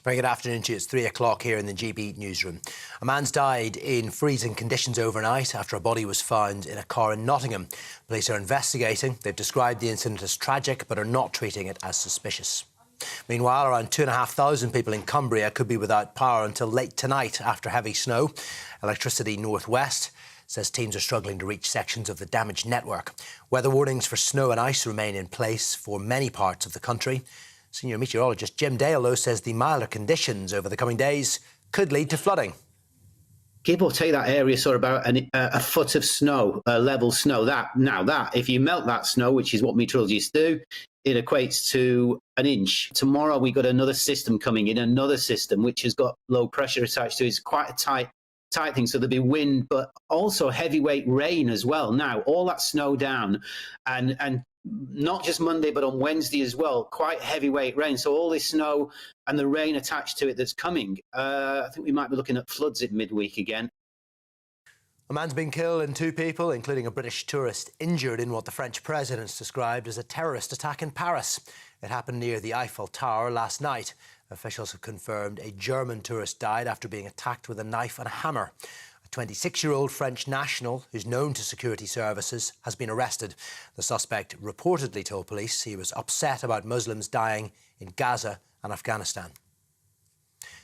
Very good afternoon to you. It's 3 o'clock here in the GB newsroom. A man's died in freezing conditions overnight after a body was found in a car in Nottingham. Police are investigating. They've described the incident as tragic but are not treating it as suspicious. Meanwhile, around 2,500 people in Cumbria could be without power until late tonight after heavy snow. Electricity Northwest says teams are struggling to reach sections of the damaged network. Weather warnings for snow and ice remain in place for many parts of the country. Senior meteorologist Jim Dale, though, says the milder conditions over the coming days could lead to flooding. Give or take that area, sort of about a foot of snow, level snow. That if you melt that snow, which is what meteorologists do, it equates to an inch. Tomorrow we got another system coming in, another system which has got low pressure attached to it. It's quite a tight thing, so there'll be wind, but also heavyweight rain as well. Now, all that snow down, and not just Monday, but on Wednesday as well, quite heavyweight rain. So all this snow and the rain attached to it that's coming, I think we might be looking at floods at midweek again. A man's been killed and 2 people, including a British tourist, injured in what the French president's described as a terrorist attack in Paris. It happened near the Eiffel Tower last night. Officials have confirmed a German tourist died after being attacked with a knife and a hammer. A 26-year-old French national, who's known to security services, has been arrested. The suspect reportedly told police he was upset about Muslims dying in Gaza and Afghanistan.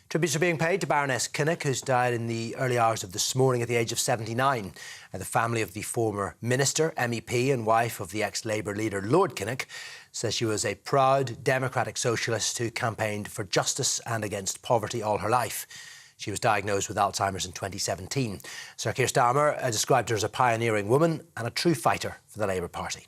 Tributes are being paid to Baroness Kinnock, who's died in the early hours of this morning at the age of 79. The family of the former minister, MEP and wife of the ex-Labour leader Lord Kinnock says she was a proud democratic socialist who campaigned for justice and against poverty all her life. She was diagnosed with Alzheimer's in 2017. Sir Keir Starmer described her as a pioneering woman and a true fighter for the Labour Party.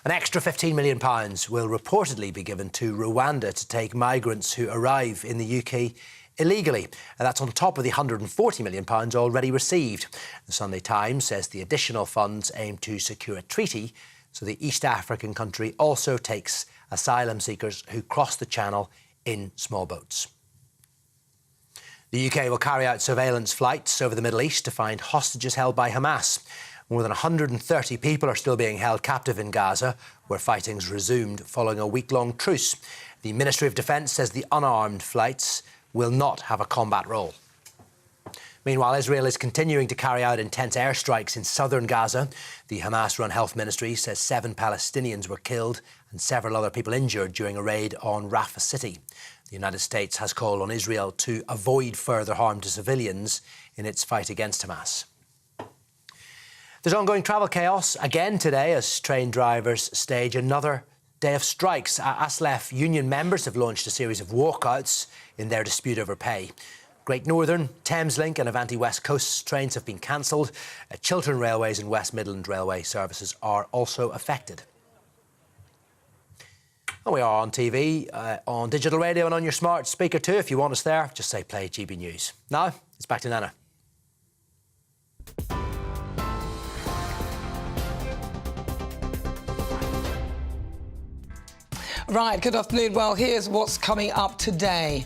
An extra £15 million will reportedly be given to Rwanda to take migrants who arrive in the UK illegally. And that's on top of the £140 million already received. The Sunday Times says the additional funds aim to secure a treaty so the East African country also takes asylum seekers who cross the Channel in small boats. The UK will carry out surveillance flights over the Middle East to find hostages held by Hamas. More than 130 people are still being held captive in Gaza, where fighting's resumed following a week-long truce. The Ministry of Defence says the unarmed flights will not have a combat role. Meanwhile, Israel is continuing to carry out intense airstrikes in southern Gaza. The Hamas-run Health Ministry says 7 Palestinians were killed and several other people injured during a raid on Rafah city. The United States has called on Israel to avoid further harm to civilians in its fight against Hamas. There's ongoing travel chaos again today as train drivers stage another day of strikes. ASLEF union members have launched a series of walkouts in their dispute over pay. Great Northern, Thameslink and Avanti West Coast trains have been cancelled. Chiltern Railways and West Midland Railway services are also affected. And we are on TV, on digital radio and on your smart speaker too. If you want us there, just say play GB News. Now, it's back to Nana. Right, good afternoon. Well, here's what's coming up today.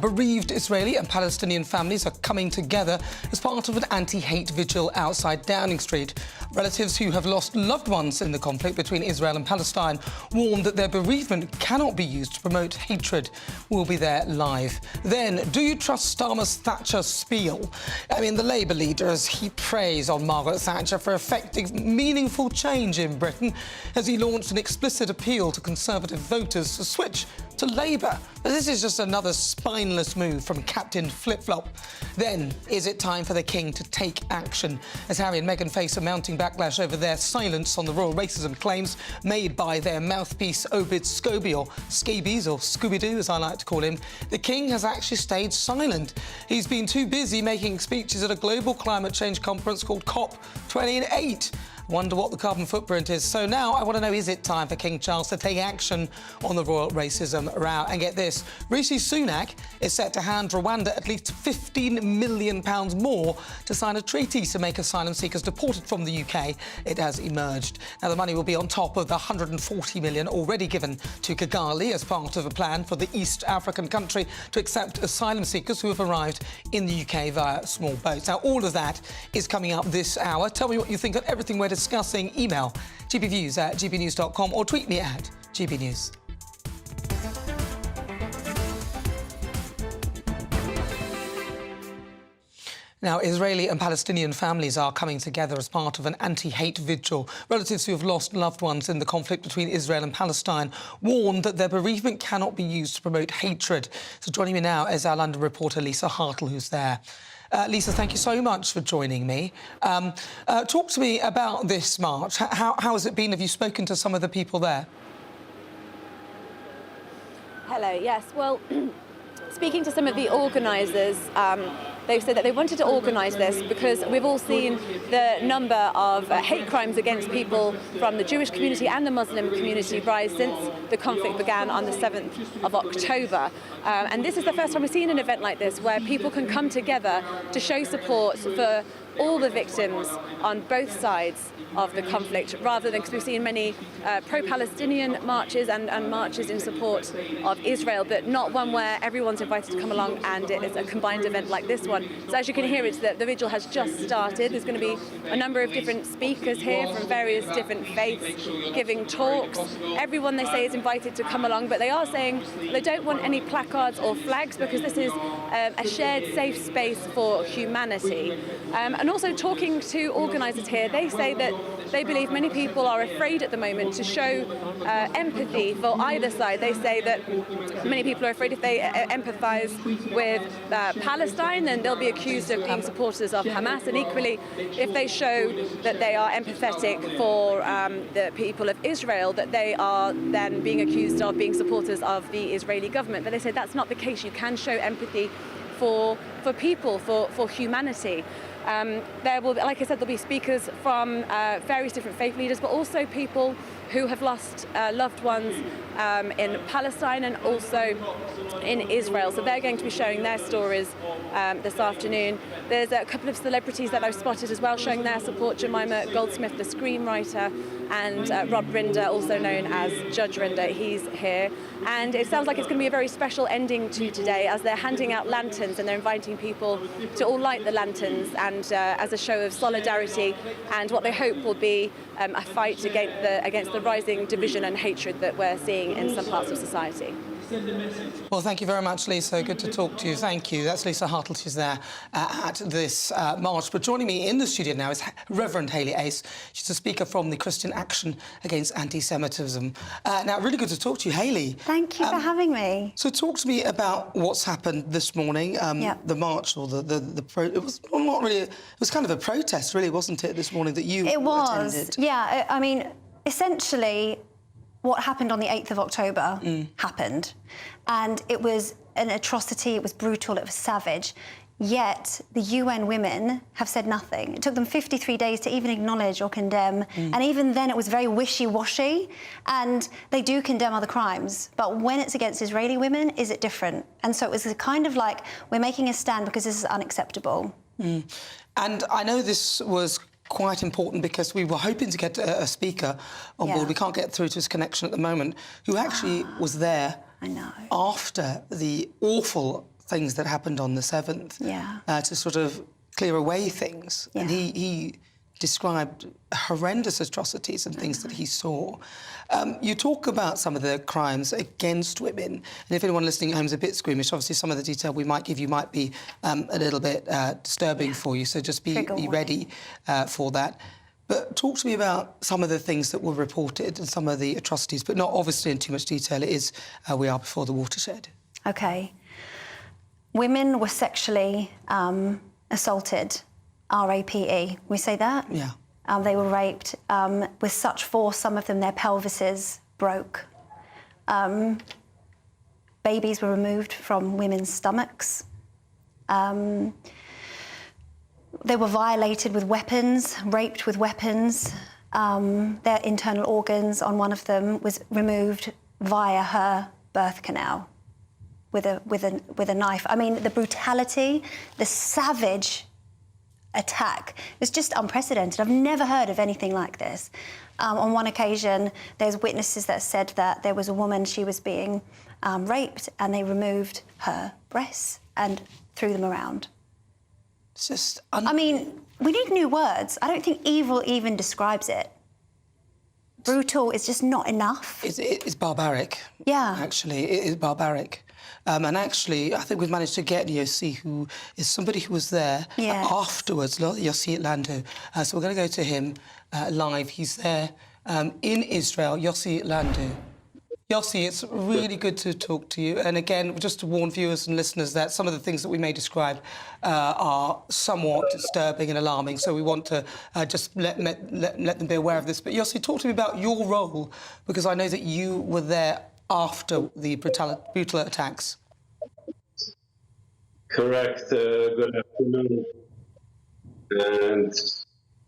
Bereaved Israeli and Palestinian families are coming together as part of an anti-hate vigil outside Downing Street. Relatives who have lost loved ones in the conflict between Israel and Palestine warn that their bereavement cannot be used to promote hatred. We'll be there live. Then, do you trust Starmer's Thatcher spiel? The Labour leader has heaped praise on Margaret Thatcher for effecting meaningful change in Britain as he launched an explicit appeal to Conservative voters to switch to Labour. But this is just another spineless move from Captain Flip-Flop. Then, is it time for the King to take action? As Harry and Meghan face a mounting backlash over their silence on the royal racism claims made by their mouthpiece Obid Scobie, or Scabies, or Scooby-Doo as I like to call him, the King has actually stayed silent. He's been too busy making speeches at a global climate change conference called COP28. Wonder what the carbon footprint is. So now I want to know, is it time for King Charles to take action on the royal racism row? And get this, Rishi Sunak is set to hand Rwanda at least £15 million more to sign a treaty to make asylum seekers deported from the UK. It has emerged. Now, the money will be on top of the £140 million already given to Kigali as part of a plan for the East African country to accept asylum seekers who have arrived in the UK via small boats. Now, all of that is coming up this hour. Tell me what you think of everything we're discussing. Email gbviews@gbnews.com or tweet me at gbnews. Now, Israeli and Palestinian families are coming together as part of an anti-hate vigil. Relatives who have lost loved ones in the conflict between Israel and Palestine warn that their bereavement cannot be used to promote hatred. So joining me now is our London reporter Lisa Hartle, who's there. Lisa, thank you so much for joining me. Talk to me about this march. How has it been? Have you spoken to some of the people there? Hello, yes. Well, speaking to some of the organisers, they've said that they wanted to organise this because we've all seen the number of hate crimes against people from the Jewish community and the Muslim community rise since the conflict began on the 7th of October. And this is the first time we've seen an event like this where people can come together to show support for all the victims on both sides of the conflict, rather than, because we've seen many pro-Palestinian marches and marches in support of Israel, but not one where everyone's invited to come along and it's a combined event like this one. So as you can hear, it's that the vigil has just started. There's going to be a number of different speakers here from various different faiths giving talks. Everyone, they say, is invited to come along, but they are saying they don't want any placards or flags because this is a shared safe space for humanity. And also talking to organisers here, they say that they believe many people are afraid at the moment to show empathy for either side. They say that many people are afraid if they empathise with Palestine, then they'll be accused of being supporters of Hamas, and equally, if they show that they are empathetic for the people of Israel, that they are then being accused of being supporters of the Israeli government. But they say that's not the case. You can show empathy for people, for humanity. There will, like I said, there'll be speakers from various different faith leaders, but also people who have lost loved ones in Palestine and also in Israel. So they're going to be showing their stories this afternoon. There's a couple of celebrities that I've spotted as well showing their support. Jemima Goldsmith, the screenwriter, and Rob Rinder, also known as Judge Rinder, he's here. And it sounds like it's going to be a very special ending to today, as they're handing out lanterns and they're inviting people to all light the lanterns and as a show of solidarity and what they hope will be a fight against the rising division and hatred that we're seeing in some parts of society. Well, thank you very much, Lisa. Good to talk to you. Thank you. That's Lisa Hartle. She's there at this march. But joining me in the studio now is Reverend Hayley Ace. She's a speaker from the Christian Action Against Anti-Semitism. Now, really good to talk to you, Hayley. Thank you for having me. So talk to me about what's happened this morning. The march, or it was not really. It was kind of a protest, really, wasn't it, this morning that you attended? Yeah. I mean, essentially, what happened on the 8th of October happened. And it was an atrocity, it was brutal, it was savage. Yet the UN women have said nothing. It took them 53 days to even acknowledge or condemn. And even then it was very wishy-washy. And they do condemn other crimes. But when it's against Israeli women, is it different? And so it was kind of like, we're making a stand because this is unacceptable. And I know this was quite important because we were hoping to get a speaker on board. We can't get through to his connection at the moment, who actually was there after the awful things that happened on the 7th to sort of clear away things. And he described horrendous atrocities and things that he saw. You talk about some of the crimes against women, and if anyone listening at home is a bit squeamish, obviously some of the detail we might give you might be a little bit disturbing for you, so just be ready for that. But talk to me about some of the things that were reported and some of the atrocities, but not obviously in too much detail. It is We Are Before the Watershed. OK. Women were sexually assaulted, R-A-P-E. We say that? Yeah. They were raped with such force, some of them, their pelvises broke. Babies were removed from women's stomachs. They were violated with weapons, raped with weapons. Their internal organs on one of them was removed via her birth canal with a knife. I mean, the brutality, the savage attack was just unprecedented. I've never heard of anything like this. On one occasion, there's witnesses that said that there was a woman, she was being raped, and they removed her breasts and threw them around. It's just... I mean, we need new words. I don't think evil even describes it. Brutal is just not enough. It's barbaric. Yeah. Actually, it is barbaric. And actually, I think we've managed to get Yossi, who is somebody who was there afterwards, Yossi Lando. So we're going to go to him live. He's there in Israel, Yossi Lando. Yossi, it's really good to talk to you. And again, just to warn viewers and listeners that some of the things that we may describe are somewhat disturbing and alarming. So we want to just let them be aware of this. But Yossi, talk to me about your role, because I know that you were there after the brutal attacks. Correct. Good afternoon. And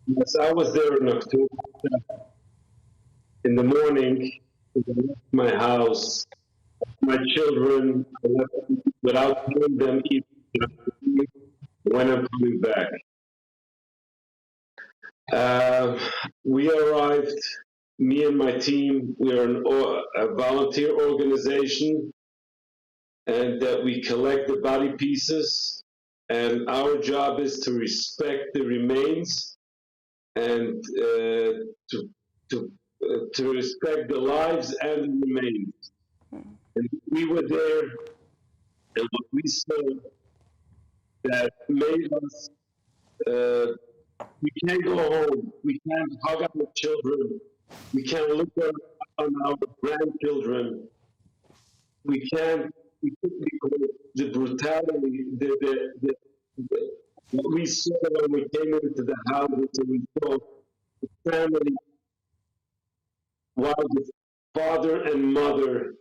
yes, I was there in October. In the morning, I left my house, my children, I left without telling them even when I'm coming back. We arrived, me and my team, we are a volunteer organization, and that we collect the body pieces, and our job is to respect the remains and to respect the lives and the remains. And we were there, and what we saw that made us, we can't go home, we can't hug our children, we can't look on our grandchildren, we can't, because the brutality, what we saw when we came into the houses, and we saw the family, while the father and mother,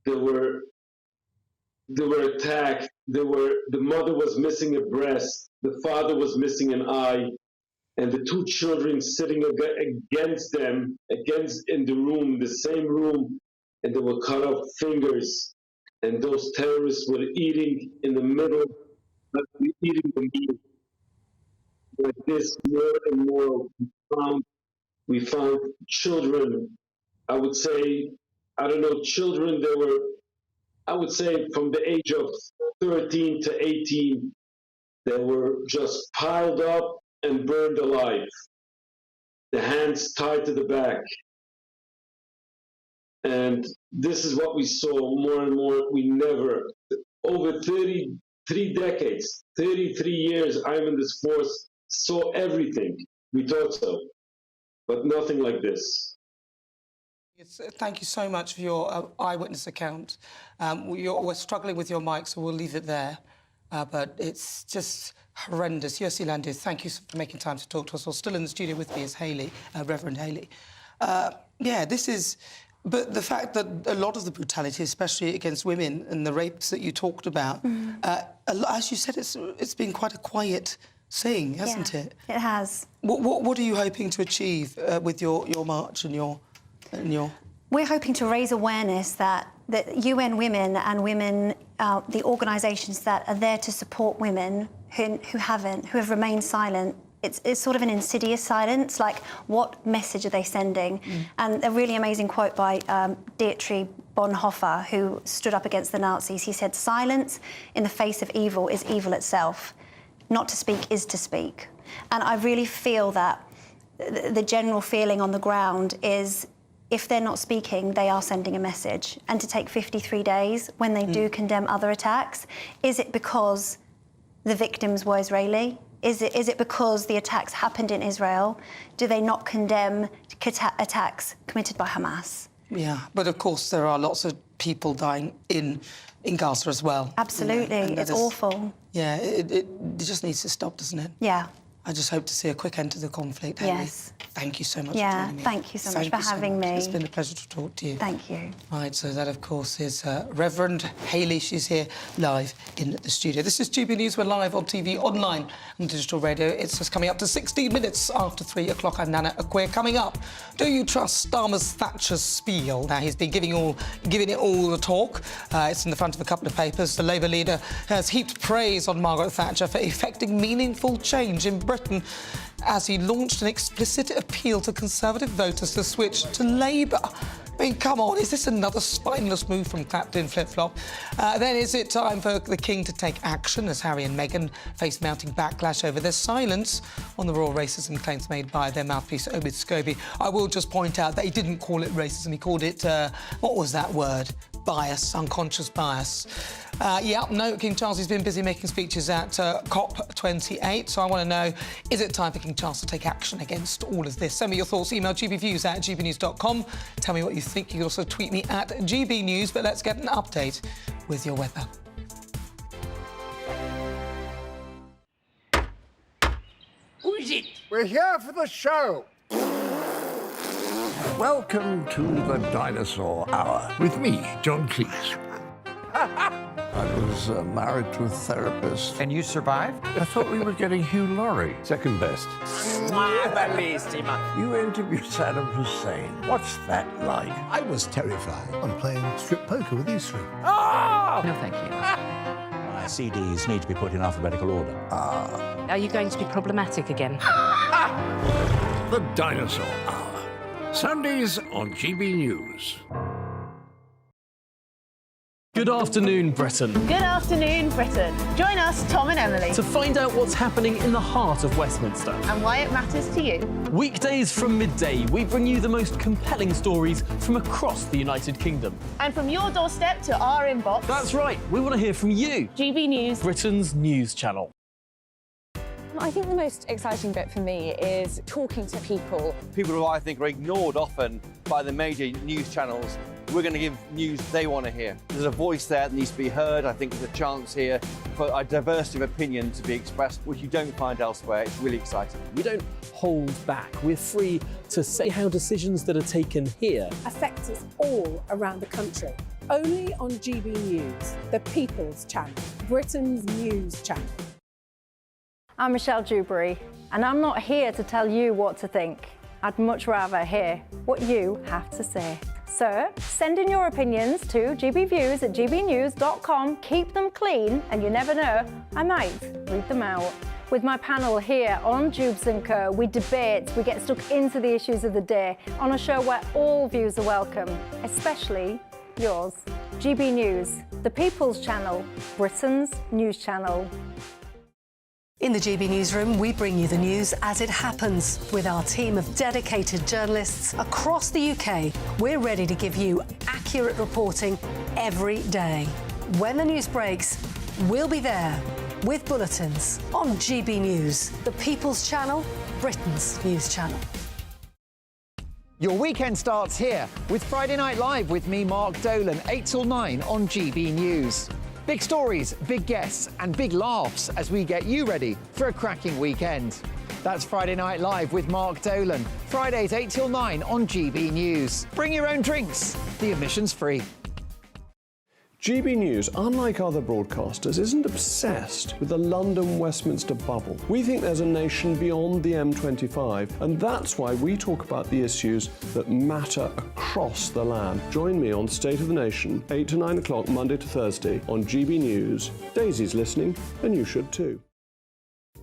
they were attacked. The mother was missing a breast, the father was missing an eye, and the two children sitting against them, in the room, the same room, and they were cut off fingers, and those terrorists were eating in the middle, eating the meat. Like this, more and more, we found children. I would say, I don't know, children that were, I would say from the age of 13 to 18, that were just piled up and burned alive. The hands tied to the back. And this is what we saw more and more. We never, over 33 decades, 33 years I'm in this force, saw everything. We thought so, but nothing like this. Thank you so much for your eyewitness account. We're struggling with your mic, so we'll leave it there. But it's just horrendous. Yossi Lando, thank you for making time to talk to us. Well, still in the studio with me is Hayley, Reverend Hayley. This is... But the fact that a lot of the brutality, especially against women and the rapes that you talked about, as you said, it's been quite a quiet thing, hasn't it? It has. What are you hoping to achieve with your march and your... We're hoping to raise awareness that UN Women and women, the organisations that are there to support women who have remained silent. It's sort of an insidious silence, like what message are they sending? And a really amazing quote by Dietrich Bonhoeffer, who stood up against the Nazis. He said, "Silence in the face of evil is evil itself. Not to speak is to speak." And I really feel that the general feeling on the ground is, if they're not speaking, they are sending a message. And to take 53 days when they do condemn other attacks, is it because the victims were Israeli? Is it because the attacks happened in Israel? Do they not condemn attacks committed by Hamas? Yeah, but of course there are lots of people dying in Gaza as well. Absolutely, it's awful. Yeah, it just needs to stop, doesn't it? Yeah. I just hope to see a quick end to the conflict, Hayley. Yes. Thank you so much for joining me. Thank you so much for having me. It's been a pleasure to talk to you. Thank you. Right, so that, of course, is Reverend Hayley. She's here live in the studio. This is GBNews. We're live on TV, online, on digital radio. It's just coming up to 16 minutes after 3 o'clock. I'm Nana Akua. Coming up, do you trust Starmer Thatcher's spiel? Now, he's been giving it all the talk. It's in the front of a couple of papers. The Labour leader has heaped praise on Margaret Thatcher for effecting meaningful change in Britain, as he launched an explicit appeal to Conservative voters to switch to Labour. I mean, come on, is this another spineless move from Clapton Flip-Flop? Then is it time for the King to take action as Harry and Meghan face mounting backlash over their silence on the raw racism claims made by their mouthpiece, Omid Scobie? I will just point out that he didn't call it racism, he called it, what was that word? bias, unconscious bias. No, King Charles has been busy making speeches at COP28, so I want to know, is it time for King Charles to take action against all of this? Send me your thoughts, email gbviews@gbnews.com. Tell me what you think. You can also tweet me at GBNews, but let's get an update with your weather. Who is it? We're here for the show. Welcome to the Dinosaur Hour with me, John Cleese. I was married to a therapist. And you survived? I thought we were getting Hugh Laurie. Second best. You interviewed Saddam Hussein. What's that like? I was terrified. I'm playing strip poker with these three. Oh! No, thank you. My CDs need to be put in alphabetical order. Are you going to be problematic again? The Dinosaur Hour. Sundays on GB News. Good afternoon, Britain. Good afternoon, Britain. Join us, Tom and Emily, To find out what's happening in the heart of Westminster. and why it matters to you. Weekdays from midday, we bring you the most compelling stories from across the United Kingdom. And from your doorstep to our inbox, That's right, we want to hear from you, GB News. Britain's news channel. I think the most exciting bit for me is talking to people. People who I think are ignored often by the major news channels. We're going to give news they want to hear. There's a voice there that needs to be heard. I think there's a chance here for a diversity of opinion to be expressed, which you don't find elsewhere. It's really exciting. We don't hold back. We're free to say how decisions that are taken here Affects us all around the country. Only on GB News, the People's Channel, Britain's news channel. I'm Michelle Dewberry, and I'm not here to tell you what to think. I'd much rather hear what you have to say. So send in your opinions to gbviews@gbnews.com. Keep them clean, and you never know, I might read them out. With my panel here on Jubes & Co, we debate, we get stuck into the issues of the day on a show where all views are welcome, especially yours. GB News, the People's Channel, Britain's news channel. In the GB Newsroom, we bring you the news as it happens. With our team of dedicated journalists across the UK, we're ready to give you accurate reporting every day. When the news breaks, we'll be there with bulletins on GB News, the People's Channel, Britain's news channel. Your weekend starts here with Friday Night Live with me, Mark Dolan, 8 till 9 on GB News. Big stories, big guests and big laughs as we get you ready for a cracking weekend. That's Friday Night Live with Mark Dolan. Fridays 8 till 9 on GB News. Bring your own drinks. The admission's free. GB News, unlike other broadcasters, isn't obsessed with the London-Westminster bubble. We think there's a nation beyond the M25, and that's why we talk about the issues that matter across the land. Join me on State of the Nation, 8 to 9 o'clock, Monday to Thursday on GB News. Daisy's listening, and you should too.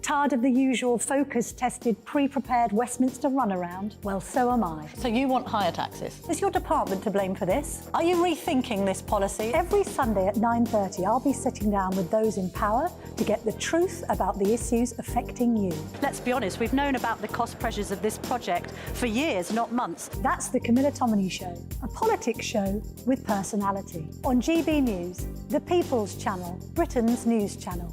Tired of the usual focus-tested, pre-prepared Westminster runaround? Well, so am I. So you want higher taxes? Is your department to blame for this? Are you rethinking this policy? Every Sunday at 9:30, I'll be sitting down with those in power to get the truth about the issues affecting you. Let's be honest, we've known about the cost pressures of this project for years, not months. That's the Camilla Tominey Show, a politics show with personality. On GB News, the People's Channel, Britain's news channel.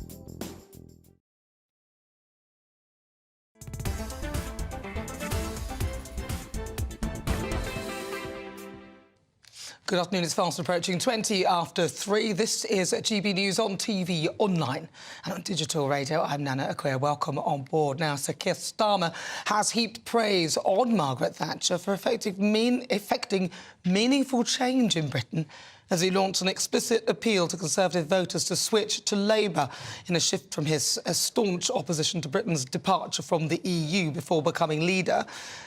Good afternoon, it's fast approaching 20 after 3. This is GB News on TV, online and on digital radio. I'm Nana Akua. Welcome on board. Now, Sir Keir Starmer has heaped praise on Margaret Thatcher for effecting meaningful change in Britain as he launched an explicit appeal to Conservative voters to switch to Labour in a shift from his staunch opposition to Britain's departure from the EU before becoming leader.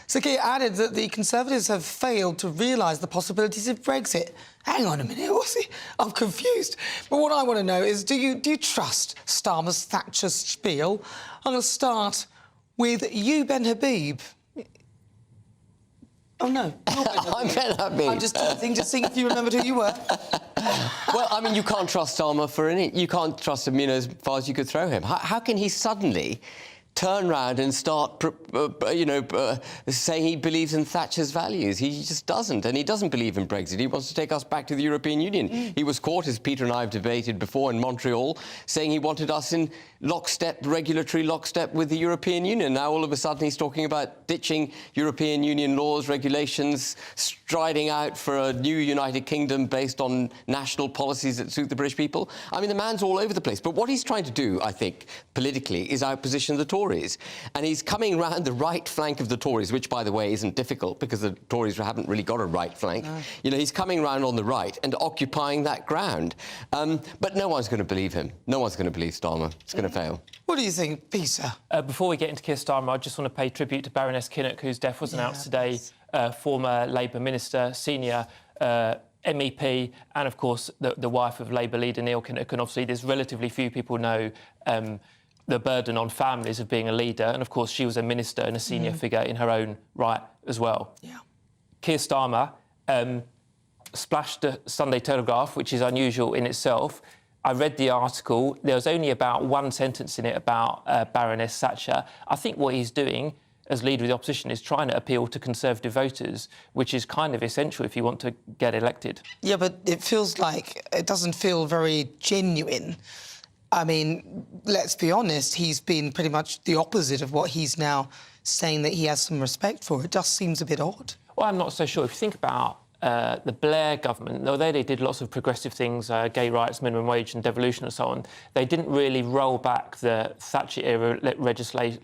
Sir Keir added that the Conservatives have failed to realise the possibilities of Brexit. Hang on a minute, what's he? I'm confused. But what I want to know is, do you trust Starmer's Thatcher spiel? I'm going to start with you, Ben Habib. Oh, no. I'm Ben Habib. I'm just seeing if you remembered who you were. Well, I mean, you can't trust Starmer for any... You can't trust him, as far as you could throw him. How can he suddenly turn round and start, saying he believes in Thatcher's values. He just doesn't, and he doesn't believe in Brexit. He wants to take us back to the European Union. He was caught, as Peter and I have debated before, in Montreal, saying he wanted us in regulatory lockstep with the European Union. Now, all of a sudden, he's talking about ditching European Union laws, regulations, striding out for a new United Kingdom based on national policies that suit the British people. I mean, the man's all over the place. But what he's trying to do, I think, politically, is outposition the Tories. And he's coming round the right flank of the Tories, which, by the way, isn't difficult because the Tories haven't really got a right flank. No. You know, he's coming round on the right and occupying that ground. But no one's going to believe him. No one's going to believe Starmer. It's going to fail. What do you think, Peter? Before we get into Keir Starmer, I just want to pay tribute to Baroness Kinnock, whose death was announced today. Former Labour minister, senior MEP, and, of course, the wife of Labour leader Neil Kinnock. And obviously, there's relatively few people know the burden on families of being a leader. And, of course, she was a minister and a senior figure in her own right as well. Yeah. Keir Starmer splashed the Sunday Telegraph, which is unusual in itself. I read the article. There was only about one sentence in it about Baroness Thatcher. I think what he's doing as leader of the opposition is trying to appeal to Conservative voters, which is kind of essential if you want to get elected. Yeah, but it feels like it doesn't feel very genuine. I mean, let's be honest, he's been pretty much the opposite of what he's now saying that he has some respect for. It just seems a bit odd. Well, I'm not so sure. If you think about the Blair government, although they did lots of progressive things, gay rights, minimum wage and devolution and so on, they didn't really roll back the Thatcher-era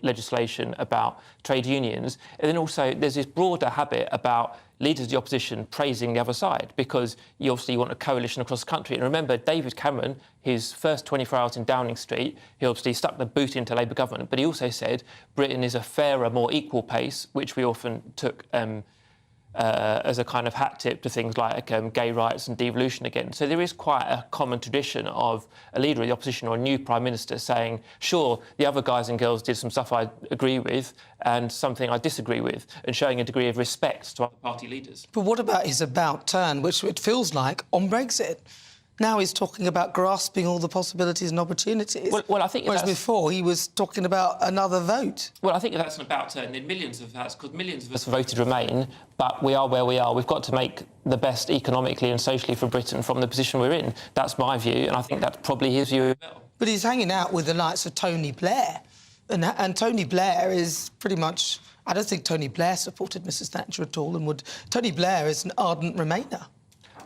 legislation about trade unions. And then also there's this broader habit about leaders of the opposition praising the other side because you obviously want a coalition across the country. And remember, David Cameron, his first 24 hours in Downing Street, he obviously stuck the boot into Labour government, but he also said Britain is a fairer, more equal pace, which we often took as a kind of hat tip to things like gay rights and devolution again. So there is quite a common tradition of a leader of the opposition or a new Prime Minister saying, sure, the other guys and girls did some stuff I agree with and something I disagree with, and showing a degree of respect to other party leaders. But what about his about turn, which it feels like, on Brexit? Now he's talking about grasping all the possibilities and opportunities. Well, I think whereas before he was talking about another vote. Well, I think that's an about turn. Millions of us voted Remain, but we are where we are. We've got to make the best economically and socially for Britain from the position we're in. That's my view, and I think that's probably his view as well. But he's hanging out with the likes of Tony Blair, and Tony Blair is pretty much... I don't think Tony Blair supported Mrs Thatcher at all, and Tony Blair is an ardent Remainer.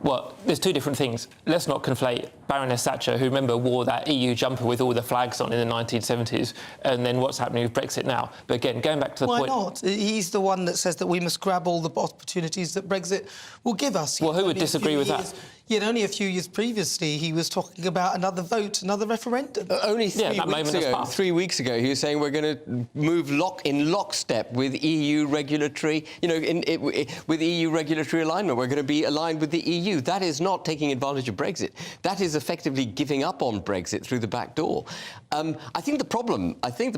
Well, there's two different things. Let's not conflate Baroness Thatcher, who, remember, wore that EU jumper with all the flags on in the 1970s, and then what's happening with Brexit now. But again, going back to the point... Why not? He's the one that says that we must grab all the opportunities that Brexit will give us. Well, who would disagree with that? Yet only a few years previously, he was talking about another vote, another referendum. Only 3 weeks ago, he was saying we're going to move in lockstep with EU regulatory, with EU regulatory alignment. We're going to be aligned with the EU. That is not taking advantage of Brexit. That is effectively giving up on Brexit through the back door. I think the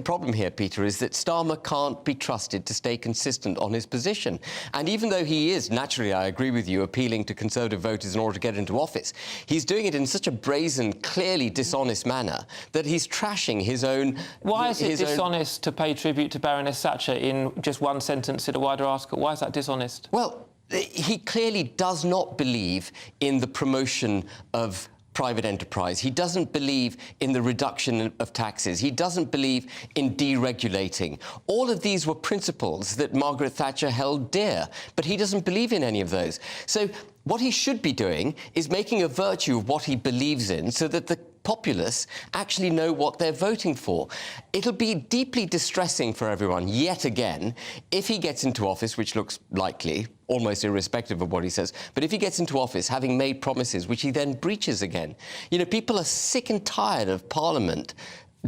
problem here, Peter, is that Starmer can't be trusted to stay consistent on his position. And even though he is, naturally, I agree with you, appealing to Conservative voters in order to get into office, he's doing it in such a brazen, clearly dishonest manner that he's trashing his own... Why is it dishonest to pay tribute to Baroness Thatcher in just one sentence in a wider article? Why is that dishonest? Well, he clearly does not believe in the promotion of private enterprise. He doesn't believe in the reduction of taxes. He doesn't believe in deregulating. All of these were principles that Margaret Thatcher held dear, but he doesn't believe in any of those. So what he should be doing is making a virtue of what he believes in so that the populace actually know what they're voting for. It'll be deeply distressing for everyone, yet again, if he gets into office, which looks likely, almost irrespective of what he says, but if he gets into office having made promises which he then breaches again. People are sick and tired of Parliament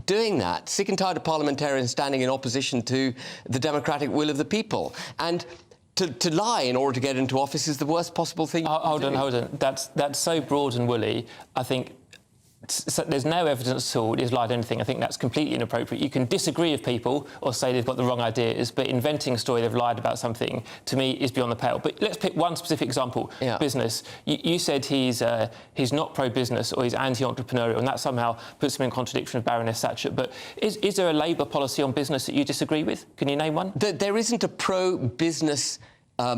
doing that, sick and tired of parliamentarians standing in opposition to the democratic will of the people. And to lie in order to get into office is the worst possible thing. Hold on. That's so broad and woolly. I think So there's no evidence at all he's lied anything. I think that's completely inappropriate. You can disagree with people or say they've got the wrong ideas, but inventing a story they've lied about something, to me, is beyond the pale. But let's pick one specific example. Yeah. Business. You said he's not pro-business or he's anti-entrepreneurial, and that somehow puts him in contradiction with Baroness Thatcher. But is there a Labour policy on business that you disagree with? Can you name one? There isn't a pro-business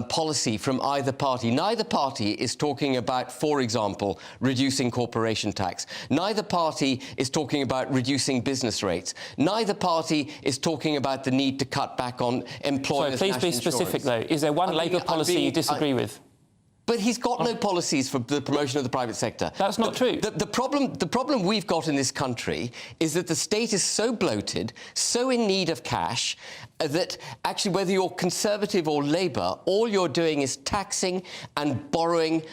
policy from either party. Neither party is talking about, for example, reducing corporation tax. Neither party is talking about reducing business rates. Neither party is talking about the need to cut back on employers' So please be specific, though. Is there one Labour policy you disagree with? But he's got no policies for the promotion of the private sector. That's not true. The problem we've got in this country is that the state is so bloated, so in need of cash, that actually whether you're Conservative or Labour, all you're doing is taxing and borrowing,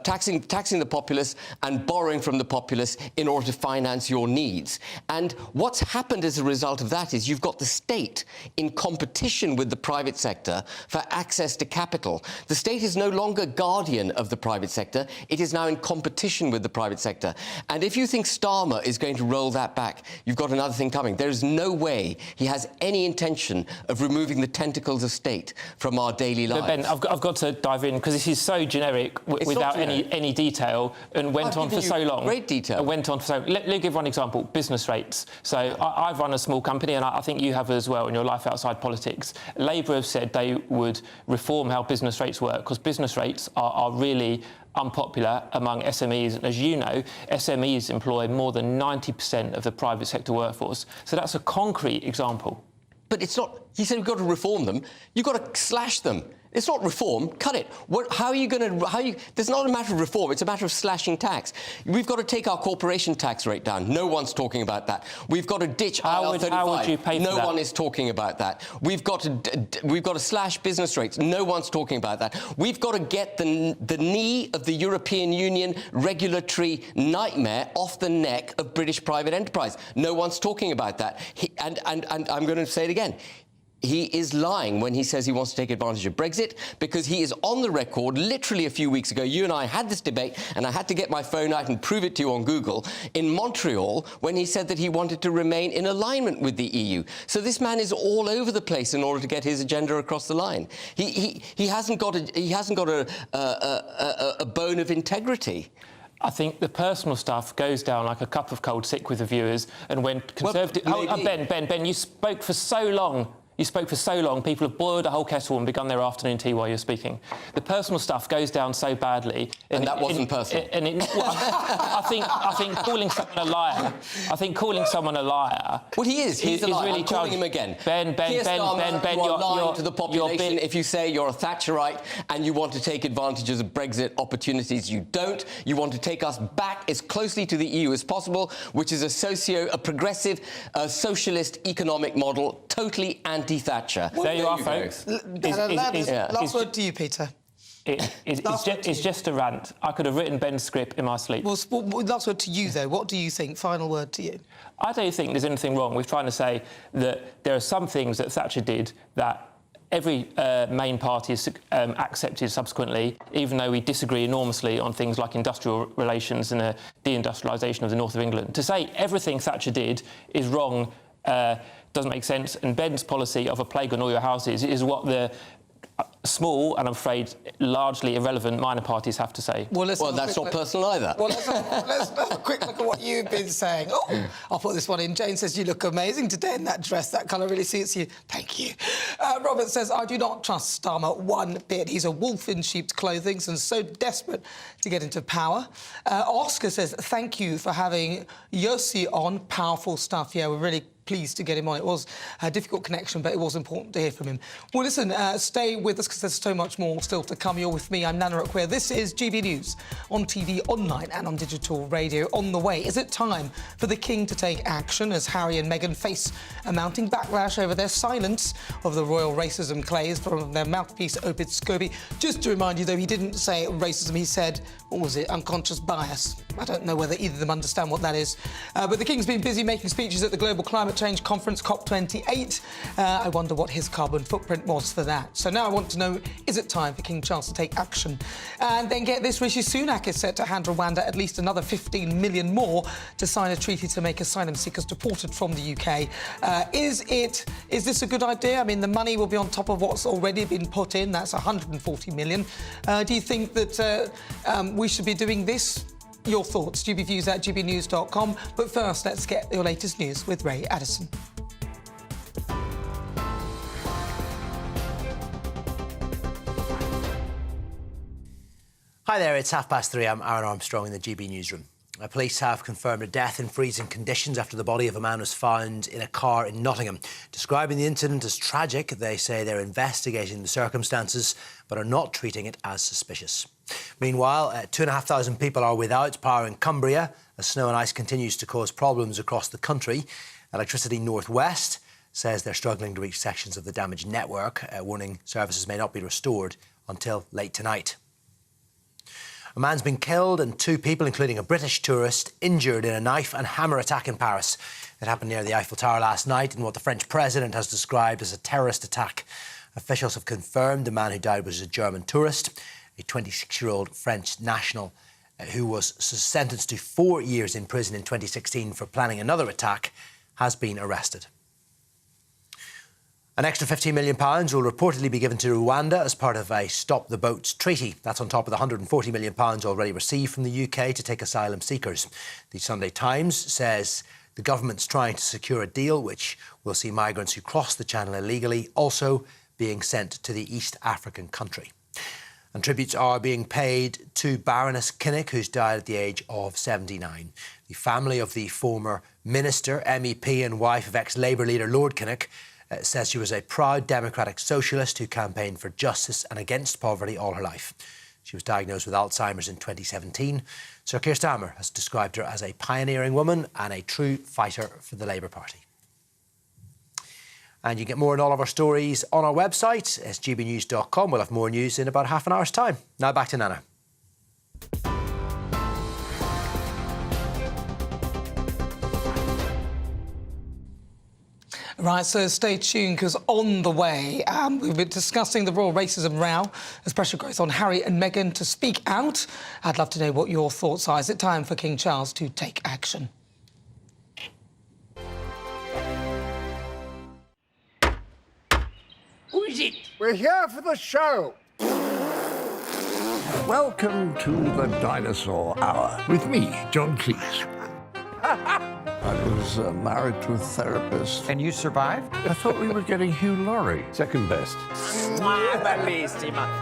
taxing the populace and borrowing from the populace in order to finance your needs. And what's happened as a result of that is you've got the state in competition with the private sector for access to capital. The state is no longer guardian of the private sector. It is now in competition with the private sector. And if you think Starmer is going to roll that back, you've got another thing coming. There is no way he has any intention of removing the tentacles of state from our daily lives. But Ben, I've got to dive in, because this is so generic without any detail, and went on for so long. Great detail. Went on for so long. Let me give one example. Business rates. So I've run a small company, and I think you have as well in your life outside politics. Labour have said they would reform how business rates work, because business rates are really unpopular among SMEs. And as you know, SMEs employ more than 90% of the private sector workforce. So that's a concrete example. But it's not... He said we've got to reform them. You've got to slash them. It's not reform. Cut it. How are you going to... There's not a matter of reform. It's a matter of slashing tax. We've got to take our corporation tax rate down. No one's talking about that. We've got to ditch IR35. How would you pay for that? No one is talking about that. We've got to slash business rates. No one's talking about that. We've got to get the knee of the European Union regulatory nightmare off the neck of British private enterprise. No one's talking about that. And I'm going to say it again. He is lying when he says he wants to take advantage of Brexit, because he is on the record literally a few weeks ago. You and I had this debate, and I had to get my phone out and prove it to you on Google, in Montreal, when he said that he wanted to remain in alignment with the EU. So this man is all over the place in order to get his agenda across the line. He hasn't got a bone of integrity. I think the personal stuff goes down like a cup of cold sick with the viewers, and when Conservative... Ben, you spoke for so long. You spoke for so long, people have boiled a whole kettle and begun their afternoon tea while you're speaking. The personal stuff goes down so badly... And that wasn't personal. I think calling someone a liar... I think calling someone a liar... Well, he is. He's a liar. Really I'm calling him again. Ben, you're lying to the population if you say you're a Thatcherite and you want to take advantages of Brexit opportunities. You don't. You want to take us back as closely to the EU as possible, which is a progressive, socialist economic model, totally anti-Thatcher. Well, there you are, folks. Last word to you, Peter. It's just a rant. I could have written Ben's script in my sleep. Well, last word to you, though. What do you think? Final word to you. I don't think there's anything wrong with trying to say that there are some things that Thatcher did that every main party has accepted subsequently, even though we disagree enormously on things like industrial relations and the deindustrialisation of the north of England. To say everything Thatcher did is wrong doesn't make sense, and Ben's policy of a plague on all your houses is what the small and, I'm afraid, largely irrelevant minor parties have to say. Well, that's not personal either. Well, let's have a quick look at what you've been saying. Oh, I'll put this one in. Jane says, you look amazing today in that dress. That colour really suits you. Thank you. Robert says, I do not trust Starmer one bit. He's a wolf in sheep's clothing and so desperate to get into power. Oscar says, thank you for having Yossi on. Powerful stuff. Yeah, we're really pleased to get him on. It was a difficult connection, but it was important to hear from him. Well, listen, stay with us because there's so much more still to come. You're with me. I'm Nana Akua. This is GB News on TV, online and on digital radio. On the way, is it time for the King to take action as Harry and Meghan face a mounting backlash over their silence of the royal racism claims from their mouthpiece, Opid Scobie? Just to remind you, though, he didn't say racism. He said, what was it, unconscious bias. I don't know whether either of them understand what that is. But the King's been busy making speeches at the Global Climate Change Conference, COP28. I wonder what his carbon footprint was for that. So now I want to know, is it time for King Charles to take action? And then get this, Rishi Sunak is set to hand Rwanda at least another 15 million more to sign a treaty to make asylum seekers deported from the UK. Is this a good idea? I mean, the money will be on top of what's already been put in. That's 140 million. Do you think that we should be doing this? Your thoughts, gbviews@gbnews.com. But first, let's get your latest news with Ray Addison. Hi there, it's 3:30. I'm Aaron Armstrong in the GB newsroom. Police have confirmed a death in freezing conditions after the body of a man was found in a car in Nottingham. Describing the incident as tragic, they say they're investigating the circumstances but are not treating it as suspicious. Meanwhile, 2,500 people are without power in Cumbria as snow and ice continues to cause problems across the country. Electricity North West says they're struggling to reach sections of the damaged network, warning services may not be restored until late tonight. A man's been killed and 2 people, including a British tourist, injured in a knife and hammer attack in Paris. It happened near the Eiffel Tower last night in what the French president has described as a terrorist attack. Officials have confirmed the man who died was a German tourist. A 26-year-old French national who was sentenced to 4 years in prison in 2016 for planning another attack has been arrested. An extra £15 million will reportedly be given to Rwanda as part of a Stop the Boats treaty. That's on top of the £140 million already received from the UK to take asylum seekers. The Sunday Times says the government's trying to secure a deal which will see migrants who cross the channel illegally also being sent to the East African country. And tributes are being paid to Baroness Kinnock, who's died at the age of 79. The family of the former minister, MEP and wife of ex-Labour leader Lord Kinnock says she was a proud democratic socialist who campaigned for justice and against poverty all her life. She was diagnosed with Alzheimer's in 2017. Sir Keir Starmer has described her as a pioneering woman and a true fighter for the Labour Party. And you get more on all of our stories on our website, gbnews.com. We'll have more news in about half an hour's time. Now back to Nana. Right, so stay tuned because on the way, we've been discussing the royal racism row as pressure grows on Harry and Meghan to speak out. I'd love to know what your thoughts are. Is it time for King Charles to take action? Who is it? We're here for the show. Welcome to the Dinosaur Hour with me, John Cleese. I was married to a therapist. And you survived? I thought we were getting Hugh Laurie. Second best.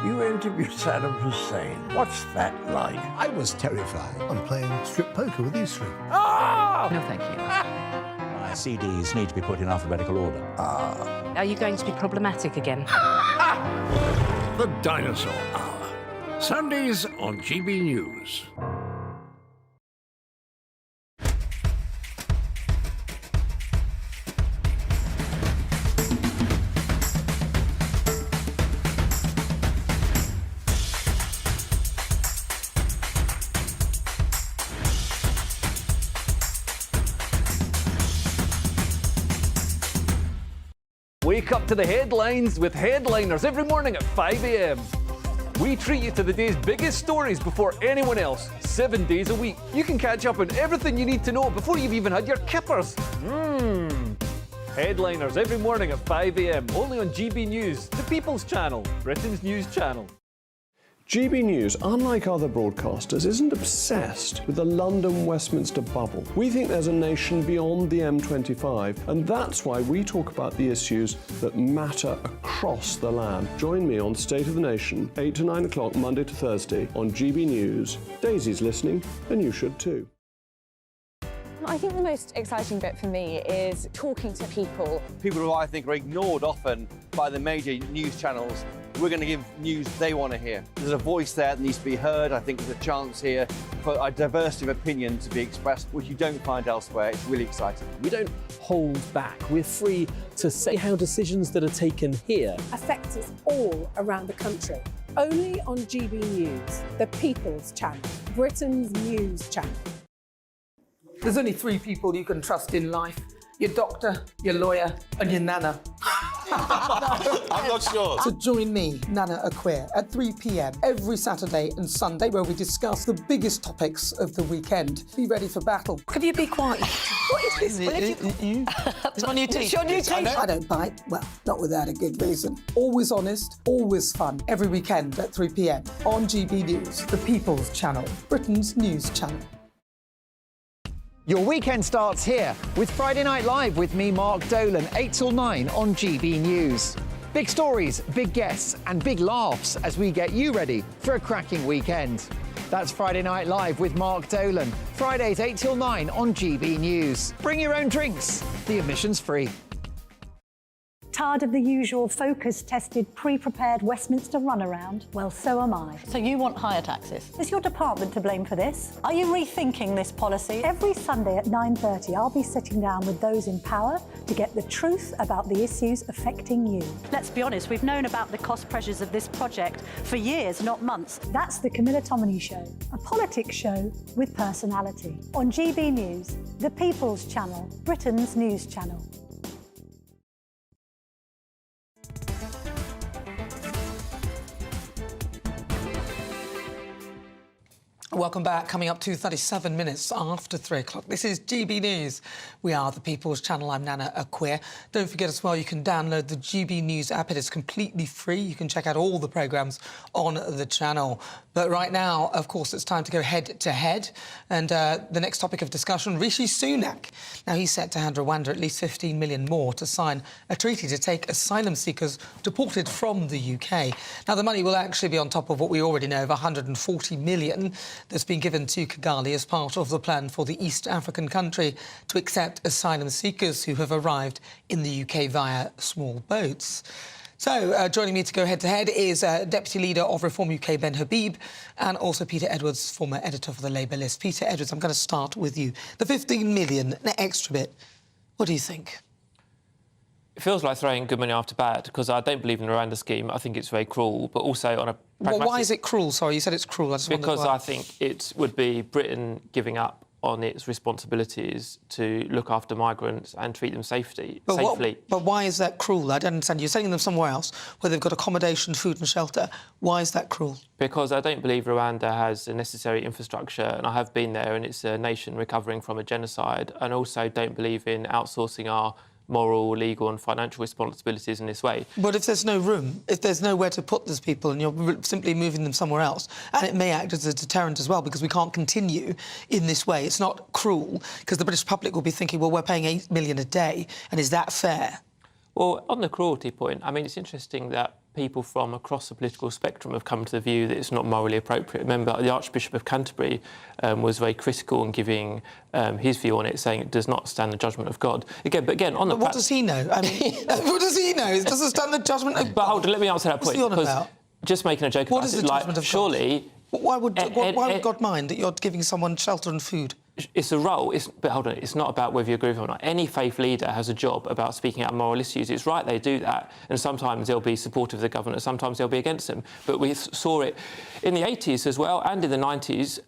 You interviewed Saddam Hussein. What's that like? I was terrified. I'm playing strip poker with these 3. Oh! No, thank you. My CDs need to be put in alphabetical order. Are you going to be problematic again? The Dinosaur Hour. Sundays on GB News. Wake up to the headlines with Headliners every morning at 5 a.m. We treat you to the day's biggest stories before anyone else, 7 days a week. You can catch up on everything you need to know before you've even had your kippers. Headliners every morning at 5 a.m. only on GB News, the People's Channel, Britain's news channel. GB News, unlike other broadcasters, isn't obsessed with the London-Westminster bubble. We think there's a nation beyond the M25, and that's why we talk about the issues that matter across the land. Join me on State of the Nation, 8 to 9 o'clock, Monday to Thursday, on GB News. Daisy's listening, and you should too. I think the most exciting bit for me is talking to people. People who I think are ignored often by the major news channels. We're going to give news they want to hear. There's a voice there that needs to be heard. I think there's a chance here for a diversity of opinion to be expressed, which you don't find elsewhere. It's really exciting. We don't hold back. We're free to say how decisions that are taken here affect us all around the country. Only on GB News, the People's Channel, Britain's news channel. There's only 3 people you can trust in life: your doctor, your lawyer, and your nana. I'm not sure. So join me, Nana Akua, at 3 p.m. every Saturday and Sunday, where we discuss the biggest topics of the weekend. Be ready for battle. Can you be quiet? What is this? It's my new It's your new teeth. I don't bite. Well, not without a good reason. Always honest, always fun. Every weekend at 3 p.m. on GB News, the People's Channel, Britain's news channel. Your weekend starts here with Friday Night Live with me, Mark Dolan, 8 till 9 on GB News. Big stories, big guests and big laughs as we get you ready for a cracking weekend. That's Friday Night Live with Mark Dolan. Fridays 8 till 9 on GB News. Bring your own drinks. The admission's free. Tired of the usual focus-tested, pre-prepared Westminster runaround? Well, so am I. So you want higher taxes? Is your department to blame for this? Are you rethinking this policy? Every Sunday at 9:30, I'll be sitting down with those in power to get the truth about the issues affecting you. Let's be honest, we've known about the cost pressures of this project for years, not months. That's the Camilla Tominey Show, a politics show with personality. On GB News, the People's Channel, Britain's news channel. Welcome back. Coming up to 37 minutes after 3 o'clock. This is GB News. We are the People's Channel. I'm Nana Akua. Don't forget as well, you can download the GB News app. It is completely free. You can check out all the programmes on the channel. But right now, of course, it's time to go head-to-head. And the next topic of discussion, Rishi Sunak. Now, he's set to hand Rwanda at least 15 million more to sign a treaty to take asylum seekers deported from the UK. Now, the money will actually be on top of what we already know of 140 million that's been given to Kigali as part of the plan for the East African country to accept asylum seekers who have arrived in the UK via small boats. So, joining me to go head-to-head is Deputy Leader of Reform UK, Ben Habib, and also Peter Edwards, former editor for the Labour List. Peter Edwards, I'm going to start with you. The 15 million, the extra bit, what do you think? It feels like throwing good money after bad, because I don't believe in the Rwanda scheme. I think it's very cruel, but also on a pragmatic... Well, why is it cruel? Sorry, you said it's cruel. I just because why. I think it would be Britain giving up on its responsibilities to look after migrants and treat them safely. But why is that cruel? I don't understand. You're sending them somewhere else where they've got accommodation, food and shelter. Why is that cruel? Because I don't believe Rwanda has the necessary infrastructure, and I have been there, and it's a nation recovering from a genocide, and also don't believe in outsourcing our moral, legal and financial responsibilities in this way. But if there's no room, if there's nowhere to put these people and you're simply moving them somewhere else, and it may act as a deterrent as well, because we can't continue in this way. It's not cruel, because the British public will be thinking, well, we're paying 8 million a day, and is that fair? Well, on the cruelty point, I mean, it's interesting that people from across the political spectrum have come to the view that it's not morally appropriate. Remember, the Archbishop of Canterbury was very critical in giving his view on it, saying it does not stand the judgment of God. Again, on the... But what does he know? I mean, what does he know? It doesn't stand the judgment of God. But hold on, let me answer that point. What's he on about? Just making a joke about it. What is the judgment of God? Surely... Why would God mind that you're giving someone shelter and food? It's a role, but hold on, it's not about whether you agree with it or not. Any faith leader has a job about speaking out moral issues. It's right they do that, and sometimes they'll be supportive of the government, sometimes they'll be against them. But we saw it in the 80s as well, and in the 90s,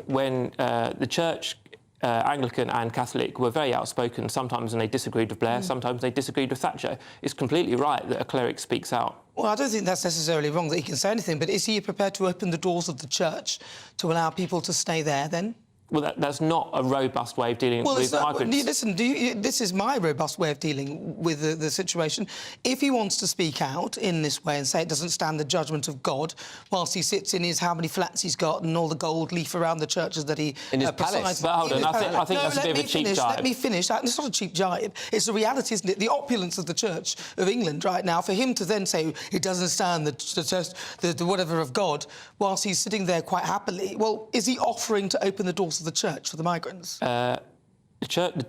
when the Church, Anglican and Catholic, were very outspoken. Sometimes they disagreed with Blair, sometimes they disagreed with Thatcher. It's completely right that a cleric speaks out. Well, I don't think that's necessarily wrong that he can say anything, but is he prepared to open the doors of the church to allow people to stay there then? Well, that's not a robust way of dealing with migrants. Listen, this is my robust way of dealing with the situation. If he wants to speak out in this way and say it doesn't stand the judgment of God, whilst he sits in his how many flats he's got and all the gold leaf around the churches that he in his palace. But hold on, I think that's a bit of a cheap jibe. Let me finish. It's not a cheap jibe. It's the reality, isn't it? The opulence of the Church of England right now. For him to then say it doesn't stand the whatever of God, whilst he's sitting there quite happily. Well, is he offering to open the doors of the church for the migrants? The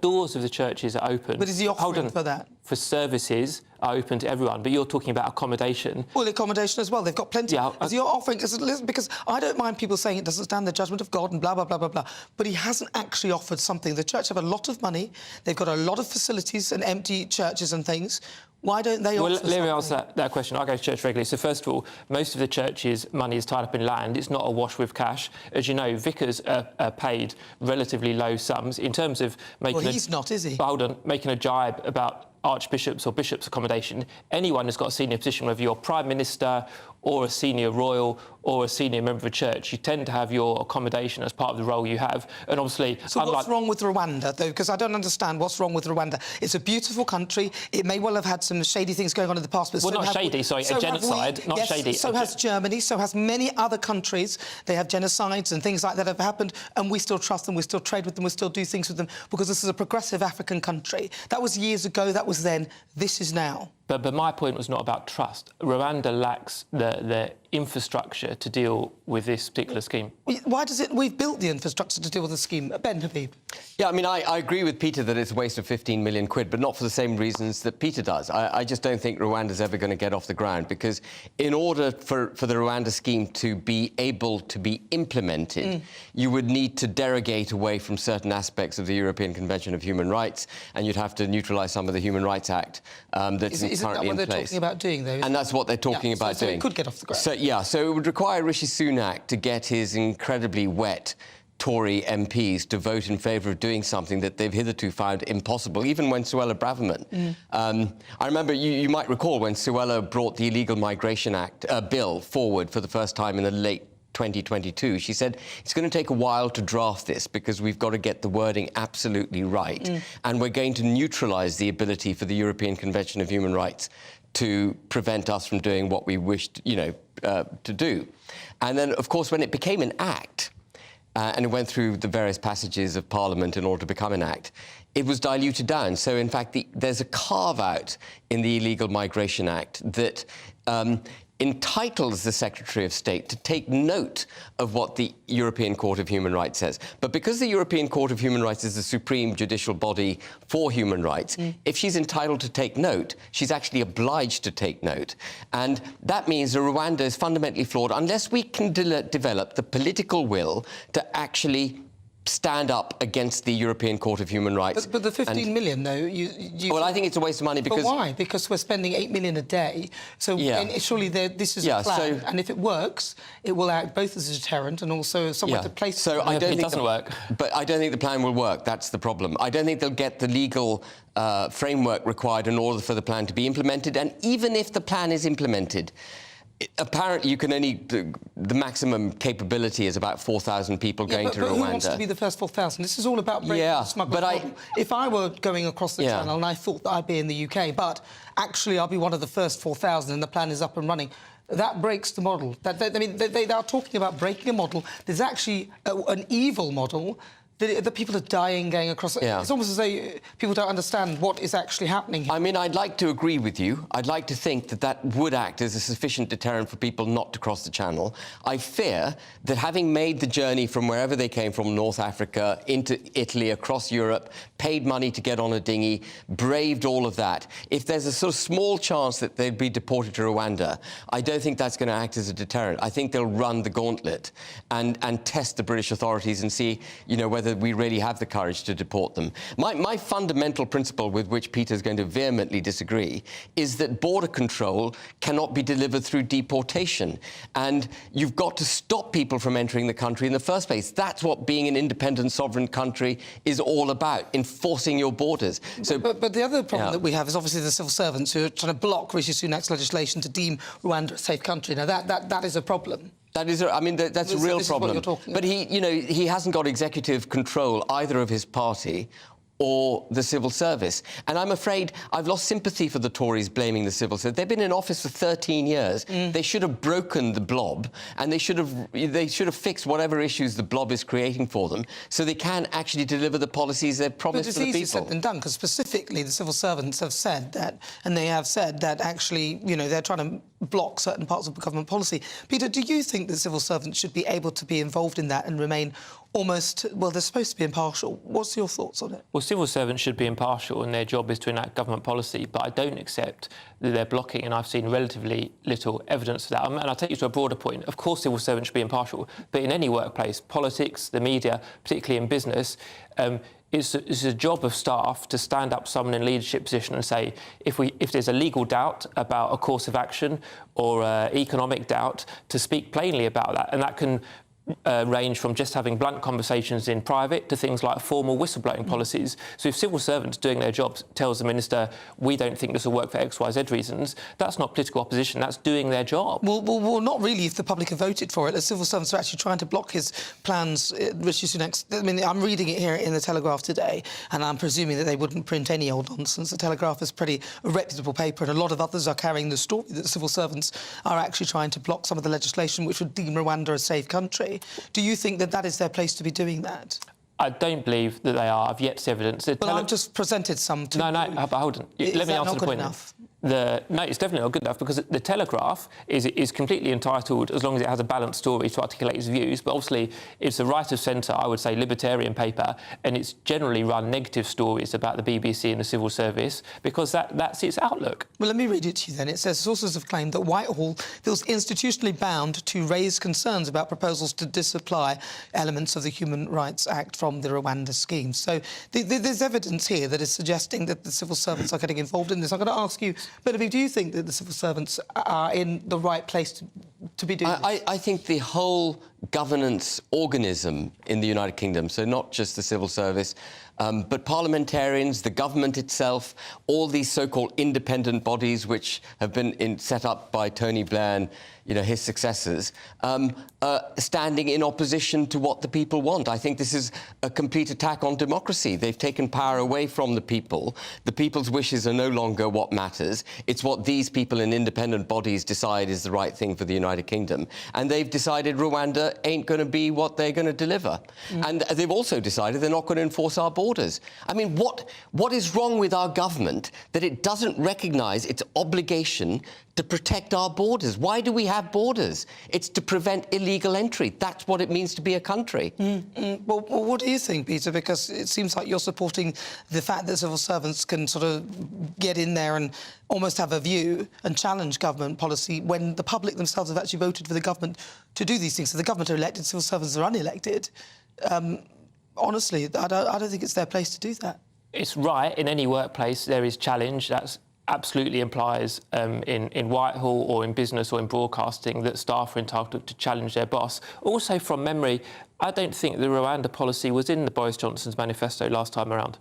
doors of the churches are open. But is he offering for that? For services are open to everyone, but you're talking about accommodation. Well, accommodation as well. They've got plenty. Yeah, As you're offering, because I don't mind people saying it doesn't stand the judgment of God and blah, blah, blah, blah, blah. But he hasn't actually offered something. The church have a lot of money. They've got a lot of facilities and empty churches and things. Why don't they offer something? Let me answer that question. I go to church regularly. So, first of all, most of the church's money is tied up in land. It's not awash with cash. As you know, vicars are paid relatively low sums. In terms of making... Well, he's not, is he? Hold on. Making a jibe about archbishops or bishops' accommodation, anyone who's got a senior position, whether you're Prime Minister or a senior royal or a senior member of a church, you tend to have your accommodation as part of the role you have. And obviously... So what's wrong with Rwanda, though? Because I don't understand what's wrong with Rwanda. It's a beautiful country. It may well have had some shady things going on in the past, but... Well, not shady, sorry, a genocide, not shady. So has Germany, so has many other countries. They have genocides and things like that have happened, and we still trust them, we still trade with them, we still do things with them, because this is a progressive African country. That was years ago, that was then, this is now. But my point was not about trust. Rwanda lacks the infrastructure to deal with this particular scheme. Why does it... We've built the infrastructure to deal with the scheme. Ben Habib. Yeah, I mean, I agree with Peter that it's a waste of 15 million quid, but not for the same reasons that Peter does. I just don't think Rwanda's ever going to get off the ground, because in order for the Rwanda scheme to be able to be implemented, you would need to derogate away from certain aspects of the European Convention of Human Rights, and you'd have to neutralise some of the Human Rights Act that's currently in place. Isn't that what they're talking about doing, though? And that's what they're talking about doing. So it could get off the ground. So it would require Rishi Sunak to get his incredibly wet Tory MPs to vote in favour of doing something that they've hitherto found impossible, even when Suella Braverman... I remember, you might recall, when Suella brought the Illegal Migration Act bill forward for the first time in the late 2022, she said, it's going to take a while to draft this because we've got to get the wording absolutely right, and we're going to neutralise the ability for the European Convention of Human Rights to prevent us from doing what we wished, to do. And then, of course, when it became an act, and it went through the various passages of Parliament in order to become an act, it was diluted down. So, in fact, there's a carve-out in the Illegal Migration Act that entitles the Secretary of State to take note of what the European Court of Human Rights says. But because the European Court of Human Rights is the supreme judicial body for human rights, if she's entitled to take note, she's actually obliged to take note. And that means that Rwanda is fundamentally flawed unless we can develop the political will to actually stand up against the European Court of Human Rights. But the 15 million, though, Well, I think it's a waste of money because... But why? Because we're spending 8 million a day. So surely this is a plan. And if it works, it will act both as a deterrent and also somewhere to place... So I don't think it doesn't work. But I don't think the plan will work. That's the problem. I don't think they'll get the legal framework required in order for the plan to be implemented. And even if the plan is implemented... Apparently, you can only... The maximum capability is about 4,000 people going to Rwanda. Who wants to be the first 4,000? This is all about breaking the smuggler's model. If I were going across the channel and I thought that I'd be in the UK, but actually I'll be one of the first 4,000 and the plan is up and running, that breaks the model. They are talking about breaking a model. There's actually an evil model. The people are dying going across... It's almost as though people don't understand what is actually happening here. I mean, I'd like to agree with you. I'd like to think that that would act as a sufficient deterrent for people not to cross the Channel. I fear that having made the journey from wherever they came from, North Africa, into Italy, across Europe, paid money to get on a dinghy, braved all of that, if there's a sort of small chance that they'd be deported to Rwanda, I don't think that's going to act as a deterrent. I think they'll run the gauntlet and test the British authorities and see, whether we really have the courage to deport them. My fundamental principle with which Peter's going to vehemently disagree is that border control cannot be delivered through deportation. And you've got to stop people from entering the country in the first place. That's what being an independent, sovereign country is all about, enforcing your borders. But the other problem that we have is obviously the civil servants who are trying to block Rishi Sunak's legislation to deem Rwanda a safe country. Now, that is a problem. That is, I mean, that's a real problem. But he hasn't got executive control either of his party or the civil service. And I'm afraid I've lost sympathy for the Tories blaming the civil service. They've been in office for 13 years. They should have broken the blob, and they should have fixed whatever issues the blob is creating for them, so they can actually deliver the policies they've promised to the people. But it's easier said than done, because specifically the civil servants have said that, and they have said that actually, they're trying to block certain parts of government policy. Peter, do you think that civil servants should be able to be involved in that and remain almost, well, they're supposed to be impartial. What's your thoughts on it? Well, civil servants should be impartial and their job is to enact government policy, but I don't accept that they're blocking, and I've seen relatively little evidence of that. And I'll take you to a broader point. Of course, civil servants should be impartial, but in any workplace, politics, the media, particularly in business, it's a job of staff to stand up someone in a leadership position and say, if there's a legal doubt about a course of action or economic doubt, to speak plainly about that. And that can range from just having blunt conversations in private to things like formal whistleblowing policies. So if civil servants doing their jobs tells the minister, we don't think this will work for X, Y, Z reasons, that's not political opposition, that's doing their job. Well, not really if the public have voted for it. The civil servants are actually trying to block his plans, Rishi Sunak's. I mean, I'm reading it here in the Telegraph today, and I'm presuming that they wouldn't print any old nonsense. The Telegraph is pretty a reputable paper, and a lot of others are carrying the story that civil servants are actually trying to block some of the legislation which would deem Rwanda a safe country. Do you think that that is their place to be doing that? I don't believe that they are. I've yet to see evidence. Well, I've just presented some to No, but hold on. Let me answer the point. No, it's definitely not good enough, because the Telegraph is completely entitled, as long as it has a balanced story, to articulate its views. But obviously, it's a right of centre, I would say, libertarian paper, and it's generally run negative stories about the BBC and the civil service because that's its outlook. Well, let me read it to you then. It says sources have claimed that Whitehall feels institutionally bound to raise concerns about proposals to disapply elements of the Human Rights Act from the Rwanda scheme. So there's evidence here that is suggesting that the civil servants are getting involved in this. I'm going to ask you, but do you think that the civil servants are in the right place to be doing this? I think the whole governance organism in the United Kingdom, so not just the civil service, but parliamentarians, the government itself, all these so-called independent bodies which have been set up by Tony Blair and his successors, standing in opposition to what the people want. I think this is a complete attack on democracy. They've taken power away from the people. The people's wishes are no longer what matters. It's what these people in independent bodies decide is the right thing for the United Kingdom. And they've decided Rwanda ain't going to be what they're going to deliver. And they've also decided they're not going to enforce our borders. I mean, what is wrong with our government that it doesn't recognise its obligation to protect our borders? Why do we have borders? It's to prevent illegal entry. That's what it means to be a country. Well, what do you think, Peter? Because it seems like you're supporting the fact that civil servants can sort of get in there and almost have a view and challenge government policy when the public themselves have actually voted for the government to do these things. So the government are elected, civil servants are unelected. Honestly, I don't think it's their place to do that. It's right. In any workplace, there is challenge. That's absolutely implies in Whitehall or in business or in broadcasting that staff are entitled to challenge their boss. Also, from memory, I don't think the Rwanda policy was in the Boris Johnson's manifesto last time around.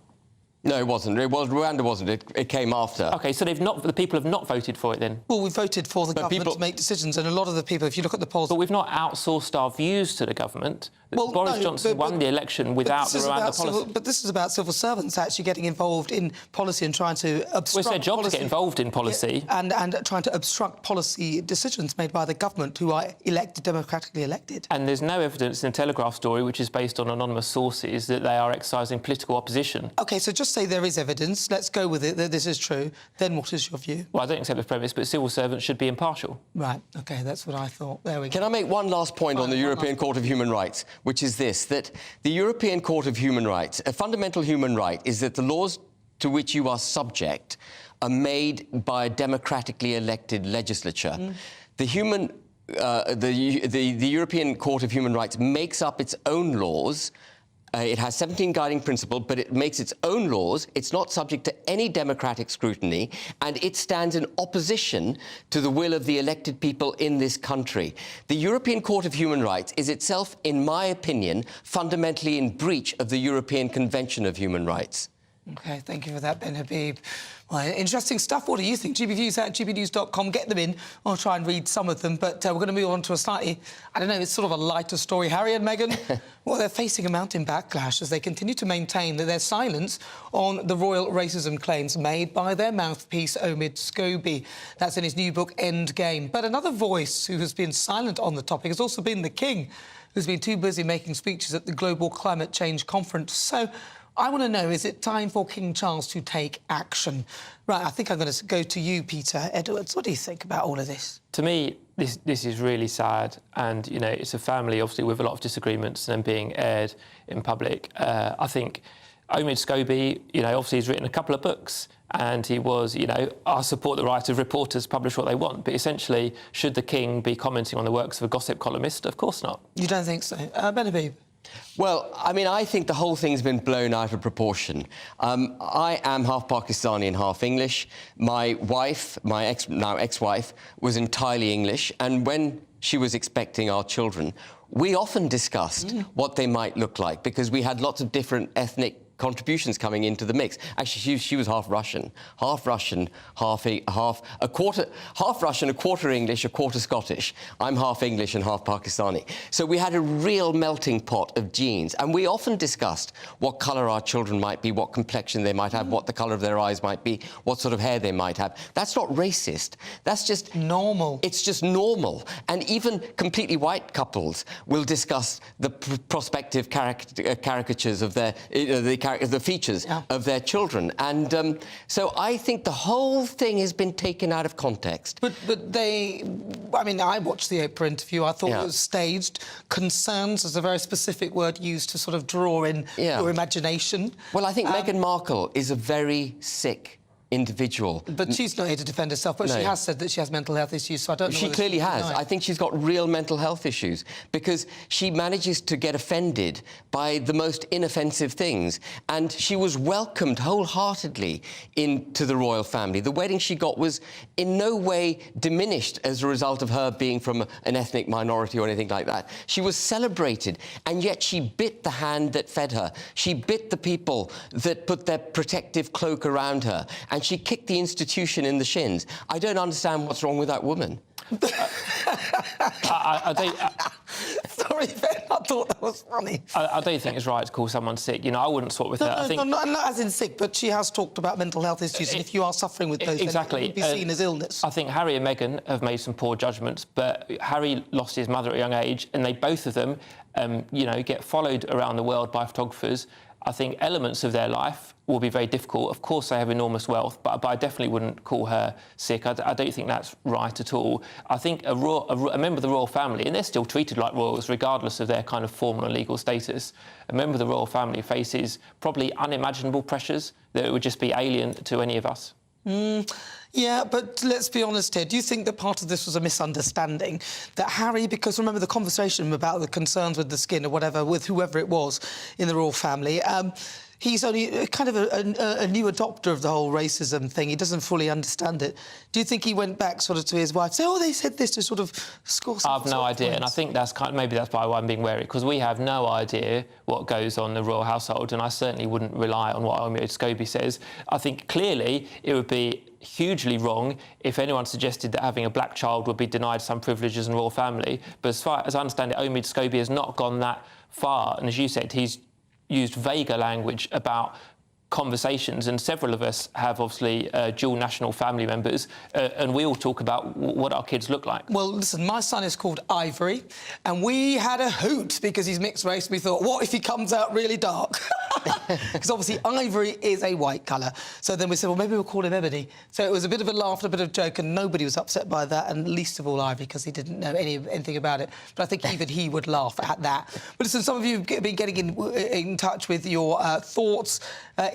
No, it wasn't. Rwanda wasn't. It came after. OK, so the people have not voted for it then? Well, we voted for the government to make decisions, and a lot of the people, if you look at the polls... But we've not outsourced our views to the government. Well, Boris Johnson won the election without the Rwanda policy. But this is about civil servants actually getting involved in policy and trying to obstruct Well, it's their job to get involved in policy. And trying to obstruct policy decisions made by the government, who are democratically elected. And there's no evidence in the Telegraph story, which is based on anonymous sources, that they are exercising political opposition. OK, so just say there is evidence. Let's go with it that this is true. Then what is your view? Well, I don't accept the premise, but civil servants should be impartial. Right, OK, that's what I thought. There we go. Can I make one last point on the European Court of Human Rights, which is this, that the European Court of Human Rights, a fundamental human right is that the laws to which you are subject are made by a democratically elected legislature. The European Court of Human Rights makes up its own laws. It has 17 guiding principles, but it makes its own laws. It's not subject to any democratic scrutiny, and it stands in opposition to the will of the elected people in this country. The European Court of Human Rights is itself, in my opinion, fundamentally in breach of the European Convention of Human Rights. OK, thank you for that, Ben Habib. Well, interesting stuff. What do you think? GBviews at gbnews.com. Get them in. I'll try and read some of them. But we're going to move on to a slightly, I don't know, it's sort of a lighter story. Harry and Meghan, well, they're facing a mounting backlash as they continue to maintain that their silence on the royal racism claims made by their mouthpiece, Omid Scobie. That's in his new book, Endgame. But another voice who has been silent on the topic has also been the King, who's been too busy making speeches at the Global Climate Change Conference. So I want to know, is it time for King Charles to take action? Right, I think I'm going to go to you, Peter Edwards. What do you think about all of this? To me, This is really sad, and you know it's a family obviously with a lot of disagreements and then being aired in public. I think Omid Scobie, you know, obviously he's written a couple of books, and he was, you know, I support the right of reporters to publish what they want, but essentially, should the King be commenting on the works of a gossip columnist? Of course not. You don't think so, Benhabib? Well, I mean, I think the whole thing's been blown out of proportion. I am half Pakistani and half English. My wife, my now ex-wife, was entirely English, and when she was expecting our children, we often discussed what they might look like, because we had lots of different ethnic contributions coming into the mix. Actually, she was half Russian, half Russian, half Russian, a quarter English, a quarter Scottish. I'm half English and half Pakistani. So we had a real melting pot of genes, and we often discussed what colour our children might be, what complexion they might have, what the colour of their eyes might be, what sort of hair they might have. That's not racist. That's just normal. It's just normal. And even completely white couples will discuss the prospective caricatures of their the features of their children. And so I think the whole thing has been taken out of context. But they... I mean, I watched the Oprah interview. I thought it was staged. Concerns is a very specific word used to sort of draw in your imagination. Well, I think Meghan Markle is a very sick individual. But she's not here to defend herself, but she has said that she has mental health issues, so I don't know. She clearly has. I think she's got real mental health issues, because she manages to get offended by the most inoffensive things, and she was welcomed wholeheartedly into the royal family. The wedding she got was in no way diminished as a result of her being from an ethnic minority or anything like that. She was celebrated, and yet she bit the hand that fed her. She bit the people that put their protective cloak around her, and she kicked the institution in the shins. I don't understand what's wrong with that woman. Sorry, Ben, I thought that was funny. I don't think it's right to call someone sick. You know, I wouldn't swap with her. I think... not as in sick, but she has talked about mental health issues, and if you are suffering with those, exactly, then it would be seen as illness. I think Harry and Meghan have made some poor judgments, but Harry lost his mother at a young age, and they both of them, you know, get followed around the world by photographers. I think elements of their life will be very difficult. Of course, they have enormous wealth, but I definitely wouldn't call her sick. I don't think that's right at all. I think a member of the royal family, and they're still treated like royals, regardless of their kind of formal and legal status, a member of the royal family faces probably unimaginable pressures that would just be alien to any of us. Yeah, but let's be honest here. Do you think that part of this was a misunderstanding? That Harry, because remember the conversation about the concerns with the skin or whatever, with whoever it was in the royal family, he's only kind of a new adopter of the whole racism thing. He doesn't fully understand it. Do you think he went back sort of to his wife, say, oh, they said this, to sort of score some... I've no idea, and I think that's maybe that's why I'm being wary, because we have no idea what goes on in the royal household, and I certainly wouldn't rely on what Omid Scobie says. I think clearly it would be hugely wrong if anyone suggested that having a black child would be denied some privileges in the royal family. But as far as I understand it, Omid Scobie has not gone that far, and as you said, he's used vaguer language about conversations, and several of us have obviously dual national family members, and we all talk about what our kids look like. Well, listen, my son is called Ivory, and we had a hoot because he's mixed race. We thought, what if he comes out really dark? Because obviously Ivory is a white colour. So then we said, well, maybe we'll call him Ebony. So it was a bit of a laugh and a bit of a joke, and nobody was upset by that, and least of all Ivory, because he didn't know anything about it. But I think even he would laugh at that. But listen, some of you have been getting in touch with your thoughts.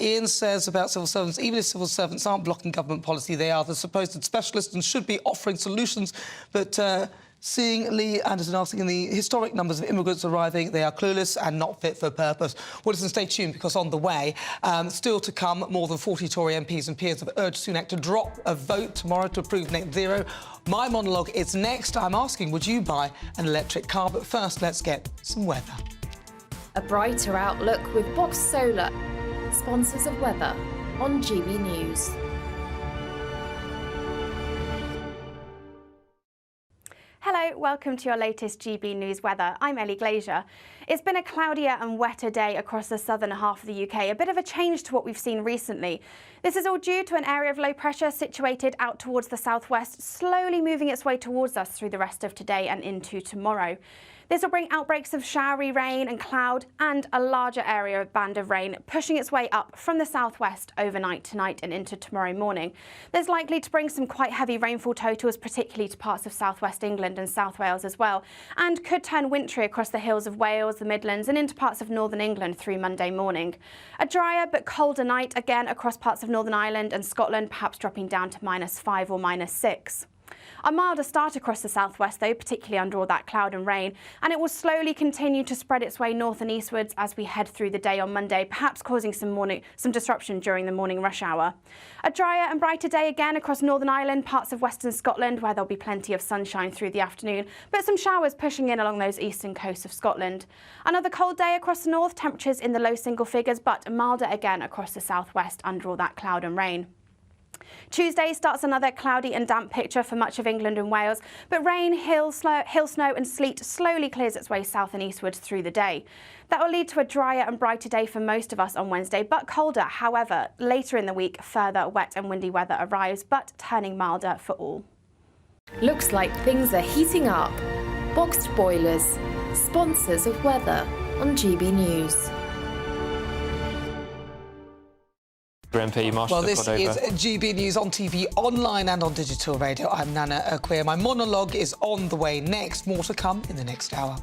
Ian says about civil servants, even if civil servants aren't blocking government policy, they are the supposed specialists and should be offering solutions. But seeing Lee Anderson asking, in the historic numbers of immigrants arriving, they are clueless and not fit for purpose. Well, listen, stay tuned, because on the way, still to come, more than 40 Tory MPs and peers have urged Sunak to drop a vote tomorrow to approve net zero. My monologue is next. I'm asking, would you buy an electric car? But first, let's get some weather. A brighter outlook with Box Solar, sponsors of weather on GB News. Hello, welcome to your latest GB News weather. I'm Ellie Glazier. It's been a cloudier and wetter day across the southern half of the UK, a bit of a change to what we've seen recently. This is all due to an area of low pressure situated out towards the southwest, slowly moving its way towards us through the rest of today and into tomorrow. This will bring outbreaks of showery rain and cloud and a larger area of band of rain pushing its way up from the southwest overnight tonight and into tomorrow morning. There's likely to bring some quite heavy rainfall totals, particularly to parts of southwest England and South Wales as well, and could turn wintry across the hills of Wales, the Midlands and into parts of northern England through Monday morning. A drier but colder night again across parts of Northern Ireland and Scotland, perhaps dropping down to -5 or -6. A milder start across the southwest though, particularly under all that cloud and rain, and it will slowly continue to spread its way north and eastwards as we head through the day on Monday, perhaps causing some disruption during the morning rush hour. A drier and brighter day again across Northern Ireland, parts of western Scotland where there'll be plenty of sunshine through the afternoon, but some showers pushing in along those eastern coasts of Scotland. Another cold day across the north, temperatures in the low single figures, but milder again across the southwest under all that cloud and rain. Tuesday starts another cloudy and damp picture for much of England and Wales, but rain, hail, snow and sleet slowly clears its way south and eastwards through the day. That will lead to a drier and brighter day for most of us on Wednesday, but colder. However, later in the week, further wet and windy weather arrives, but turning milder for all. Looks like things are heating up. Boxed boilers, sponsors of weather on GB News. MP, well, this is GB News on TV, online and on digital radio. I'm Nana Akua. My monologue is on the way next. More to come in the next hour.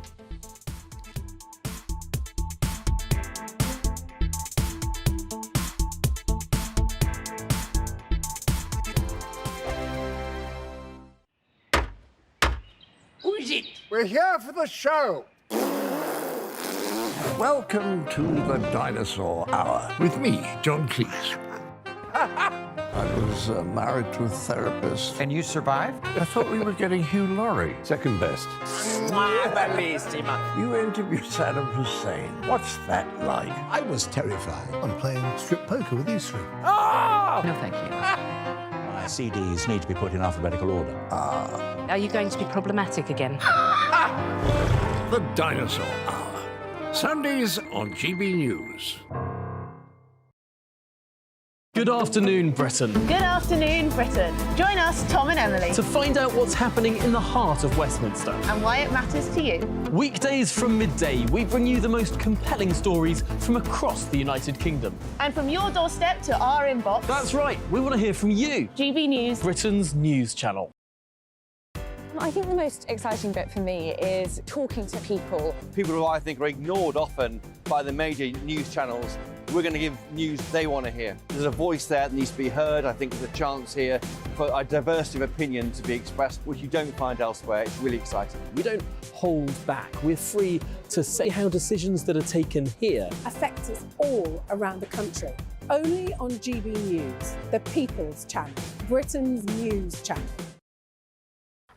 Who is it? We're here for the show. Welcome to the Dinosaur Hour with me, John Cleese. I was married to a therapist. And you survived? I thought we were getting Hugh Laurie. Second best. You interviewed Saddam Hussein. What's that like? I was terrified. I'm playing strip poker with you three. Oh! No, thank you. My CDs need to be put in alphabetical order. Are you going to be problematic again? The Dinosaur Hour. Sundays on GB News. Good afternoon, Britain. Good afternoon, Britain. Join us, Tom and Emily, To find out what's happening in the heart of Westminster. and why it matters to you. Weekdays from midday, we bring you the most compelling stories from across the United Kingdom. And from your doorstep to our inbox. That's right, we want to hear from you. GB News, Britain's news channel. I think the most exciting bit for me is talking to people. People who I think are ignored often by the major news channels. We're going to give news they want to hear. There's a voice there that needs to be heard. I think there's a chance here for a diversity of opinion to be expressed, which you don't find elsewhere. It's really exciting. We don't hold back. We're free to say how decisions that are taken here affect us all around the country. Only on GB News, the People's Channel, Britain's news channel.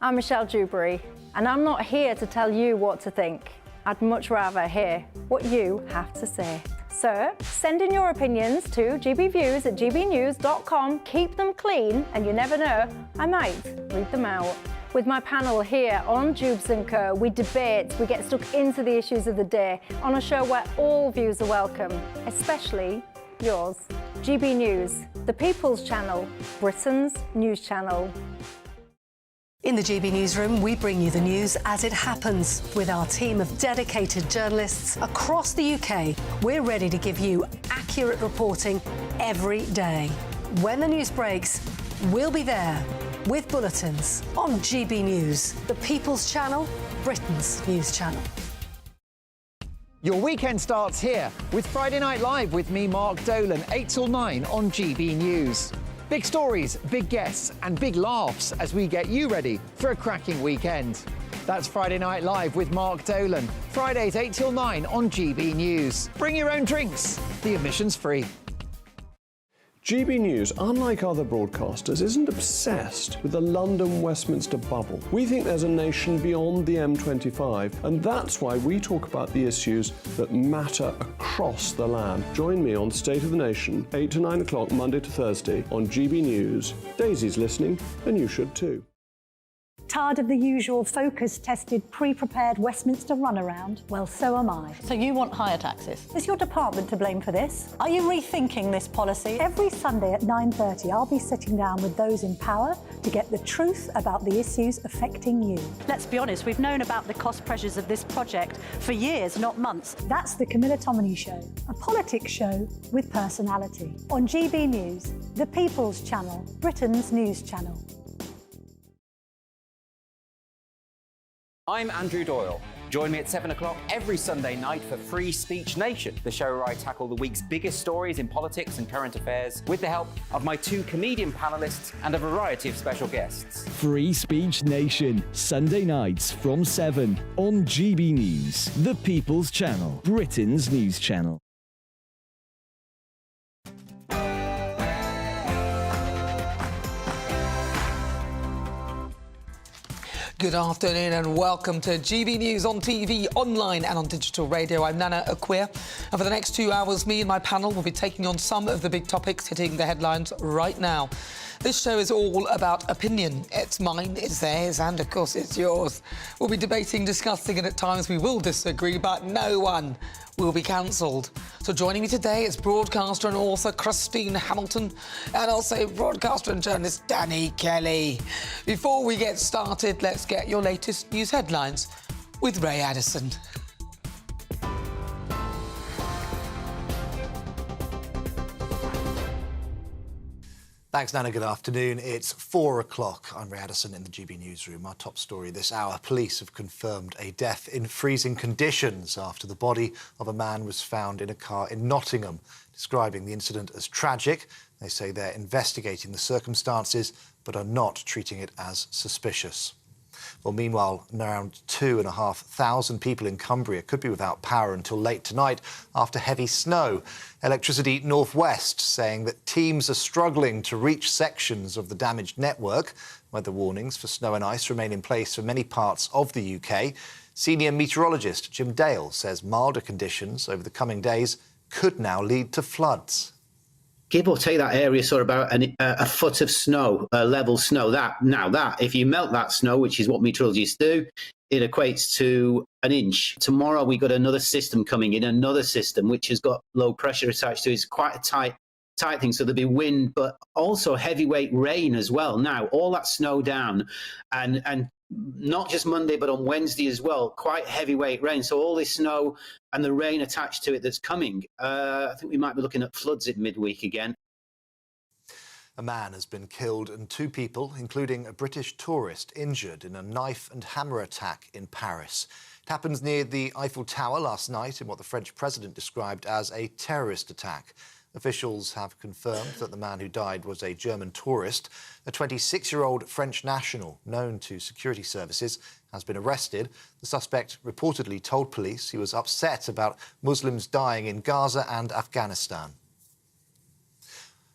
I'm Michelle Dewberry, and I'm not here to tell you what to think. I'd much rather hear what you have to say. So send in your opinions to gbviews@gbnews.com. Keep them clean, and you never know, I might read them out. With my panel here on Jubes & Co, we debate, we get stuck into the issues of the day on a show where all views are welcome, especially yours. GB News, the People's Channel, Britain's news channel. In the GB Newsroom, we bring you the news as it happens. With our team of dedicated journalists across the UK, we're ready to give you accurate reporting every day. When the news breaks, we'll be there with bulletins on GB News, the People's Channel, Britain's news channel. Your weekend starts here with Friday Night Live with me, Mark Dolan, 8 till 9 on GB News. Big stories, big guests and big laughs as we get you ready for a cracking weekend. That's Friday Night Live with Mark Dolan. Fridays 8 till 9 on GB News. Bring your own drinks. The admission's free. GB News, unlike other broadcasters, isn't obsessed with the London-Westminster bubble. We think there's a nation beyond the M25, and that's why we talk about the issues that matter across the land. Join me on State of the Nation, 8 to 9 o'clock, Monday to Thursday, on GB News. Daisy's listening, and you should too. Tired of the usual focus-tested, pre-prepared Westminster runaround? Well, so am I. So you want higher taxes? Is your department to blame for this? Are you rethinking this policy? Every Sunday at 9:30, I'll be sitting down with those in power to get the truth about the issues affecting you. Let's be honest, we've known about the cost pressures of this project for years, not months. That's the Camilla Tominey Show, a politics show with personality. On GB News, the People's Channel, Britain's news channel. I'm Andrew Doyle. Join me at 7 o'clock every Sunday night for Free Speech Nation, the show where I tackle the week's biggest stories in politics and current affairs with the help of my 2 comedian panellists and a variety of special guests. Free Speech Nation, Sunday nights from 7 on GB News, the People's Channel, Britain's news channel. Good afternoon and welcome to GB News on TV, online and on digital radio. I'm Nana Akua, and for the next 2 hours, me and my panel will be taking on some of the big topics hitting the headlines right now. This show is all about opinion. It's mine, it's theirs, and of course it's yours. We'll be debating, discussing, and at times we will disagree, but no one will be cancelled. So joining me today is broadcaster and author Christine Hamilton, and also broadcaster and journalist Danny Kelly. Before we get started, let's get your latest news headlines with Ray Addison. Thanks, Nana. Good afternoon. It's 4 o'clock. I'm Ray Addison in the GB newsroom. Our top story this hour. Police have confirmed a death in freezing conditions after the body of a man was found in a car in Nottingham, describing the incident as tragic. They say they're investigating the circumstances but are not treating it as suspicious. Well, meanwhile, around 2,500 people in Cumbria could be without power until late tonight after heavy snow. Electricity Northwest saying that teams are struggling to reach sections of the damaged network. Weather warnings for snow and ice remain in place for many parts of the UK. Senior meteorologist Jim Dale says milder conditions over the coming days could now lead to floods. Give or take that area, sort of about a foot of snow, level snow. That if you melt that snow, which is what meteorologists do, it equates to an inch. Tomorrow we got another system coming in, another system which has got low pressure attached to it. It's quite a tight thing. So there'll be wind, but also heavyweight rain as well. Now all that snow down, and not just Monday, but on Wednesday as well, quite heavyweight rain. So all this snow and the rain attached to it that's coming, I think we might be looking at floods at midweek again. A man has been killed and 2 people, including a British tourist, injured in a knife and hammer attack in Paris. It happened near the Eiffel Tower last night in what the French president described as a terrorist attack. Officials have confirmed that the man who died was a German tourist. A 26-year-old French national known to security services has been arrested. The suspect reportedly told police he was upset about Muslims dying in Gaza and Afghanistan.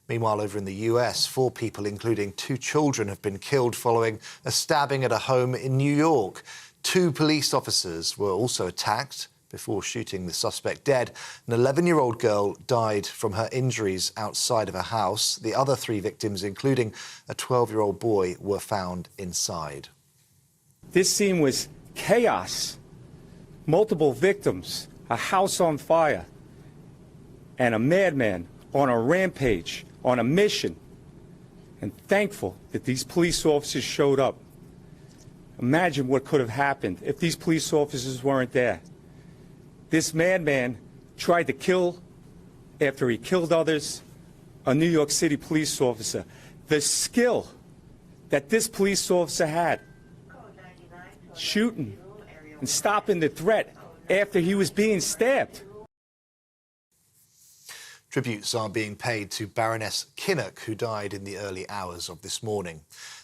Meanwhile, over in the US, 4 people, including 2 children, have been killed following a stabbing at a home in New York. 2 police officers were also attacked before shooting the suspect dead. An 11-year-old girl died from her injuries outside of a house. The other 3 victims, including a 12-year-old boy, were found inside. This scene was chaos. Multiple victims, a house on fire, and a madman on a rampage, on a mission. And thankful that these police officers showed up. Imagine what could have happened if these police officers weren't there. This madman tried to kill, after he killed others, a New York City police officer. The skill that this police officer had, shooting and stopping the threat after he was being stabbed. Tributes are being paid to Baroness Kinnock, who died in the early hours of this morning.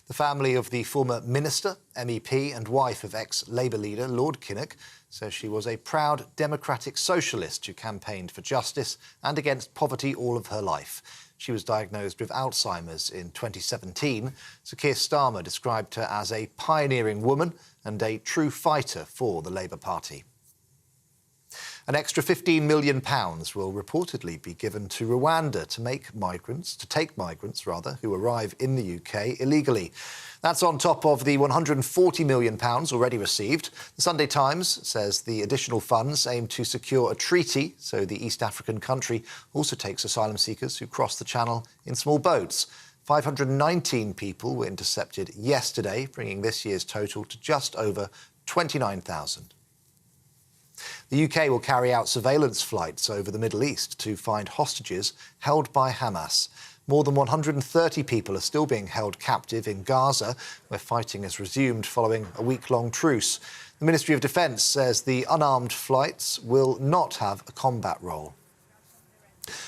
The family of the former minister, MEP and wife of ex-Labour leader Lord Kinnock says she was a proud democratic socialist who campaigned for justice and against poverty all of her life. She was diagnosed with Alzheimer's in 2017. Sir Keir Starmer described her as a pioneering woman and a true fighter for the Labour Party. An extra £15 million will reportedly be given to Rwanda to take migrants who arrive in the UK illegally. That's on top of the £140 million already received. The Sunday Times says the additional funds aim to secure a treaty so the East African country also takes asylum seekers who cross the Channel in small boats. 519 people were intercepted yesterday, bringing this year's total to just over 29,000. The UK will carry out surveillance flights over the Middle East to find hostages held by Hamas. More than 130 people are still being held captive in Gaza, where fighting has resumed following a week-long truce. The Ministry of Defence says the unarmed flights will not have a combat role.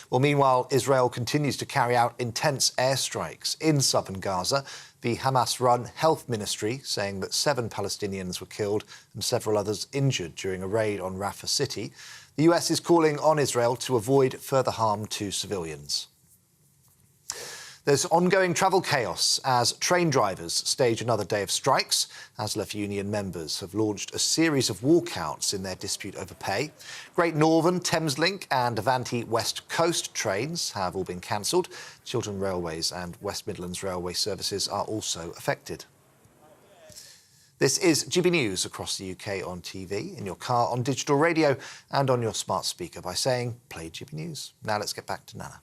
Well, meanwhile, Israel continues to carry out intense airstrikes in southern Gaza. The Hamas-run health ministry saying that 7 Palestinians were killed and several others injured during a raid on Rafah city. The US is calling on Israel to avoid further harm to civilians. There's ongoing travel chaos as train drivers stage another day of strikes. ASLEF union members have launched a series of walkouts in their dispute over pay. Great Northern, Thameslink and Avanti West Coast trains have all been cancelled. Chiltern Railways and West Midlands Railway services are also affected. This is GB News across the UK on TV, in your car, on digital radio and on your smart speaker by saying, play GB News. Now let's get back to Nana.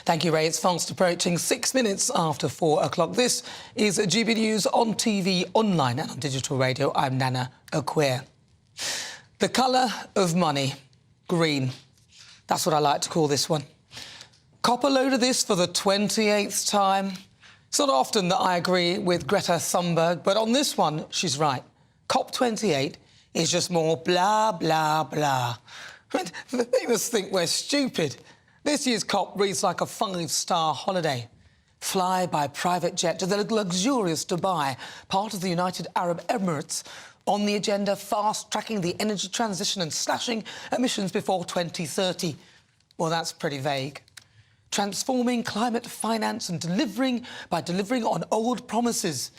Thank you, Ray. It's fast approaching 6 minutes after 4 o'clock. This is GB News on TV, online and on digital radio. I'm Nana Akua. The colour of money, green. That's what I like to call this one. Cop a load of this for the 28th time. It's not often that I agree with Greta Thunberg, but on this one, she's right. COP28 is just more blah, blah, blah. I mean, they must think we're stupid. This year's COP reads like a 5-star holiday. Fly by private jet to the luxurious Dubai, part of the United Arab Emirates. On the agenda, fast-tracking the energy transition and slashing emissions before 2030. Well, that's pretty vague. Transforming climate finance and delivering on old promises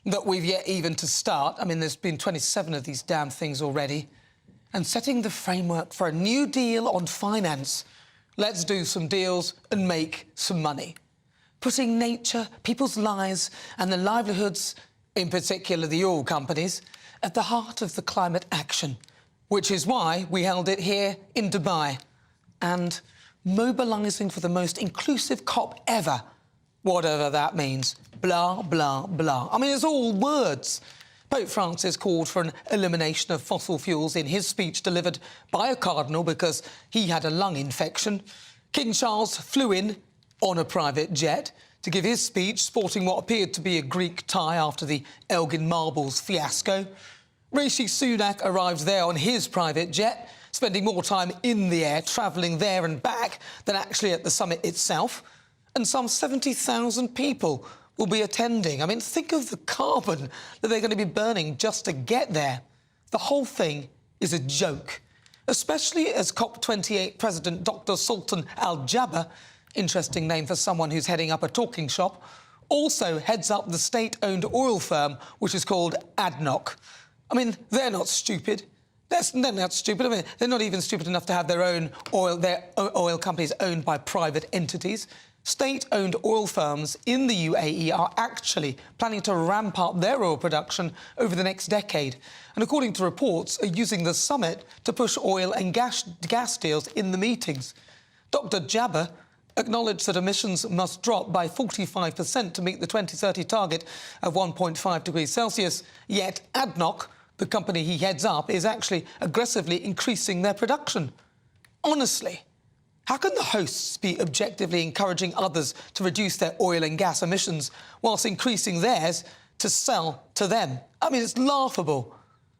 that we've yet even to start. I mean, there's been 27 of these damn things already. And setting the framework for a new deal on finance. Let's do some deals and make some money. Putting nature, people's lives and the livelihoods, in particular the oil companies, at the heart of the climate action, which is why we held it here in Dubai. And mobilising for the most inclusive COP ever, whatever that means. Blah, blah, blah. I mean, it's all words. Pope Francis called for an elimination of fossil fuels in his speech delivered by a cardinal because he had a lung infection. King Charles flew in on a private jet to give his speech, sporting what appeared to be a Greek tie after the Elgin Marbles fiasco. Rishi Sunak arrived there on his private jet, spending more time in the air, travelling there and back, than actually at the summit itself. And some 70,000 people will be attending. I mean, think of the carbon that they're going to be burning just to get there. The whole thing is a joke, especially as COP28 President Dr. Sultan Al-Jaber, interesting name for someone who's heading up a talking shop, also heads up the state-owned oil firm, which is called ADNOC. I mean, they're not stupid. They're not stupid. I mean, they're not even stupid enough to have their oil companies owned by private entities. State-owned oil firms in the UAE are actually planning to ramp up their oil production over the next decade, and according to reports, are using the summit to push oil and gas deals in the meetings. Dr. Jaber acknowledged that emissions must drop by 45% to meet the 2030 target of 1.5 degrees Celsius, yet ADNOC, the company he heads up, is actually aggressively increasing their production. Honestly, how can the hosts be objectively encouraging others to reduce their oil and gas emissions whilst increasing theirs to sell to them? I mean, it's laughable.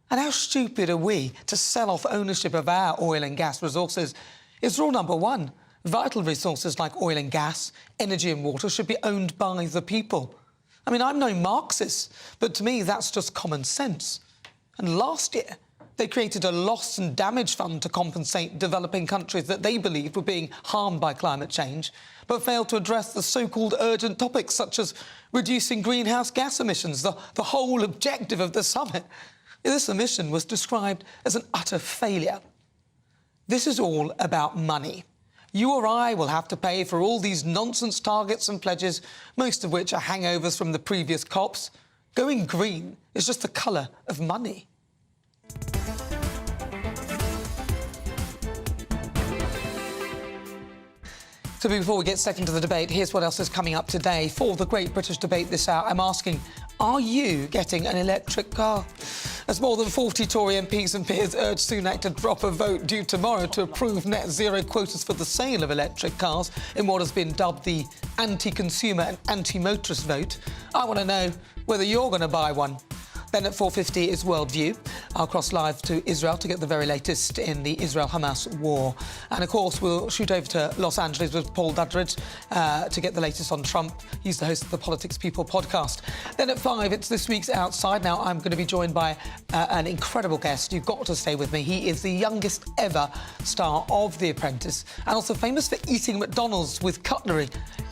And how stupid are we to sell off ownership of our oil and gas resources? It's rule number one. Vital resources like oil and gas, energy and water should be owned by the people. I mean, I'm no Marxist, but to me, that's just common sense. And last year, They created a loss and damage fund to compensate developing countries that they believed were being harmed by climate change, but failed to address the so-called urgent topics such as reducing greenhouse gas emissions, the whole objective of the summit. This mission was described as an utter failure. This is all about money. You or I will have to pay for all these nonsense targets and pledges, most of which are hangovers from the previous COPs. Going green is just the colour of money. So before we get stuck into the debate, here's what else is coming up today. For the Great British Debate this hour, I'm asking, are you getting an electric car? As more than 40 Tory MPs and peers urge Sunak to drop a vote due tomorrow to approve net zero quotas for the sale of electric cars in what has been dubbed the anti-consumer and anti-motorist vote, I want to know whether you're going to buy one. Then at 4:50 is World View. I'll cross live to Israel to get the very latest in the Israel-Hamas war. And, of course, we'll shoot over to Los Angeles with Paul Dudridge to get the latest on Trump. He's the host of the Politics People podcast. Then at 5, it's this week's Outside. Now, I'm going to be joined by an incredible guest. You've got to stay with me. He is the youngest ever star of The Apprentice and also famous for eating McDonald's with cutlery.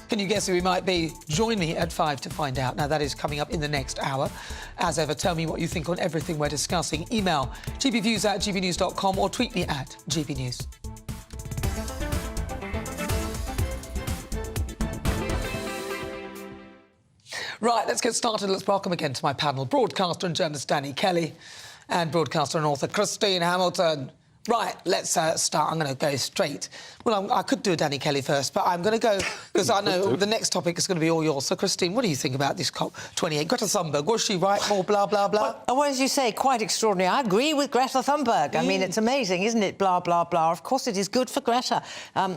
Can you guess who he might be? Join me at 5 to find out. Now, that is coming up in the next hour. As ever, tell me what you think on everything we're discussing. Email gbviews@gbnews.com or tweet me at gbnews. Right, let's get started. Let's welcome again to my panel broadcaster and journalist Danny Kelly and broadcaster and author Christine Hamilton. Right, let's start. I'm going to go straight. Well, I could do a Danny Kelly first, but I'm going to go because I know the next topic is going to be all yours. So, Christine, what do you think about this COP28? Greta Thunberg, was she right? More blah, blah, blah? Well, as you say, quite extraordinary. I agree with Greta Thunberg. I mean, it's amazing, isn't it? Blah, blah, blah. Of course it is good for Greta,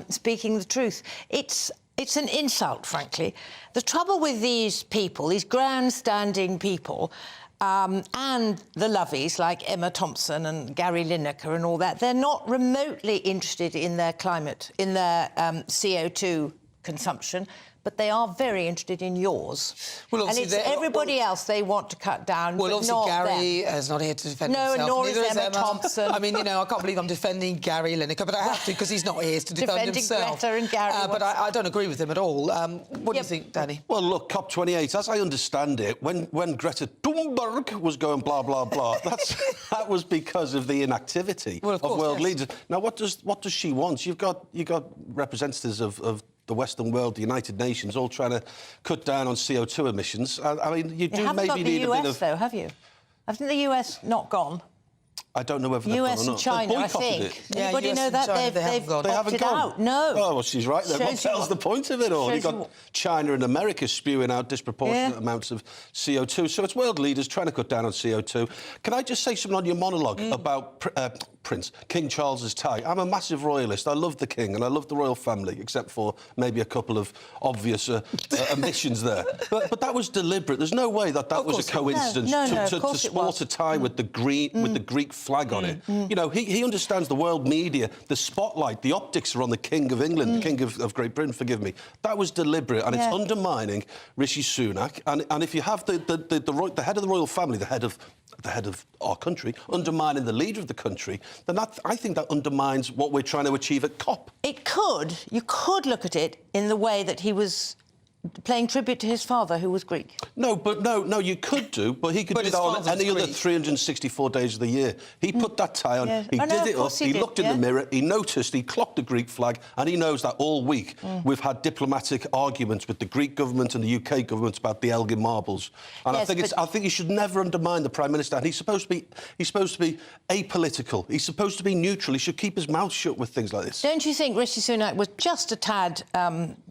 speaking the truth. It's an insult, frankly. The trouble with these people, these grandstanding people, and the lovies like Emma Thompson and Gary Lineker and all that, they're not remotely interested in their climate, in their CO2 consumption, but they are very interested in yours. Well, and it's everybody else they want to cut down, well, but obviously not Gary them. is not here to defend himself. No, nor Neither is Emma Thompson. I mean, you know, I can't believe I'm defending Gary Lineker, but I have to because he's not here to defend himself. Greta and Gary. But I don't agree with him at all. What do you think, Danny? Well, look, COP28, as I understand it, when Greta Thunberg was going blah, blah, blah, that was because of the inactivity of world leaders. Now, what does she want? You've got representatives of the Western world, the United Nations, all trying to cut down on CO2 emissions. I mean, you do maybe need a bit of... You haven't got the US, though, have you? Hasn't the US not gone? I don't know whether they've US gone or and not. China, I think. Anybody know that? They've opted out. No. Oh, well, she's right there. What tells the point of it all? You've got China and America spewing out disproportionate amounts of CO2. So it's world leaders trying to cut down on CO2. Can I just say something on your monologue about Prince, King Charles's tie? I'm a massive royalist. I love the King and I love the royal family, except for maybe a couple of obvious omissions there. But that was deliberate. There's no way that was a coincidence to sport a tie with the Greek flag on it. You know, he understands the world media, the spotlight, the optics are on the King of England, the King of Great Britain, forgive me. That was deliberate, and it's undermining Rishi Sunak. And if you have the head of the royal family, the head of our country, undermining the leader of the country, then I think that undermines what we're trying to achieve at COP. You could look at it in the way that he was paying tribute to his father, who was Greek. No, you could do, but he could do that on any other 364 days of the year. He put that tie on, he did it up, he looked in the mirror, he noticed, he clocked the Greek flag, and he knows that all week we've had diplomatic arguments with the Greek government and the UK government about the Elgin marbles. And I think he should never undermine the Prime Minister. And he's supposed to be apolitical. He's supposed to be neutral. He should keep his mouth shut with things like this. Don't you think Rishi Sunak was just a tad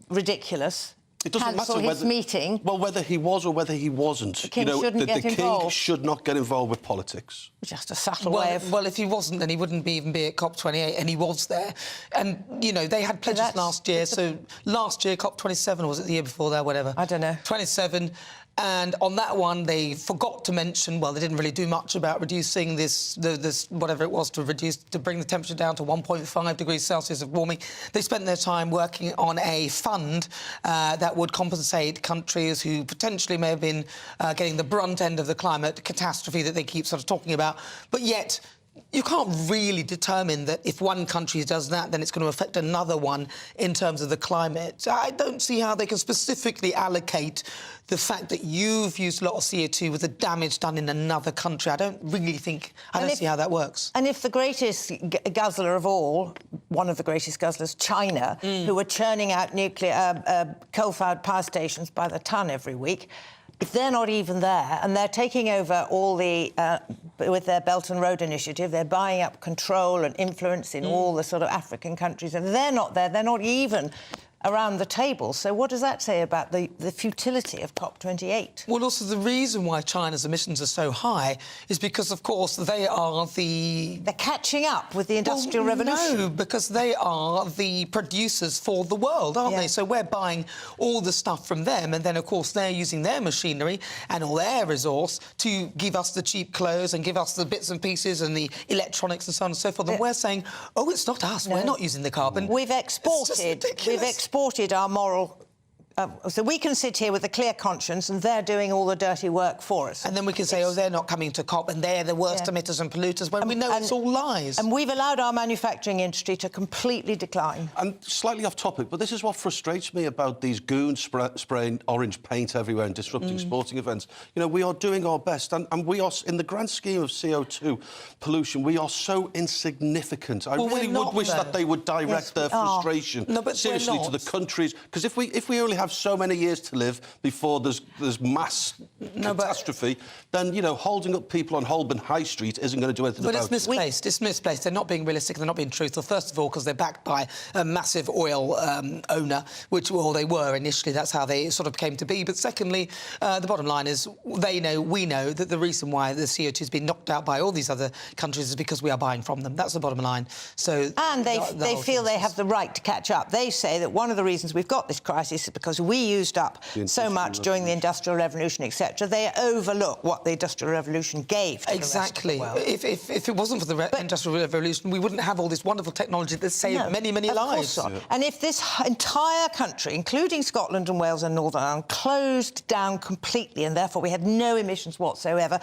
ridiculous? It doesn't matter his meeting. Well, whether he was or whether he wasn't. The king shouldn't get involved. The king should not get involved with politics. Just a subtle way of... Well, if he wasn't, then he wouldn't even be at COP28, and he was there. And, you know, they had pledges last year, so last year, COP27, or was it the year before that, whatever? I don't know. 27... And on that one, they forgot to mention, well, they didn't really do much about reducing this whatever it was, to bring the temperature down to 1.5 degrees Celsius of warming. They spent their time working on a fund that would compensate countries who potentially may have been getting the brunt end of the climate catastrophe that they keep sort of talking about. But yet, you can't really determine that if one country does that, then it's going to affect another one in terms of the climate. I don't see how they can specifically allocate the fact that you've used a lot of CO2 with the damage done in another country. I don't see how that works. And if the greatest guzzler of all, one of the greatest guzzlers, China, who are churning out nuclear coal-fired power stations by the ton every week, if they're not even there and they're taking over all the, with their Belt and Road Initiative, they're buying up control and influence in all the sort of African countries, and they're not there, they're not even around the table. So what does that say about the futility of COP28? Well, also, the reason why China's emissions are so high is because, of course, they are the... They're catching up with the Industrial Revolution. No, because they are the producers for the world, aren't they? So we're buying all the stuff from them, and then, of course, they're using their machinery and all their resource to give us the cheap clothes and give us the bits and pieces and the electronics and so on and so forth. And we're saying, oh, it's not us, we're not using the carbon. We've exported our moral... so we can sit here with a clear conscience and they're doing all the dirty work for us. And then we can say, oh, they're not coming to COP and they're the worst emitters and polluters, when we know it's all lies. And we've allowed our manufacturing industry to completely decline. And slightly off topic, but this is what frustrates me about these goons spraying orange paint everywhere and disrupting sporting events. You know, we are doing our best, and we are, in the grand scheme of CO2 pollution, we are so insignificant. I really would wish that they would direct their frustration seriously to the countries, because if we only have so many years to live before there's mass catastrophe, then, you know, holding up people on Holborn High Street isn't going to do anything about it. But it's misplaced. It's misplaced. They're not being realistic. They're not being truthful. First of all, because they're backed by a massive oil owner, which, well, they were initially. That's how they sort of came to be. But secondly, the bottom line is we know that the reason why the CO2 has been knocked out by all these other countries is because we are buying from them. That's the bottom line. So, and they feel they have the right to catch up. They say that one of the reasons we've got this crisis is because we used up so much during the Industrial Revolution, etc. They overlook what the Industrial Revolution gave to the rest of the world. If it wasn't for the Industrial Revolution, we wouldn't have all this wonderful technology that saved many, many lives. And if this entire country, including Scotland and Wales and Northern Ireland, closed down completely and therefore we had no emissions whatsoever,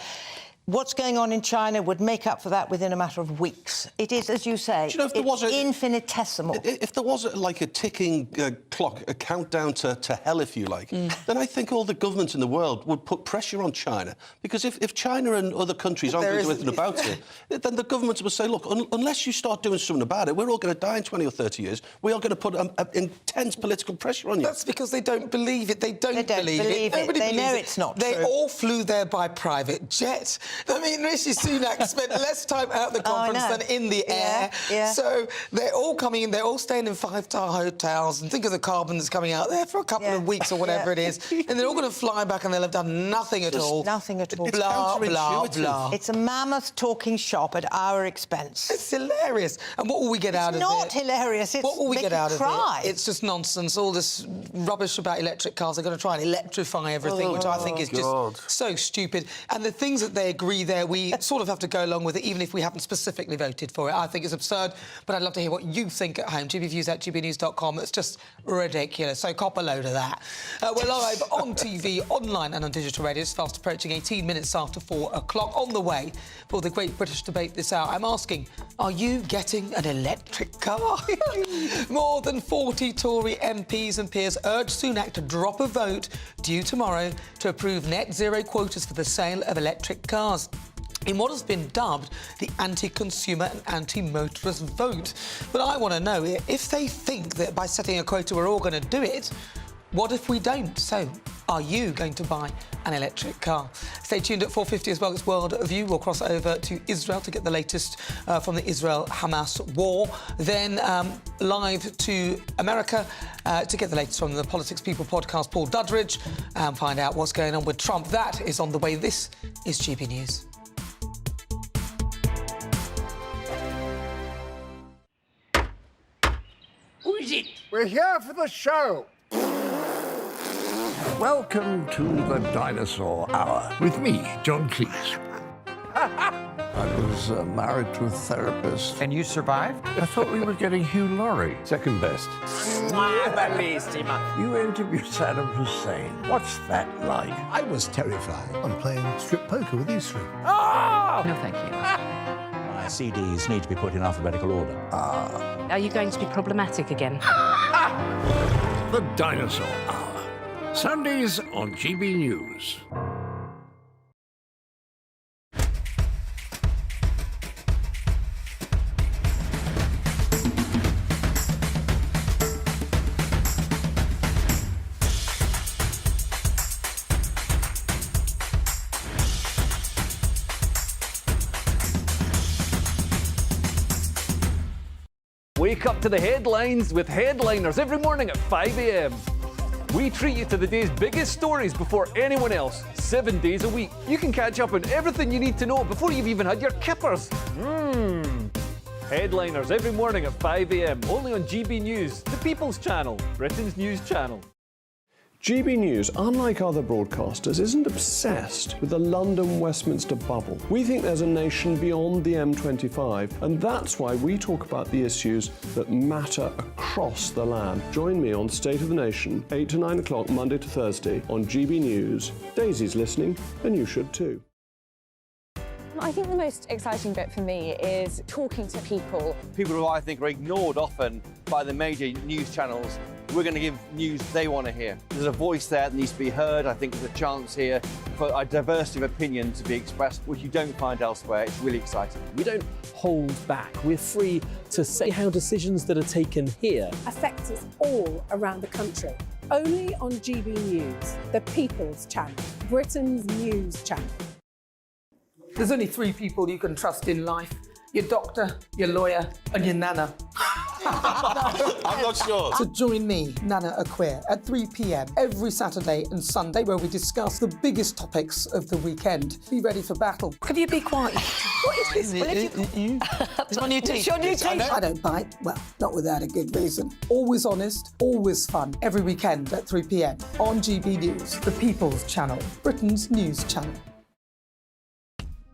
what's going on in China would make up for that within a matter of weeks. It is, as you say, infinitesimal. If there was like a ticking clock, a countdown to hell, if you like, then I think all the governments in the world would put pressure on China. Because if China and other countries aren't going to do anything about it, then the governments will say, look, unless you start doing something about it, we're all going to die in 20 or 30 years. We are going to put intense political pressure on you. That's because they don't believe it. They don't believe it. They know it's not true. They all flew there by private jet. I mean, Rishi Sunak spent less time out the conference than in the air. So they're all coming in, they're all staying in five-star hotels, and think of the carbon that's coming out there for a couple of weeks or whatever it is, and they're all going to fly back and they'll have done nothing at all. Nothing at all. Blah, blah, blah. It's a mammoth talking shop at our expense. It's hilarious. And what will we get out of it? It's not hilarious. It's what will we get out of it? It's just nonsense. All this rubbish about electric cars. They're going to try and electrify everything, which I think is just so stupid. And the things that they agree there, we sort of have to go along with it, even if we haven't specifically voted for it. I think it's absurd, but I'd love to hear what you think at home. gbviews@gbnews.com. It's just ridiculous. So cop a load of that. We're live on TV, online and on digital radio. It's fast approaching 18 minutes after 4 o'clock. On the way for the Great British Debate this hour, I'm asking, are you getting an electric car? More than 40 Tory MPs and peers urge Sunak to drop a vote due tomorrow to approve net zero quotas for the sale of electric cars, in what has been dubbed the anti-consumer and anti-motorist vote. But I want to know, if they think that by setting a quota we're all going to do it, what if we don't? So, are you going to buy an electric car? Stay tuned at 4:50 as well. It's World View. We'll cross over to Israel to get the latest from the Israel-Hamas war. Then live to America to get the latest from the Politics People podcast, Paul Dudridge, and find out what's going on with Trump. That is on the way. This is GB News. Who is it? We're here for the show. Welcome to the Dinosaur Hour with me, John Cleese. I was married to a therapist. And you survived? I thought we were getting Hugh Laurie. Second best. You interviewed Saddam Hussein. What's that like? I was terrified. I'm playing strip poker with you three. Ah! No, thank you. CDs need to be put in alphabetical order. Are you going to be problematic again? The Dinosaur Hour. Sundays on GB News. Wake up to the headlines with Headliners every morning at 5 a.m. We treat you to the day's biggest stories before anyone else, 7 days a week. You can catch up on everything you need to know before you've even had your kippers. Headliners every morning at 5 a.m. only on GB News, the People's Channel, Britain's news channel. GB News, unlike other broadcasters, isn't obsessed with the London-Westminster bubble. We think there's a nation beyond the M25, and that's why we talk about the issues that matter across the land. Join me on State of the Nation, 8 to 9 o'clock, Monday to Thursday, on GB News. Daisy's listening, and you should too. I think the most exciting bit for me is talking to people. People who I think are ignored often by the major news channels. We're going to give news they want to hear. There's a voice there that needs to be heard. I think there's a chance here for a diversity of opinion to be expressed, which you don't find elsewhere. It's really exciting. We don't hold back. We're free to say how decisions that are taken here affect us all around the country. Only on GB News, the People's Channel, Britain's news channel. There's only 3 people you can trust in life. Your doctor, your lawyer, and your nana. I'm not sure. So join me, Nana Akua, at 3 p.m. every Saturday and Sunday, where we discuss the biggest topics of the weekend. Be ready for battle. Could you be quiet? What is this? It's my new teeth. It's your new teeth. I don't bite. Well, not without a good reason. Always honest, always fun. Every weekend at 3 p.m. on GB News, the People's Channel, Britain's news channel.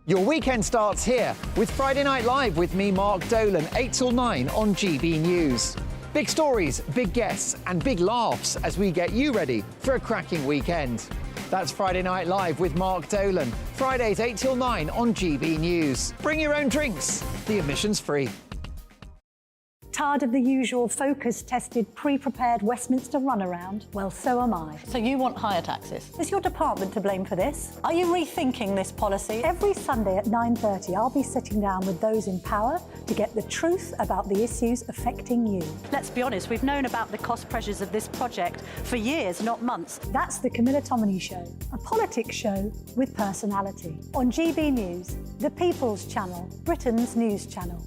Your weekend starts here with Friday Night Live with me, Mark Dolan, 8 till 9 on GB News. Big stories, big guests and big laughs as we get you ready for a cracking weekend. That's Friday Night Live with Mark Dolan. Fridays 8 till 9 on GB News. Bring your own drinks. The admission's free. Tired of the usual focus-tested, pre-prepared Westminster runaround? Well, so am I. So you want higher taxes? Is your department to blame for this? Are you rethinking this policy? Every Sunday at 9:30, I'll be sitting down with those in power to get the truth about the issues affecting you. Let's be honest, we've known about the cost pressures of this project for years, not months. That's the Camilla Tominey Show, a politics show with personality. On GB News, the People's Channel, Britain's news channel.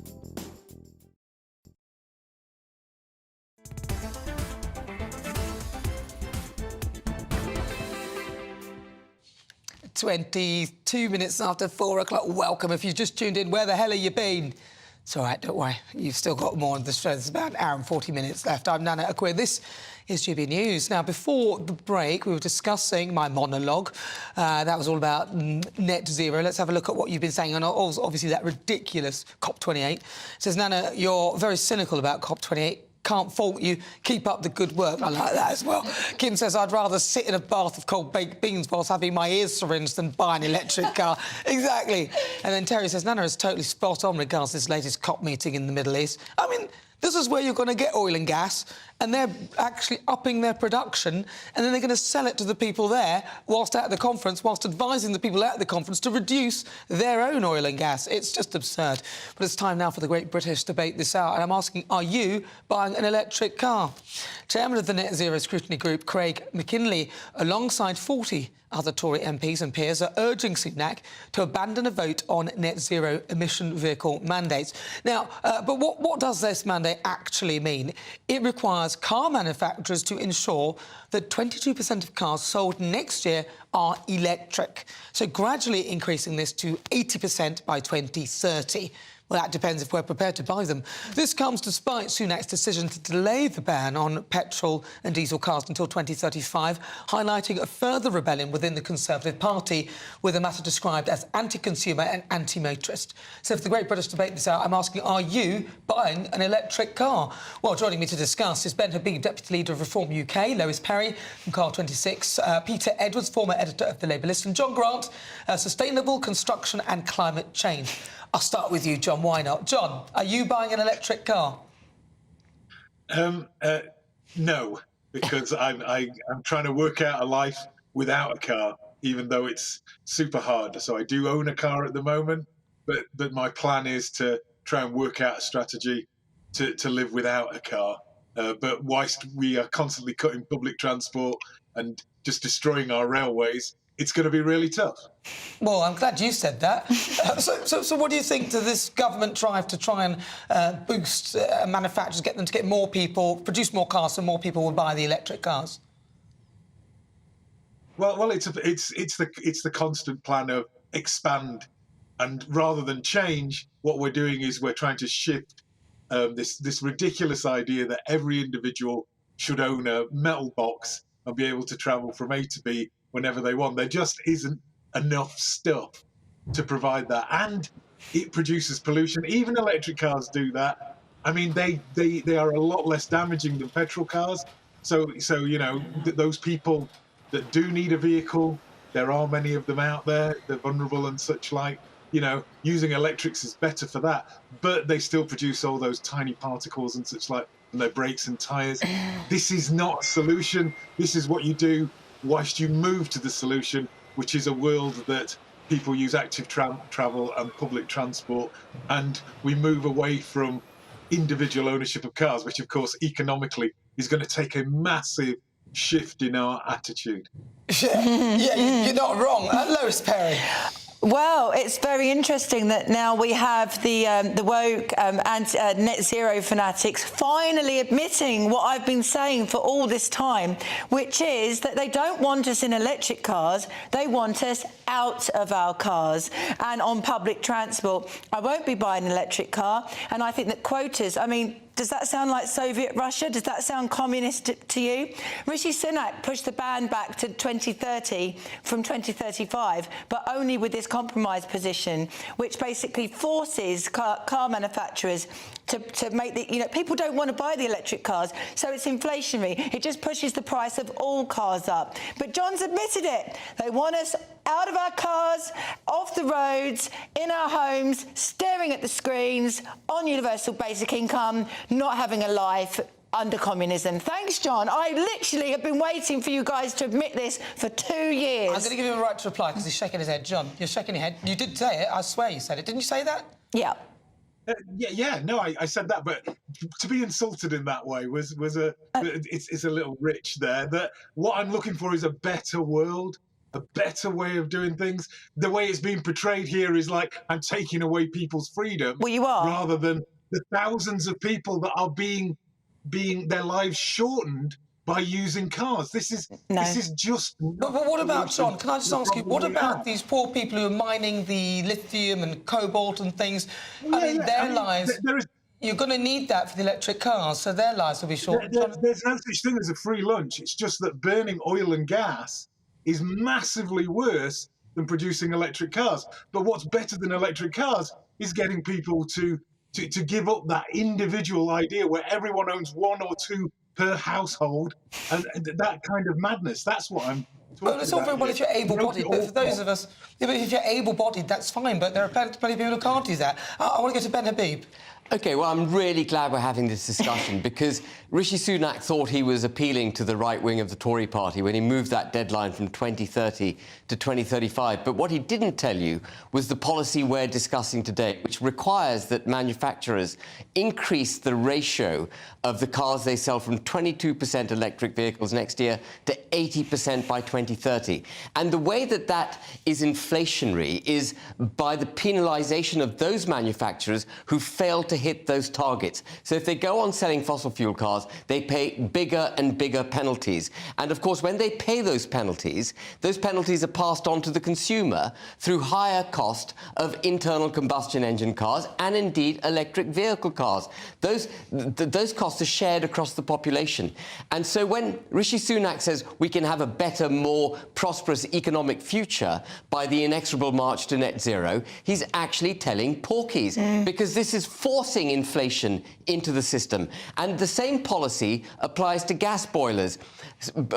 22 minutes after 4 o'clock. Welcome. If you've just tuned in, where the hell have you been? It's all right, don't worry. You've still got more of the show. There's about an hour and 40 minutes left. I'm Nana Akua. This is GB News. Now, before the break, we were discussing my monologue. That was all about net zero. Let's have a look at what you've been saying. And obviously, that ridiculous COP28. It says, Nana, you're very cynical about COP28. Can't fault you. Keep up the good work. I like that as well. Kim says, I'd rather sit in a bath of cold baked beans whilst having my ears syringed than buy an electric car. Exactly. And then Terry says, Nana is totally spot on regards to this latest COP meeting in the Middle East. I mean, this is where you're going to get oil and gas, and they're actually upping their production, and then they're going to sell it to the people there whilst at the conference, whilst advising the people at the conference to reduce their own oil and gas. It's just absurd. But it's time now for the Great British Debate this hour, and I'm asking, are you buying an electric car? Chairman of the Net Zero Scrutiny Group, Craig McKinley, alongside 40 other Tory MPs and peers, are urging Sunak to abandon a vote on net zero emission vehicle mandates. Now, but what does this mandate actually mean? It requires car manufacturers to ensure that 22% of cars sold next year are electric, so gradually increasing this to 80% by 2030. Well, that depends if we're prepared to buy them. This comes despite Sunak's decision to delay the ban on petrol and diesel cars until 2035, highlighting a further rebellion within the Conservative Party, with the matter described as anti-consumer and anti-motorist. So for the Great British Debate this hour, I'm asking, are you buying an electric car? Well, joining me to discuss is Ben Habib, Deputy Leader of Reform UK, Lois Perry from Car 26, Peter Edwards, former editor of The Labour List, and John Grant, Sustainable Construction and Climate Change. I'll start with you, John. Why not? John, are you buying an electric car? No, because I'm trying to work out a life without a car, even though it's super hard. So I do own a car at the moment, but my plan is to try and work out a strategy to live without a car. But whilst we are constantly cutting public transport and just destroying our railways, it's going to be really tough. Well, I'm glad you said that. So what do you think to this government drive to try and boost manufacturers, get them to get more people, produce more cars so more people will buy the electric cars? Well, it's the constant plan of expand, and rather than change, what we're doing is we're trying to shift this ridiculous idea that every individual should own a metal box and be able to travel from A to B whenever they want. There just isn't enough stuff to provide that, and it produces pollution. Even electric cars do that. I mean, they are a lot less damaging than petrol cars. So you know, those people that do need a vehicle, there are many of them out there. They're vulnerable and such like. You know, using electrics is better for that, but they still produce all those tiny particles and such like on their brakes and tires. This is not a solution. This is what you do whilst you move to the solution, which is a world that people use active travel and public transport, and we move away from individual ownership of cars, which of course economically is going to take a massive shift in our attitude. Yeah, you're not wrong. Lois Perry. Well, it's very interesting that now we have the woke and net zero fanatics finally admitting what I've been saying for all this time, which is that they don't want us in electric cars, they want us out of our cars and on public transport. I won't be buying an electric car, and I think that quotas, I mean, does that sound like Soviet Russia? Does that sound communist to you? Rishi Sunak pushed the ban back to 2030 from 2035, but only with this compromise position, which basically forces car manufacturers to make the, you know, people don't want to buy the electric cars, so it's inflationary. It just pushes the price of all cars up. But John's admitted it. They want us out of our cars, off the roads, in our homes, staring at the screens, on universal basic income, not having a life under communism. Thanks, John. I literally have been waiting for you guys to admit this for 2 years. I'm going to give him a right to reply because he's shaking his head. John, you're shaking your head. You did say it. I swear you said it. Didn't you say that? Yeah. No, I said that, but to be insulted in that way was it's a little rich there. That what I'm looking for is a better world, a better way of doing things. The way it's being portrayed here is like I'm taking away people's freedom. Well, you are. Rather than the thousands of people that are being their lives shortened by using cars. This is just. But what about, John, can I just ask you, what about these poor people who are mining the lithium and cobalt and things? Their lives, you're going to need that for the electric cars, so their lives will be short. There's no such thing as a free lunch. It's just that burning oil and gas is massively worse than producing electric cars. But what's better than electric cars is getting people to give up that individual idea where everyone owns one or two per household, and that kind of madness. That's what I'm talking about. It's all very well if you're able-bodied, but for those of us, if you're able-bodied, that's fine, but there are plenty of people who can't do that. I want to go to Ben Habib. OK, well, I'm really glad we're having this discussion because Rishi Sunak thought he was appealing to the right wing of the Tory party when he moved that deadline from 2030 to 2035. But what he didn't tell you was the policy we're discussing today, which requires that manufacturers increase the ratio of the cars they sell from 22% electric vehicles next year to 80% by 2030. And the way that that is inflationary is by the penalisation of those manufacturers who fail to hit those targets. So if they go on selling fossil fuel cars, they pay bigger and bigger penalties. And of course, when they pay those penalties are passed on to the consumer through higher cost of internal combustion engine cars and indeed electric vehicle cars. Those costs are shared across the population. And so when Rishi Sunak says we can have a better, more prosperous economic future by the inexorable march to net zero, he's actually telling porkies, because this is forcing forcing inflation into the system. And the same policy applies to gas boilers.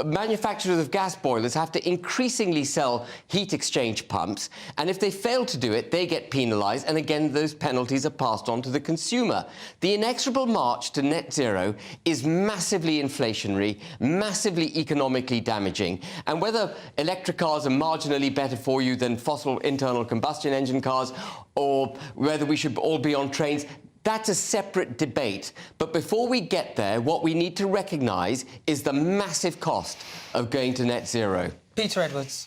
Manufacturers of gas boilers have to increasingly sell heat exchange pumps, and if they fail to do it, they get penalised, and again, those penalties are passed on to the consumer. The inexorable march to net zero is massively inflationary, massively economically damaging, and whether electric cars are marginally better for you than fossil internal combustion engine cars, or whether we should all be on trains, that's a separate debate. But before we get there, what we need to recognise is the massive cost of going to net zero. Peter Edwards.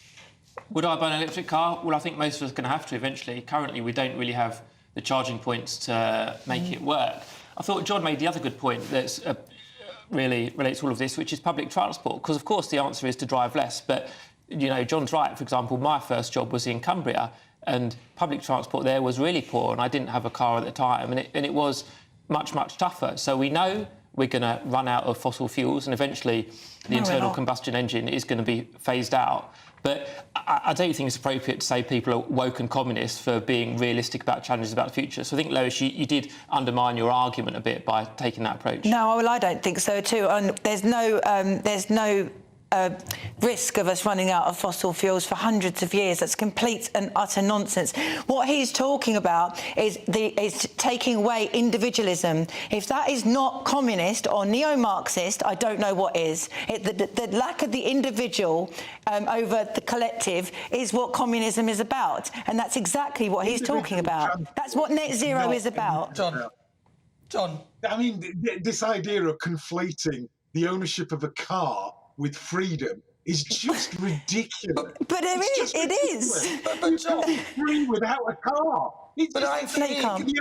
Would I buy an electric car? Well, I think most of us are going to have to eventually. Currently, we don't really have the charging points to make it work. I thought John made the other good point that's really relates to all of this, which is public transport. Because, of course, the answer is to drive less. But, you know, John's right. For example, my first job was in Cumbria, and public transport there was really poor, and I didn't have a car at the time, and it was much, much tougher. So we know we're going to run out of fossil fuels, and eventually the internal combustion engine is going to be phased out. But I don't think it's appropriate to say people are woke and communist for being realistic about challenges about the future. So I think, Lois, you did undermine your argument a bit by taking that approach. No, well, I don't think so too. There's no risk of us running out of fossil fuels for hundreds of years. That's complete and utter nonsense. What he's talking about is taking away individualism. If that is not communist or neo-Marxist, I don't know what is. The lack of the individual over the collective is what communism is about, and that's exactly what he's talking about. That's what net zero is about. John. I mean, this idea of conflating the ownership of a car with freedom is just ridiculous. But it is. But John, you can be free without a car. The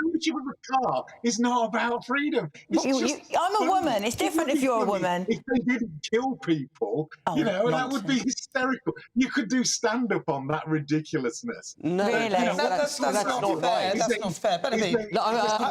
ownership of a car is not about freedom. I'm a woman. It's different if you're a woman. If they didn't kill people, that would be hysterical. You could do stand-up on that ridiculousness. No, really? That's not right. That's not fair.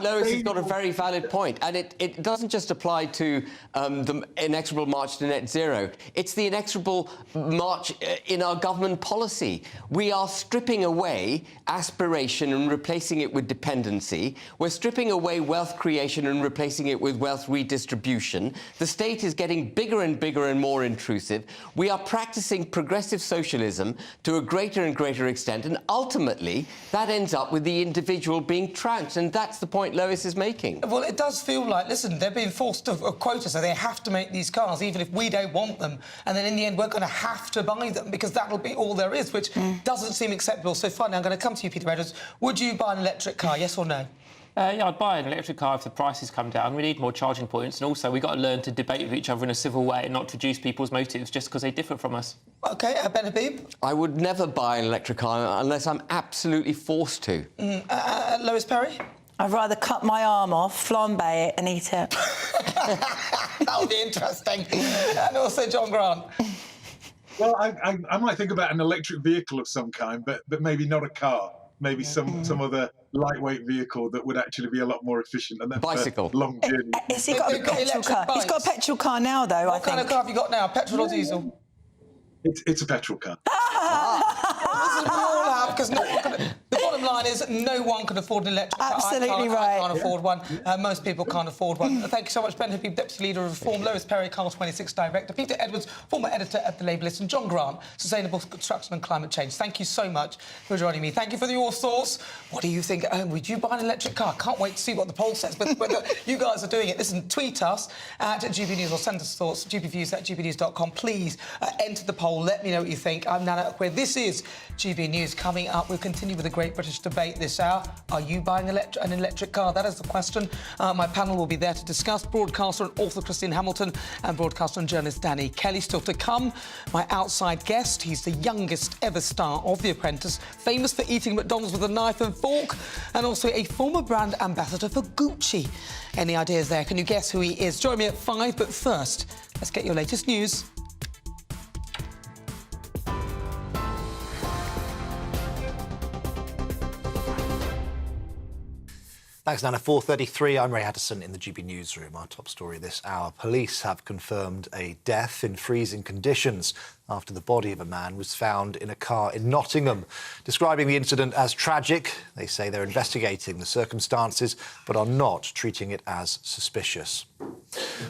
Lois has got a very valid point, and it doesn't just apply to the inexorable march to net zero. It's the inexorable march in our government policy. We are stripping away aspiration and replacing it with dependency. We're stripping away wealth creation and replacing it with wealth redistribution. The state is getting bigger and bigger and more intrusive. We are practicing progressive socialism to a greater and greater extent, and ultimately that ends up with the individual being trounced, and that's the point Lois is making. Well, it does feel like, listen, they're being forced to a quota, so they have to make these cars, even if we don't want them, and then in the end we're going to have to buy them because that'll be all there is, which doesn't seem acceptable. So finally, I'm going to come to you, Peter Edwards. Would you buy an electric car, yes or no? Yeah, I'd buy an electric car if the prices come down. We need more charging points, and also we've got to learn to debate with each other in a civil way and not reduce people's motives just because they differ from us. OK, Ben Habib? I would never buy an electric car unless I'm absolutely forced to. Lois Perry? I'd rather cut my arm off, flambe it and eat it. That would be interesting. And also John Grant. Well, I might think about an electric vehicle of some kind, but maybe not a car. Maybe some other lightweight vehicle that would actually be a lot more efficient. And then bicycle. Long journey. Has he got a petrol car? He's got a petrol car now, though, I think. What kind of car have you got now, petrol or diesel? It's a petrol car. This is what we all have, because the bottom line is no one can afford an electric car. Absolutely right. I can't afford one. Most people can't afford one. Thank you so much, Ben Habib, Deputy Leader of Reform, Lois Perry, Car 26 Director, Peter Edwards, former editor at The Labellist, and John Grant, Sustainable Construction and Climate Change. Thank you so much for joining me. Thank you for your thoughts. What do you think at home? Would you buy an electric car? Can't wait to see what the poll says, but whether you guys are doing it. Listen, tweet us at GBNews or send us thoughts, gbviews@gbnews.com. Please enter the poll. Let me know what you think. I'm Nana Akua. This is GB News. Coming up, we'll continue with the Great British Debate this hour. Are you buying an electric car? That is the question. My panel will be there to discuss. Broadcaster and author Christine Hamilton and broadcaster and journalist Danny Kelly. Still to come, my outside guest. He's the youngest ever star of The Apprentice, famous for eating McDonald's with a knife and fork, and also a former brand ambassador for Gucci. Any ideas there? Can you guess who he is? Join me at 5, but first, let's get your latest news. Thanks, Nana. 4:33. I'm Ray Addison in the GB Newsroom. Our top story this hour. Police have confirmed a death in freezing conditions after the body of a man was found in a car in Nottingham. Describing the incident as tragic, they say they're investigating the circumstances but are not treating it as suspicious.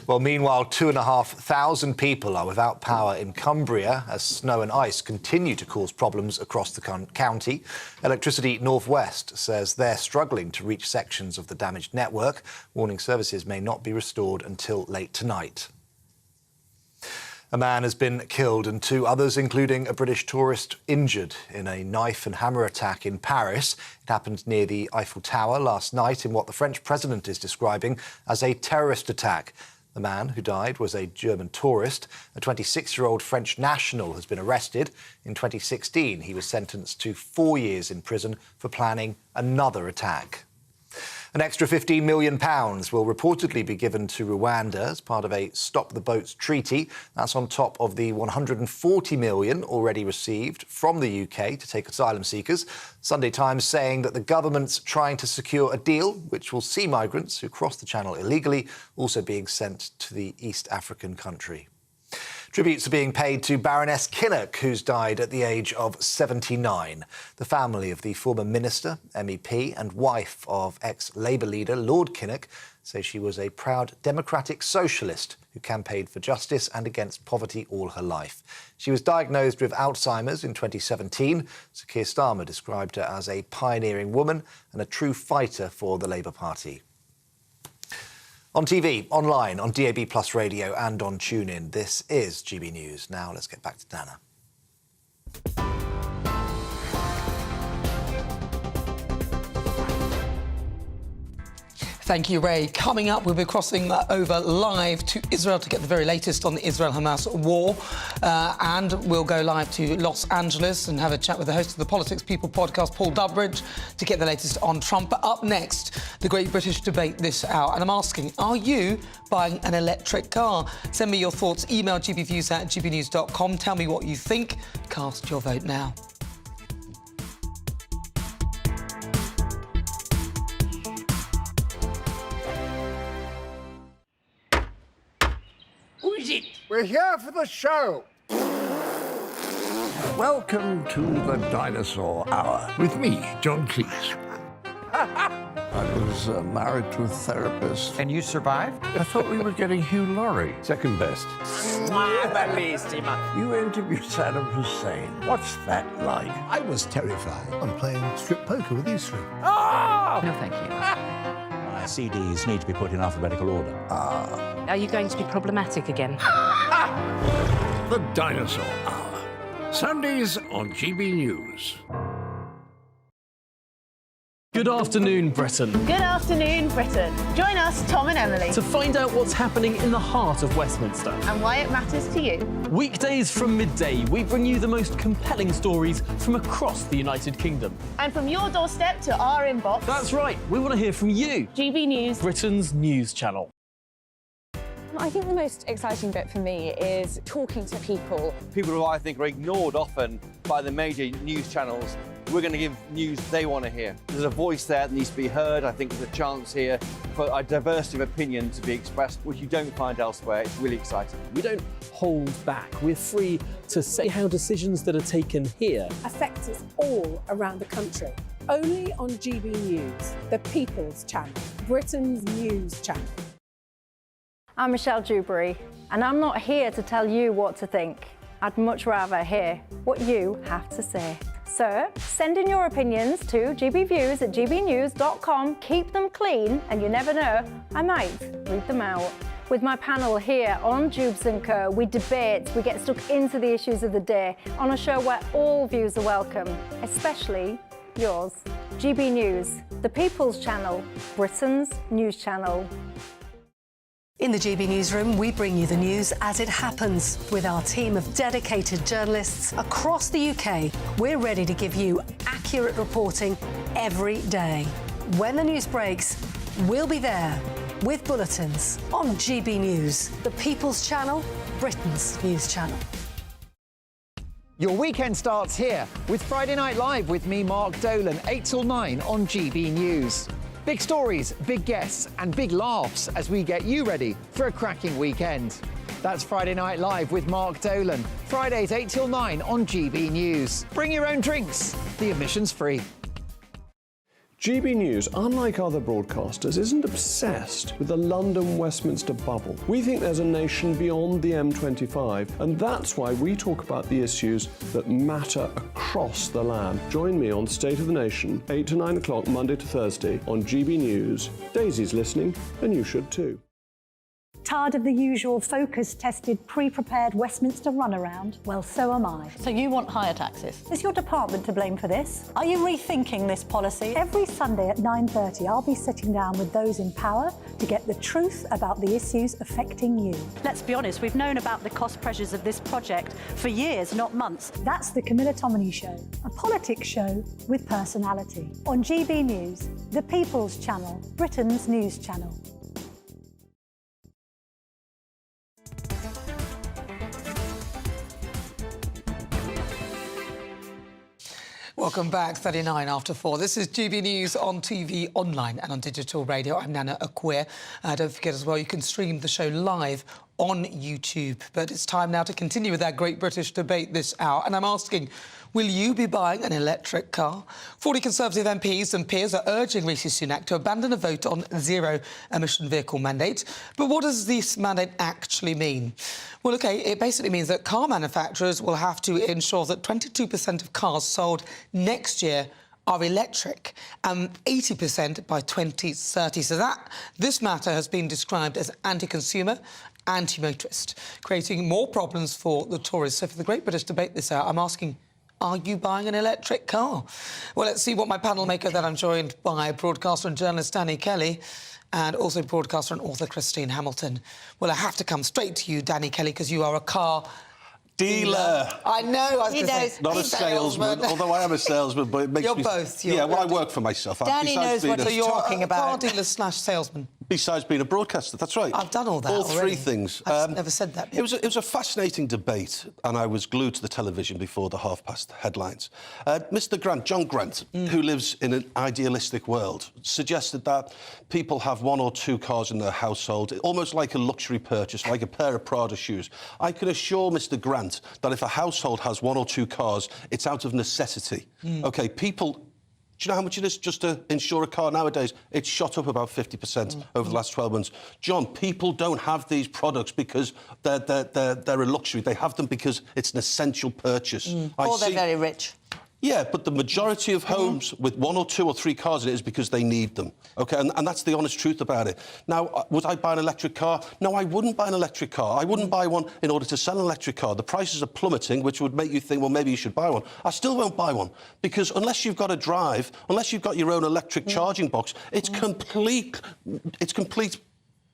Well, meanwhile, 2,500 people are without power in Cumbria as snow and ice continue to cause problems across the county. Electricity North West says they're struggling to reach sections of the damaged network, warning services may not be restored until late tonight. A man has been killed and 2 others, including a British tourist, injured in a knife and hammer attack in Paris. It happened near the Eiffel Tower last night in what the French president is describing as a terrorist attack. The man who died was a German tourist. A 26-year-old French national has been arrested. In 2016, he was sentenced to 4 years in prison for planning another attack. An extra £15 million will reportedly be given to Rwanda as part of a Stop the Boats treaty. That's on top of the £140 million already received from the UK to take asylum seekers. Sunday Times saying that the government's trying to secure a deal which will see migrants who cross the Channel illegally also being sent to the East African country. Tributes are being paid to Baroness Kinnock, who's died at the age of 79. The family of the former minister, MEP and wife of ex-Labour leader Lord Kinnock say she was a proud democratic socialist who campaigned for justice and against poverty all her life. She was diagnosed with Alzheimer's in 2017. Sir Keir Starmer described her as a pioneering woman and a true fighter for the Labour Party. On TV, online, on DAB+ radio and on TuneIn, this is GB News. Now let's get back to Nana. Thank you, Ray. Coming up, we'll be crossing over live to Israel to get the very latest on the Israel-Hamas war. And we'll go live to Los Angeles and have a chat with the host of the Politics People podcast, Paul Dubridge, to get the latest on Trump. But up next, the Great British Debate this hour. And I'm asking, are you buying an electric car? Send me your thoughts. Email gbviews@gbnews.com. Tell me what you think. Cast your vote now. Who is it? We're here for the show. Welcome to the Dinosaur Hour with me, John Cleese. I was married to a therapist. And you survived? I thought we were getting Hugh Laurie. Second best. You interviewed Saddam Hussein. What's that like? I was terrified. I'm playing strip poker with you, Sri. Ah! No, thank you. My CDs need to be put in alphabetical order. Are you going to be problematic again? The Dinosaur Hour. Sundays on GB News. Good afternoon, Britain. Good afternoon, Britain. Join us, Tom and Emily, To find out what's happening in the heart of Westminster. and why it matters to you. Weekdays from midday, we bring you the most compelling stories from across the United Kingdom. And from your doorstep to our inbox. That's right, we want to hear from you. GB News. Britain's news channel. I think the most exciting bit for me is talking to people. People who I think are ignored often by the major news channels. We're going to give news they want to hear. There's a voice there that needs to be heard. I think there's a chance here for a diversity of opinion to be expressed, which you don't find elsewhere. It's really exciting. We don't hold back. We're free to say how decisions that are taken here affect us all around the country. Only on GB News, the People's Channel, Britain's news channel. I'm Michelle Dewberry, and I'm not here to tell you what to think. I'd much rather hear what you have to say. So send in your opinions to gbviews@gbnews.com. Keep them clean, and you never know, I might read them out. With my panel here on Jubes & Co, we debate, we get stuck into the issues of the day on a show where all views are welcome, especially yours. GB News, the People's Channel, Britain's news channel. In the GB Newsroom, we bring you the news as it happens. With our team of dedicated journalists across the UK, we're ready to give you accurate reporting every day. When the news breaks, we'll be there with bulletins on GB News, the People's Channel, Britain's news channel. Your weekend starts here with Friday Night Live with me, Mark Dolan, 8 till 9 on GB News. Big stories, big guests and big laughs as we get you ready for a cracking weekend. That's Friday Night Live with Mark Dolan. Fridays 8 till 9 on GB News. Bring your own drinks. The admission's free. GB News, unlike other broadcasters, isn't obsessed with the London-Westminster bubble. We think there's a nation beyond the M25, and that's why we talk about the issues that matter across the land. Join me on State of the Nation, 8 to 9 o'clock, Monday to Thursday, on GB News. Daisy's listening, and you should too. Tired of the usual focus-tested, pre-prepared Westminster runaround? Well, so am I. So you want higher taxes? Is your department to blame for this? Are you rethinking this policy? Every Sunday at 9:30, I'll be sitting down with those in power to get the truth about the issues affecting you. Let's be honest, we've known about the cost pressures of this project for years, not months. That's the Camilla Tominey Show, a politics show with personality. On GB News, the People's Channel, Britain's news channel. Welcome back, 39 after 4. This is GB News on TV, online and on digital radio. I'm Nana Akua. Don't forget as well, you can stream the show live on YouTube. But it's time now to continue with our Great British debate this hour. And I'm asking, will you be buying an electric car? 40 Conservative MPs and peers are urging Rishi Sunak to abandon a vote on zero-emission vehicle mandate. But what does this mandate actually mean? Well, OK, it basically means that car manufacturers will have to ensure that 22% of cars sold next year are electric, and 80% by 2030. So this matter has been described as anti-consumer, anti-motorist, creating more problems for the Tories. So for the Great British debate this hour, I'm asking, are you buying an electric car? Well, let's see what my panel make of that. I'm joined by broadcaster and journalist Danny Kelly and also broadcaster and author Christine Hamilton. Well, I have to come straight to you, Danny Kelly, because you are a car dealer. I know. I was gonna say, not a salesman, although I am a salesman, but it makes You're me... both. Yeah, well, I work for myself. Danny knows what he's talking about. Car dealer / salesman. Besides being a broadcaster, that's right. I've done all that all already. Three things. I've never said that bit. It was a fascinating debate, and I was glued to the television before the half-past headlines. Mr Grant, John Grant, who lives in an idealistic world, suggested that people have one or two cars in their household, almost like a luxury purchase, like a pair of Prada shoes. I can assure Mr Grant that if a household has one or two cars, it's out of necessity. OK, people... Do you know how much it is just to insure a car nowadays? It's shot up about 50% over the last 12 months. John, people don't have these products because they're a luxury. They have them because it's an essential purchase. Or they're very rich. Yeah, but the majority of homes with one or two or three cars in it is because they need them, OK? And that's the honest truth about it. Now, would I buy an electric car? No, I wouldn't buy an electric car. I wouldn't buy one in order to sell an electric car. The prices are plummeting, which would make you think, well, maybe you should buy one. I still won't buy one, because unless you've got a drive, unless you've got your own electric charging box, it's complete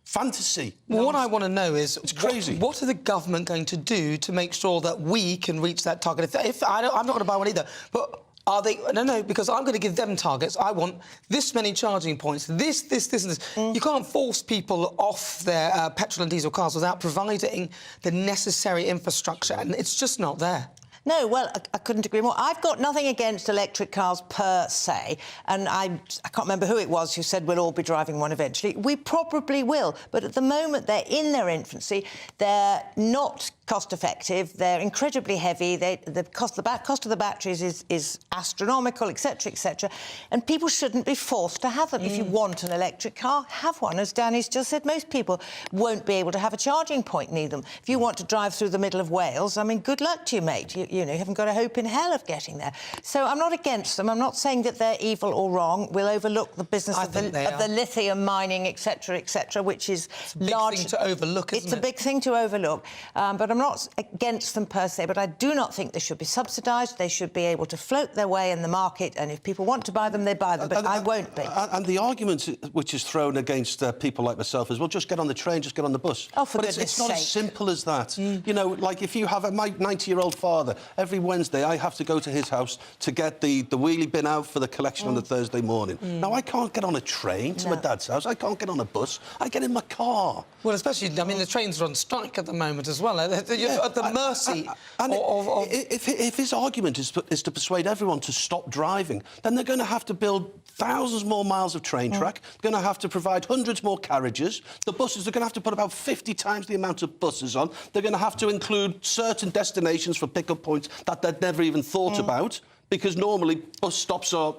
fantasy. Well, what I want to know is, it's crazy. What are the government going to do to make sure that we can reach that target? If I'm not going to buy one either, but are they? No, because I'm going to give them targets. I want this many charging points, this, and this. You can't force people off their petrol and diesel cars without providing the necessary infrastructure, and it's just not there. No, well, I couldn't agree more. I've got nothing against electric cars per se, and I can't remember who it was who said we'll all be driving one eventually. We probably will, but at the moment they're in their infancy. They're not cost-effective. They're incredibly heavy. The cost of the batteries is astronomical, etc., etc. And people shouldn't be forced to have them. If you want an electric car, have one. As Danny's just said, most people won't be able to have a charging point near them. If you want to drive through the middle of Wales, I mean, good luck to you, mate. You know, you haven't got a hope in hell of getting there. So I'm not against them. I'm not saying that they're evil or wrong. We'll overlook the business of the lithium mining, etc., etc., which is large. It's a big thing to overlook, isn't it? It's a big thing to overlook. But I'm not against them per se, but I do not think they should be subsidised. They should be able to float their way in the market, and if people want to buy them, they buy them, but I won't be. And the argument which is thrown against people like myself is, well, just get on the train, just get on the bus. Oh, for goodness sake. It's not as simple as that. You know, like if you have my 90-year-old father, every Wednesday I have to go to his house to get the wheelie bin out for the collection on the Thursday morning. Now, I can't get on a train to my dad's house. I can't get on a bus. I get in my car. Well, especially, I mean, the trains are on strike at the moment as well. You're at the mercy of... If his argument is to persuade everyone to stop driving, then they're going to have to build thousands more miles of train track. They're going to have to provide hundreds more carriages. The buses, they're going to have to put about 50 times the amount of buses on. They're going to have to include certain destinations for pickup points that they'd never even thought about, because normally bus stops are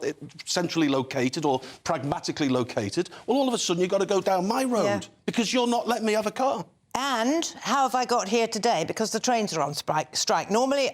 centrally located or pragmatically located. Well, all of a sudden, you've got to go down my road because you're not letting me have a car. And how have I got here today? Because the trains are on strike. Normally,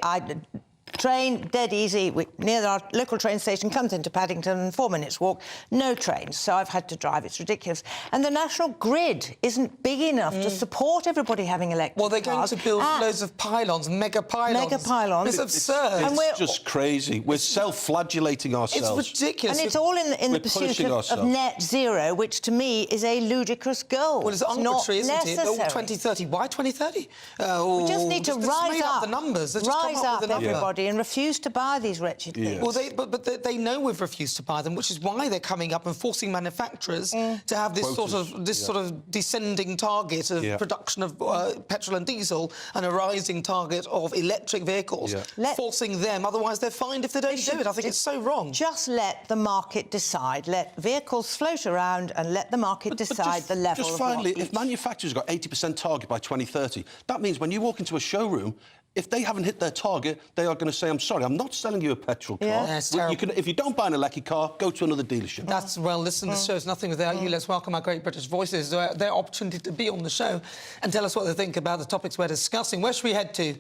train, dead easy, near our local train station, comes into Paddington, 4 minutes walk, no trains, so I've had to drive. It's ridiculous. And the national grid isn't big enough to support everybody having electric cars. Well, they're going to build loads of pylons, mega pylons. Mega pylons. It's absurd. It's just crazy. We're self-flagellating ourselves. It's ridiculous. And it's all in the pursuit of net zero, which to me is a ludicrous goal. Well, it's arbitrary, isn't it? Oh, 2030. Why 2030? We just need to rise up. The numbers. Rise up, everybody, and refuse to buy these wretched things. Well, they know we've refused to buy them, which is why they're coming up and forcing manufacturers to have this sort of descending target of production of petrol and diesel and a rising target of electric vehicles, forcing them. Otherwise, they're fined if they don't do it. I think it's so wrong. Just let the market decide. Let vehicles float around and let the market decide the level. Just finally, if manufacturers got 80% target by 2030, that means when you walk into a showroom, if they haven't hit their target, they are going to say, I'm sorry, I'm not selling you a petrol car. Yeah, it's terrible. If you don't buy an electric car, go to another dealership. That's, well, listen, the show's nothing without you. Let's welcome our great British voices, their opportunity to be on the show and tell us what they think about the topics we're discussing. Where should we head to?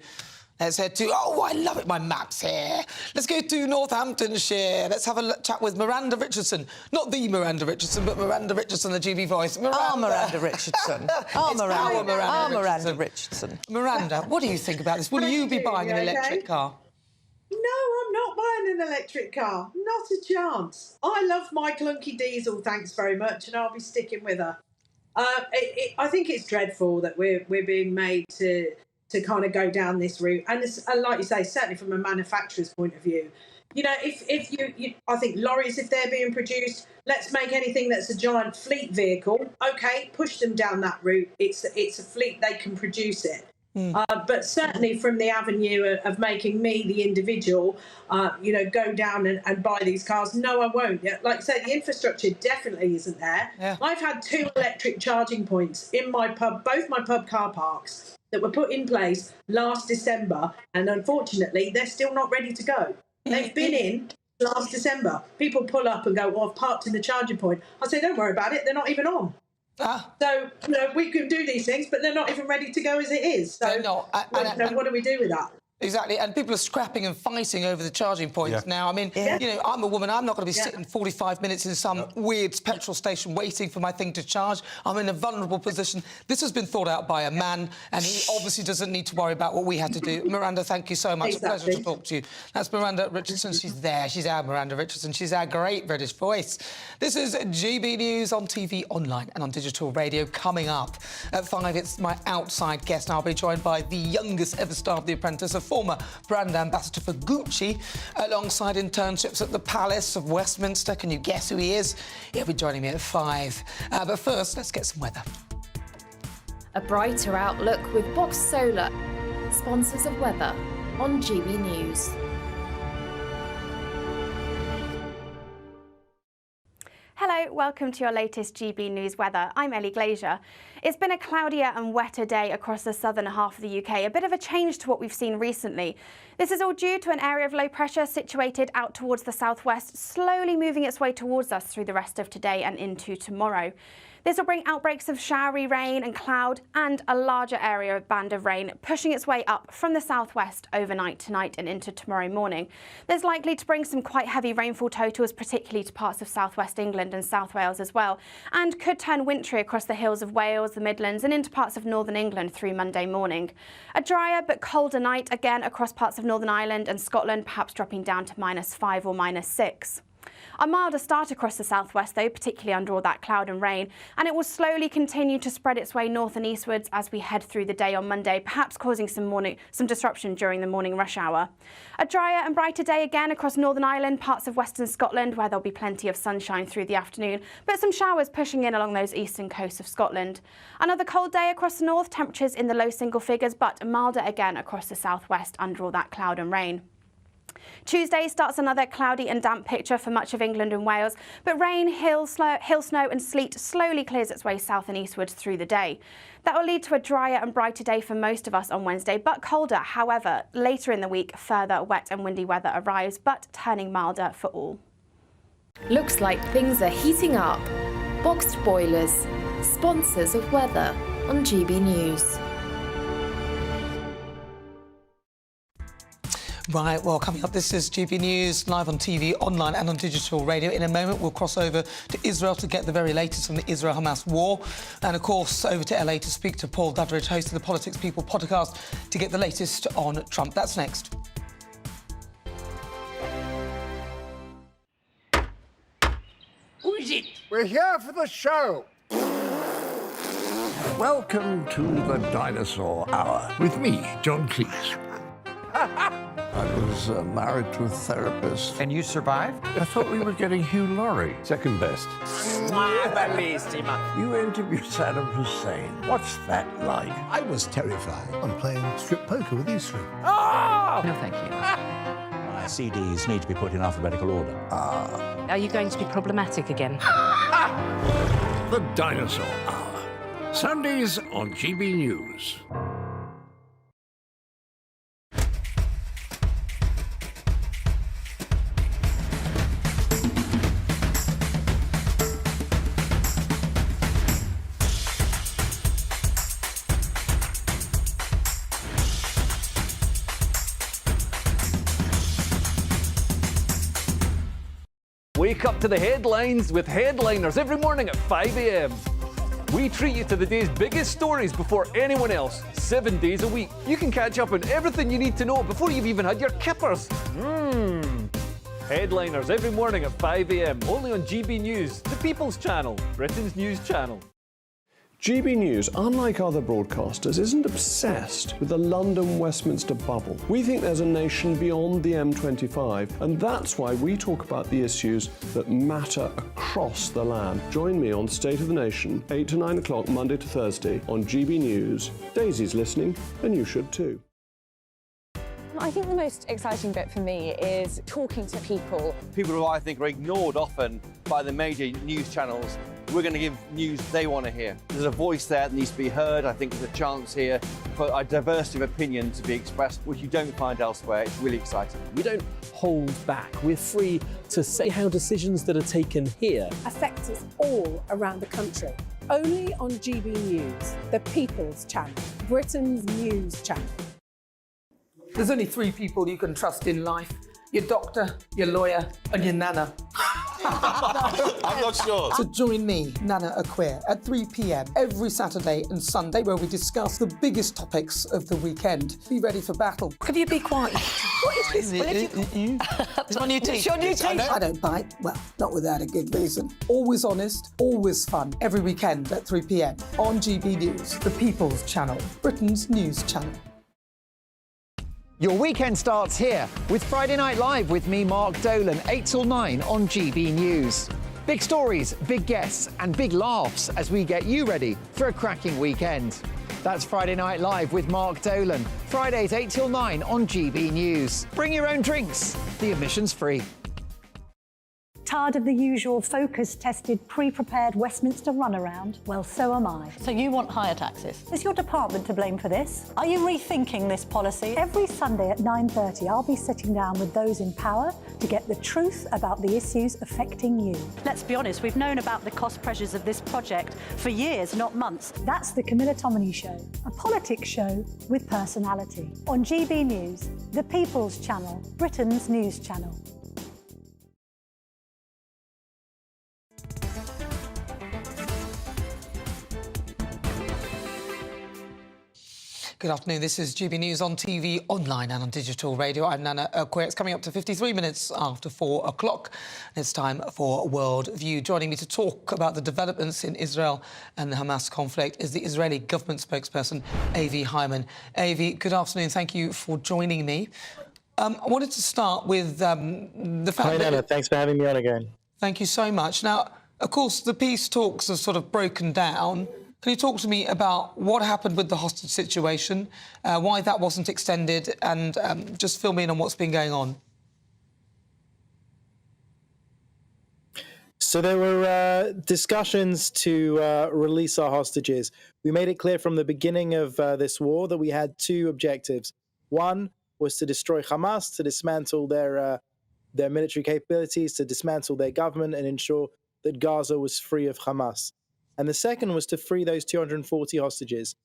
Let's head to... Oh, I love it, my map's here. Let's go to Northamptonshire. Let's have a chat with Miranda Richardson. Not the Miranda Richardson, but Miranda Richardson, the GB voice. Miranda Richardson. Miranda Richardson. Miranda, what do you think about this? Will you be buying an electric car? No, I'm not buying an electric car. Not a chance. I love my clunky diesel, thanks very much, and I'll be sticking with her. I think it's dreadful that we're being made to kind of go down this route, and like you say, certainly from a manufacturer's point of view, you know, if you I think lorries, if they're being produced, let's make anything that's a giant fleet vehicle. Okay, push them down that route. It's a fleet, they can produce it. But certainly from the avenue of making me the individual, you know, go down and buy these cars. No, I won't. Like I said, the infrastructure definitely isn't there. Yeah. I've had 2 electric charging points in my pub, both my pub car parks, that were put in place last December, and unfortunately, they're still not ready to go. They've been in last December. People pull up and go, "Oh, I've parked in the charging point." I say, "Don't worry about it. They're not even on." So, you know, we can do these things, but they're not even ready to go as it is. So, they're not. What do we do with that? Exactly, and people are scrapping and fighting over the charging points now. I mean, you know, I'm a woman, I'm not going to be sitting 45 minutes in some weird petrol station waiting for my thing to charge. I'm in a vulnerable position. This has been thought out by a man, and he obviously doesn't need to worry about what we had to do. Miranda, thank you so much. Exactly. A pleasure to talk to you. That's Miranda Richardson. She's there. She's our Miranda Richardson. She's our great British voice. This is GB News on TV, online and on digital radio. Coming up at 5, it's my outside guest. I'll be joined by the youngest ever star of The Apprentice, a former brand ambassador for Gucci, alongside internships at the Palace of Westminster. Can you guess who he is? He'll be joining me at 5. But first, let's get some weather. A brighter outlook with Box Solar, sponsors of weather on GB News. Hello, welcome to your latest GB News weather. I'm Ellie Glazier. It's been a cloudier and wetter day across the southern half of the UK, a bit of a change to what we've seen recently. This is all due to an area of low pressure situated out towards the southwest, slowly moving its way towards us through the rest of today and into tomorrow. This will bring outbreaks of showery rain and cloud and a larger area of band of rain pushing its way up from the southwest overnight tonight and into tomorrow morning. There's likely to bring some quite heavy rainfall totals, particularly to parts of southwest England and South Wales as well, and could turn wintry across the hills of Wales, the Midlands and into parts of northern England through Monday morning. A drier but colder night again across parts of Northern Ireland and Scotland, perhaps dropping down to -5 or -6. A milder start across the southwest, though, particularly under all that cloud and rain, and it will slowly continue to spread its way north and eastwards as we head through the day on Monday, perhaps causing some disruption during the morning rush hour. A drier and brighter day again across Northern Ireland, parts of western Scotland, where there'll be plenty of sunshine through the afternoon, but some showers pushing in along those eastern coasts of Scotland. Another cold day across the north, temperatures in the low single figures, but milder again across the southwest under all that cloud and rain. Tuesday starts another cloudy and damp picture for much of England and Wales, but rain, hail, snow and sleet slowly clears its way south and eastwards through the day. That will lead to a drier and brighter day for most of us on Wednesday, but colder. However, later in the week, further wet and windy weather arrives, but turning milder for all. Looks like things are heating up. Boxed boilers, sponsors of weather on GB News. Right, well, coming up, this is GB News, live on TV, online and on digital radio. In a moment, we'll cross over to Israel to get the very latest on the Israel-Hamas war. And, of course, over to LA to speak to Paul Dudridge, host of the Politics People podcast, to get the latest on Trump. That's next. Who is it? We're here for the show. Welcome to the Dinosaur Hour with me, John Cleese. I was married to a therapist. And you survived? I thought we were getting Hugh Laurie. Second best. You interviewed Saddam Hussein. What's that like? I was terrified. I'm playing strip poker with you three. Oh! No, thank you. My CDs need to be put in alphabetical order. Are you going to be problematic again? The Dinosaur Hour. Sundays on GB News. Wake up to the headlines with Headliners every morning at 5 a.m. We treat you to the day's biggest stories before anyone else, 7 days a week. You can catch up on everything you need to know before you've even had your kippers. Headliners every morning at 5 a.m. only on GB News, the People's Channel, Britain's news channel. GB News, unlike other broadcasters, isn't obsessed with the London-Westminster bubble. We think there's a nation beyond the M25, and that's why we talk about the issues that matter across the land. Join me on State of the Nation, 8 to 9 o'clock, Monday to Thursday, on GB News. Daisy's listening, and you should too. I think the most exciting bit for me is talking to people. People who I think are ignored often by the major news channels. We're going to give news they want to hear. There's a voice there that needs to be heard. I think there's a chance here for a diversity of opinion to be expressed, which you don't find elsewhere. It's really exciting. We don't hold back. We're free to say how decisions that are taken here affect us all around the country. Only on GB News, the People's Channel, Britain's news channel. There's only three people you can trust in life: your doctor, your lawyer, and your nana. I'm not sure. So join me, Nana Akua, at 3 p.m. every Saturday and Sunday, where we discuss the biggest topics of the weekend. Be ready for battle. Could you be quiet? What is this? It's my new teeth. It's your new teeth. I don't bite. Well, not without a good reason. Always honest, always fun. Every weekend at 3 p.m. on GB News, the People's Channel, Britain's news channel. Your weekend starts here with Friday Night Live with me, Mark Dolan, 8 till 9 on GB News. Big stories, big guests and big laughs as we get you ready for a cracking weekend. That's Friday Night Live with Mark Dolan, Fridays 8 till 9 on GB News. Bring your own drinks, the admission's free. Tired of the usual focus-tested, pre-prepared Westminster runaround? Well, so am I. So you want higher taxes? Is your department to blame for this? Are you rethinking this policy? Every Sunday at 9:30, I'll be sitting down with those in power to get the truth about the issues affecting you. Let's be honest, we've known about the cost pressures of this project for years, not months. That's the Camilla Tominey Show, a politics show with personality. On GB News, the People's Channel, Britain's news channel. Good afternoon. This is GB News on TV, online and on digital radio. I'm Nana Akua. It's coming up to 53 minutes after 4 o'clock. It's time for World View. Joining me to talk about the developments in Israel and the Hamas conflict is the Israeli government spokesperson, Avi Hyman. Avi, good afternoon. Thank you for joining me. I wanted to start with the fact Hi, Nana. Thanks for having me on again. Thank you so much. Now, of course, the peace talks have sort of broken down. Can you talk to me about what happened with the hostage situation, why that wasn't extended, and just fill me in on what's been going on? So there were discussions to release our hostages. We made it clear from the beginning of this war that we had two objectives. One was to destroy Hamas, to dismantle their military capabilities, to dismantle their government and ensure that Gaza was free of Hamas. And the second was to free those 240 hostages.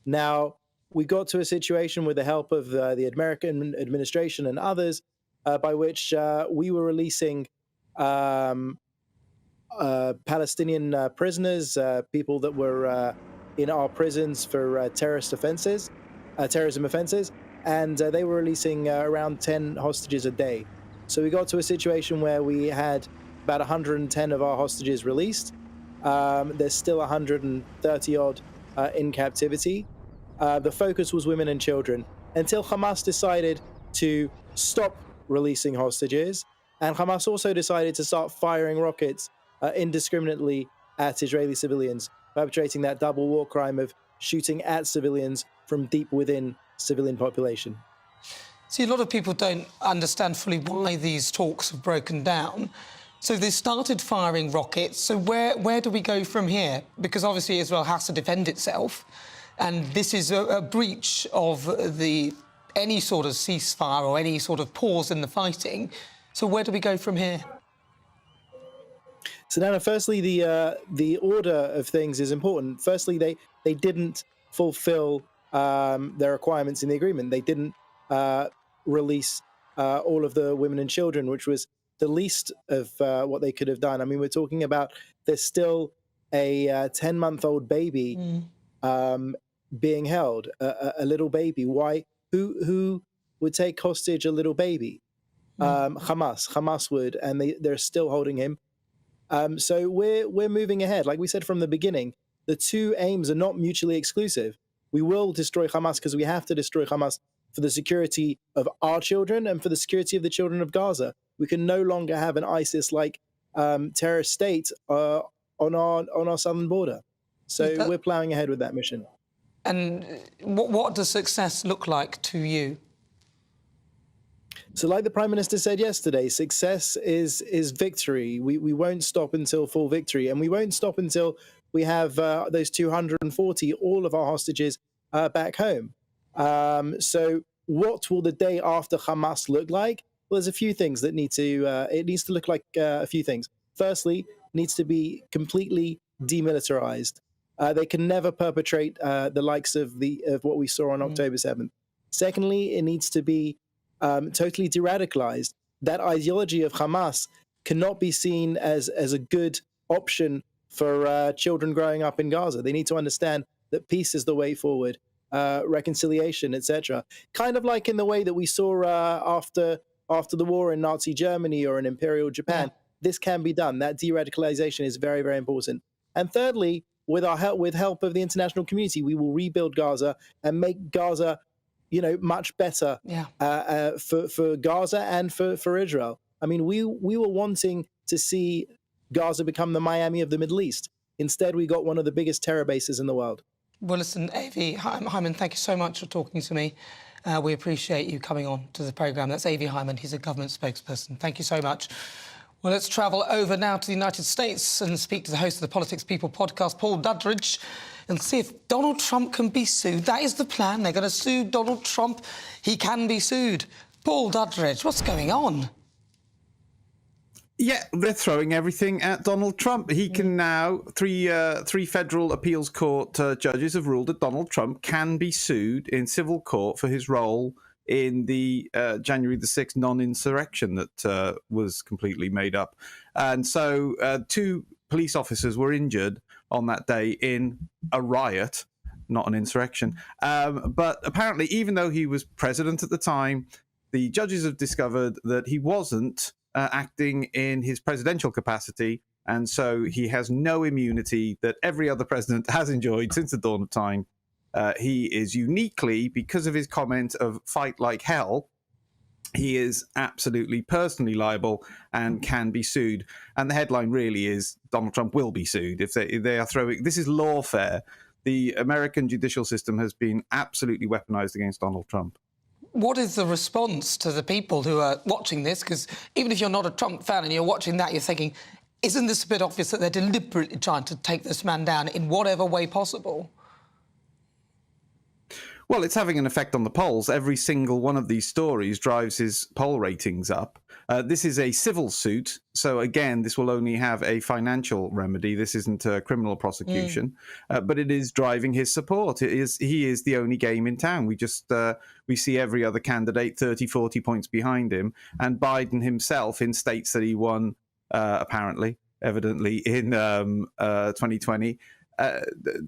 Now, we got to a situation with the help of the American administration and others by which we were releasing Palestinian prisoners, people that were in our prisons for terrorism offenses, and they were releasing around 10 hostages a day. So we got to a situation where we had about 110 of our hostages released. There's still 130 odd in captivity. The focus was women and children until Hamas decided to stop releasing hostages, and Hamas also decided to start firing rockets indiscriminately at Israeli civilians, perpetrating that double war crime of shooting at civilians from deep within civilian population. See, a lot of people don't understand fully why these talks have broken down. So they started firing rockets. So where do we go from here? Because obviously Israel has to defend itself, and this is a breach of any sort of ceasefire or any sort of pause in the fighting. So where do we go from here? So Nana, firstly, the order of things is important. Firstly, they didn't fulfill their requirements in the agreement. They didn't release all of the women and children, which was the least of what they could have done. I mean, we're talking about there's still a 10-month-old baby being held, a little baby. Why? Who would take hostage a little baby? Hamas would, and they're still holding him. So we're moving ahead. Like we said from the beginning, the two aims are not mutually exclusive. We will destroy Hamas because we have to destroy Hamas for the security of our children and for the security of the children of Gaza. We can no longer have an ISIS-like terrorist state on our southern border. So we're plowing ahead with that mission. And what does success look like to you? So like the Prime Minister said yesterday, success is victory. We won't stop until full victory, and we won't stop until we have those 240, all of our hostages, back home. So what will the day after Hamas look like? Well, there's a few things that it needs to look like a few things. Firstly, it needs to be completely demilitarized. They can never perpetrate the likes of what we saw on October 7th. Secondly, it needs to be totally de-radicalized. That ideology of Hamas cannot be seen as a good option for children growing up in Gaza. They need to understand that peace is the way forward, reconciliation, etc. Kind of like in the way that we saw after the war in Nazi Germany or in Imperial Japan. This can be done. That de-radicalization is very, very important. And thirdly, with help of the international community, we will rebuild Gaza and make Gaza, much better for Gaza and for Israel. I mean, we were wanting to see Gaza become the Miami of the Middle East. Instead, we got one of the biggest terror bases in the world. Well, listen, Avi Hyman, thank you so much for talking to me. We appreciate you coming on to the programme. That's Avi Hyman. He's a government spokesperson. Thank you so much. Well, let's travel over now to the United States and speak to the host of the Politics People podcast, Paul Duddridge, and see if Donald Trump can be sued. That is the plan. They're going to sue Donald Trump. He can be sued. Paul Duddridge, what's going on? Yeah, they're throwing everything at Donald Trump. He can now, three federal appeals court judges have ruled that Donald Trump can be sued in civil court for his role in the January the 6th non-insurrection that was completely made up. And so 2 police officers were injured on that day in a riot not an insurrection. But apparently, even though he was president at the time, the judges have discovered that he wasn't acting in his presidential capacity, and so he has no immunity that every other president has enjoyed since the dawn of time. He is uniquely, because of his comment of fight like hell, he is absolutely personally liable and can be sued. And the headline really is Donald Trump will be sued if they are throwing. This is lawfare. The American judicial system has been absolutely weaponized against Donald Trump. What is the response to the people who are watching this? Because even if you're not a Trump fan and you're watching that, you're thinking, isn't this a bit obvious that they're deliberately trying to take this man down in whatever way possible? Well, it's having an effect on the polls. Every single one of these stories drives his poll ratings up. This is a civil suit, so again, this will only have a financial remedy. This isn't a criminal prosecution, but it is driving his support. He is the only game in town. We see every other candidate 30, 40 points behind him, and Biden himself in states that he won, evidently, in 2020.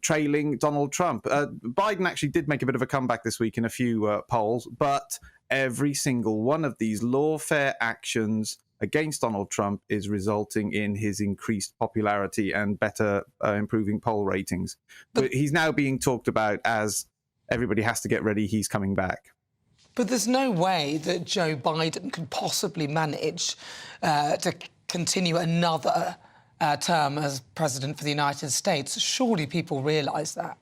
Trailing Donald Trump. Biden actually did make a bit of a comeback this week in a few polls, but every single one of these lawfare actions against Donald Trump is resulting in his increased popularity and better improving poll ratings. But he's now being talked about as everybody has to get ready, he's coming back. But there's no way that Joe Biden could possibly manage to continue another term as president for the United States. Surely people realise that.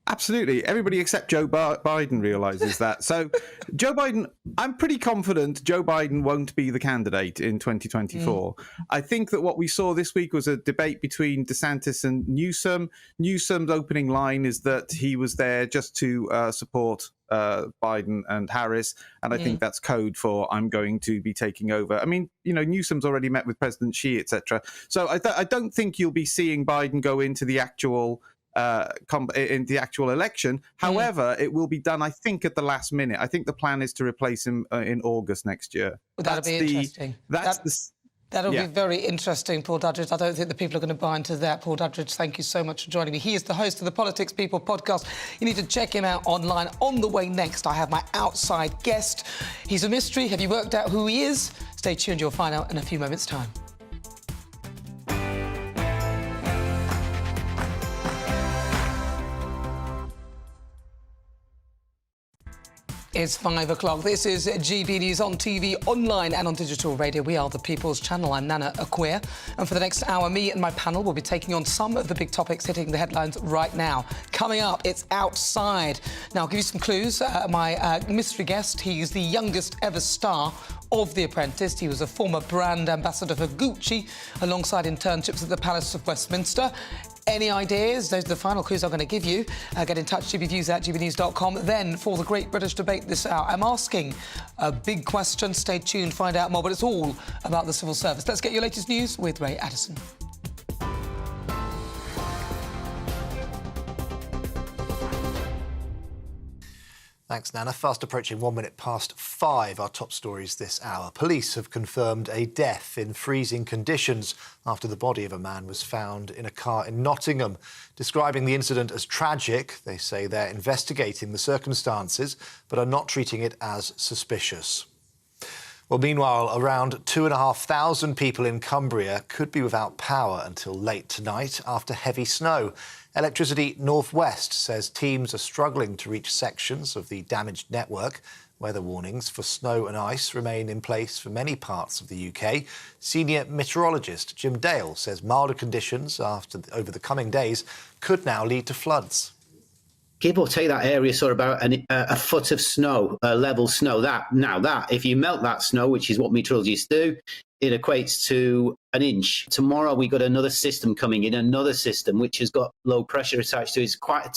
Absolutely. Everybody except Joe Biden realises that. So Joe Biden, I'm pretty confident Joe Biden won't be the candidate in 2024. I think that what we saw this week was a debate between DeSantis and Newsom. Newsom's opening line is that he was there just to support Biden and Harris, and I think that's code for I'm going to be taking over. I mean, Newsom's already met with President Xi, etc. So I don't think you'll be seeing Biden go into the actual election. However, it will be done, I think, at the last minute. I think the plan is to replace him in August next year. Well, that'll be interesting. That'll be very interesting, Paul Dudridge. I don't think the people are going to buy into that. Paul Dudridge, thank you so much for joining me. He is the host of the Politics People podcast. You need to check him out online. On the way next, I have my outside guest. He's a mystery. Have you worked out who he is? Stay tuned. You'll find out in a few moments' time. It's 5 o'clock. This is GB News on TV, online and on digital radio. We are the People's Channel. I'm Nana Akua. And for the next hour, me and my panel will be taking on some of the big topics hitting the headlines right now. Coming up, it's outside. Now, I'll give you some clues. My mystery guest, he's the youngest ever star of The Apprentice. He was a former brand ambassador for Gucci, alongside internships at the Palace of Westminster. Any ideas? Those are the final clues I'm going to give you. Get in touch, gbnews@gbnews.com. Then, for the Great British Debate this hour, I'm asking a big question. Stay tuned, find out more. But it's all about the civil service. Let's get your latest news with Ray Addison. Thanks, Nana. Fast approaching 1 minute past 5. Our top stories this hour. Police have confirmed a death in freezing conditions after the body of a man was found in a car in Nottingham. Describing the incident as tragic, they say they're investigating the circumstances but are not treating it as suspicious. Well, meanwhile, around 2,500 people in Cumbria could be without power until late tonight after heavy snow. Electricity North West says teams are struggling to reach sections of the damaged network. Weather warnings for snow and ice remain in place for many parts of the UK. Senior meteorologist Jim Dale says milder conditions over the coming days could now lead to floods. Give or take that area, sort of about a foot of snow, level snow. If you melt that snow, which is what meteorologists do, it equates to an inch. Tomorrow we got another system coming in, another system which has got low pressure attached to it. It's quite a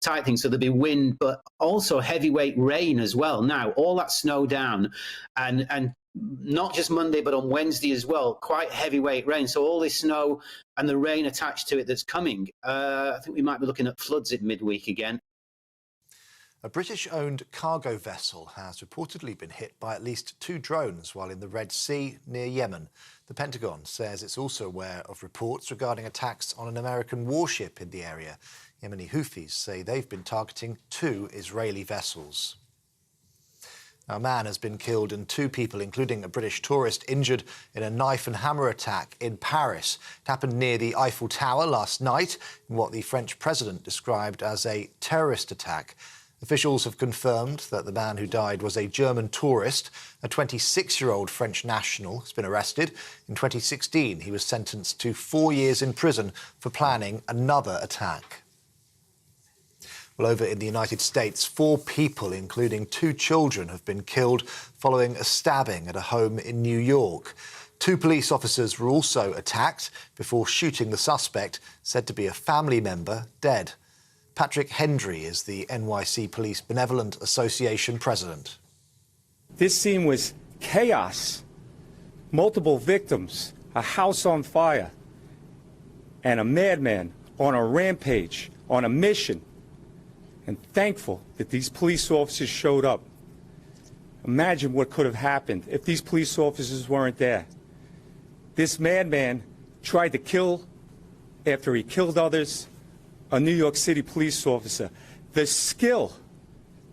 tight thing, so there'll be wind, but also heavyweight rain as well. Now, all that snow down, and not just Monday, but on Wednesday as well, quite heavyweight rain. So all this snow and the rain attached to it that's coming, I think we might be looking at floods at midweek again. A British-owned cargo vessel has reportedly been hit by at least 2 drones while in the Red Sea near Yemen. The Pentagon says it's also aware of reports regarding attacks on an American warship in the area. Yemeni Houthis say they've been targeting 2 Israeli vessels. Now, a man has been killed and 2 people, including a British tourist, injured in a knife and hammer attack in Paris. It happened near the Eiffel Tower last night in what the French president described as a terrorist attack. Officials have confirmed that the man who died was a German tourist. A 26-year-old French national has been arrested. In 2016, he was sentenced to 4 years in prison for planning another attack. Well, over in the United States, 4 people, including 2 children, have been killed following a stabbing at a home in New York. 2 police officers were also attacked before shooting the suspect, said to be a family member, dead. Patrick Hendry is the NYC Police Benevolent Association president. This scene was chaos, multiple victims, a house on fire, and a madman on a rampage, on a mission. And thankful that these police officers showed up. Imagine what could have happened if these police officers weren't there. This madman tried to kill, after he killed others, a New York City police officer. The skill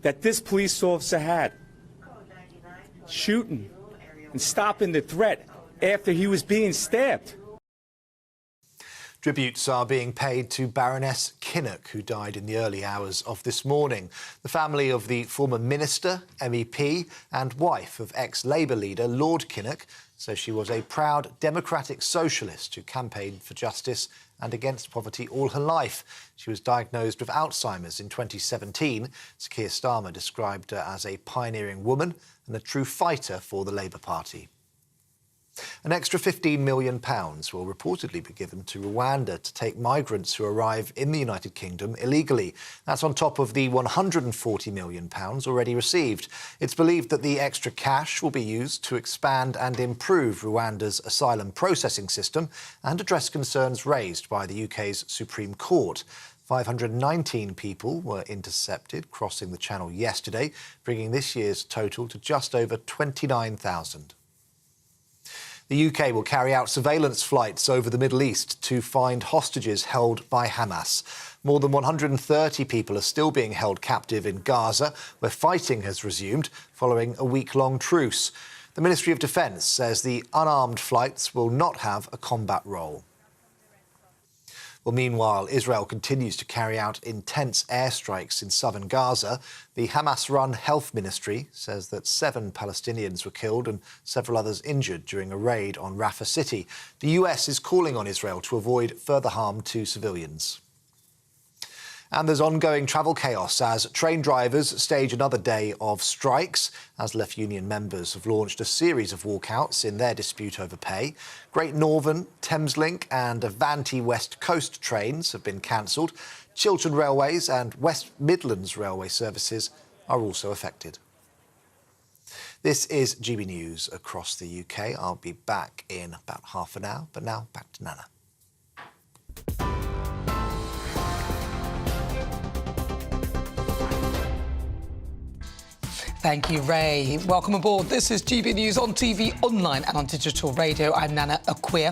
that this police officer had, shooting and stopping the threat after he was being stabbed. Tributes are being paid to Baroness Kinnock, who died in the early hours of this morning. The family of the former minister, MEP and wife of ex-Labour leader Lord Kinnock says she was a proud democratic socialist who campaigned for justice and against poverty all her life. She was diagnosed with Alzheimer's in 2017. Keir Starmer described her as a pioneering woman and a true fighter for the Labour Party. An extra £15 million will reportedly be given to Rwanda to take migrants who arrive in the United Kingdom illegally. That's on top of the £140 million already received. It's believed that the extra cash will be used to expand and improve Rwanda's asylum processing system and address concerns raised by the UK's Supreme Court. 519 people were intercepted crossing the channel yesterday, bringing this year's total to just over 29,000. The UK will carry out surveillance flights over the Middle East to find hostages held by Hamas. More than 130 people are still being held captive in Gaza, where fighting has resumed following a week-long truce. The Ministry of Defence says the unarmed flights will not have a combat role. Well, meanwhile, Israel continues to carry out intense airstrikes in southern Gaza. The Hamas-run Health Ministry says that 7 Palestinians were killed and several others injured during a raid on Rafah city. The US is calling on Israel to avoid further harm to civilians. And there's ongoing travel chaos as train drivers stage another day of strikes, as left union members have launched a series of walkouts in their dispute over pay. Great Northern, Thameslink and Avanti West Coast trains have been cancelled. Chiltern Railways and West Midlands Railway services are also affected. This is GB News across the UK. I'll be back in about half an hour, but now back to Nana. Thank you, Ray. Welcome aboard. This is GB News on TV, online and on digital radio. I'm Nana Akua.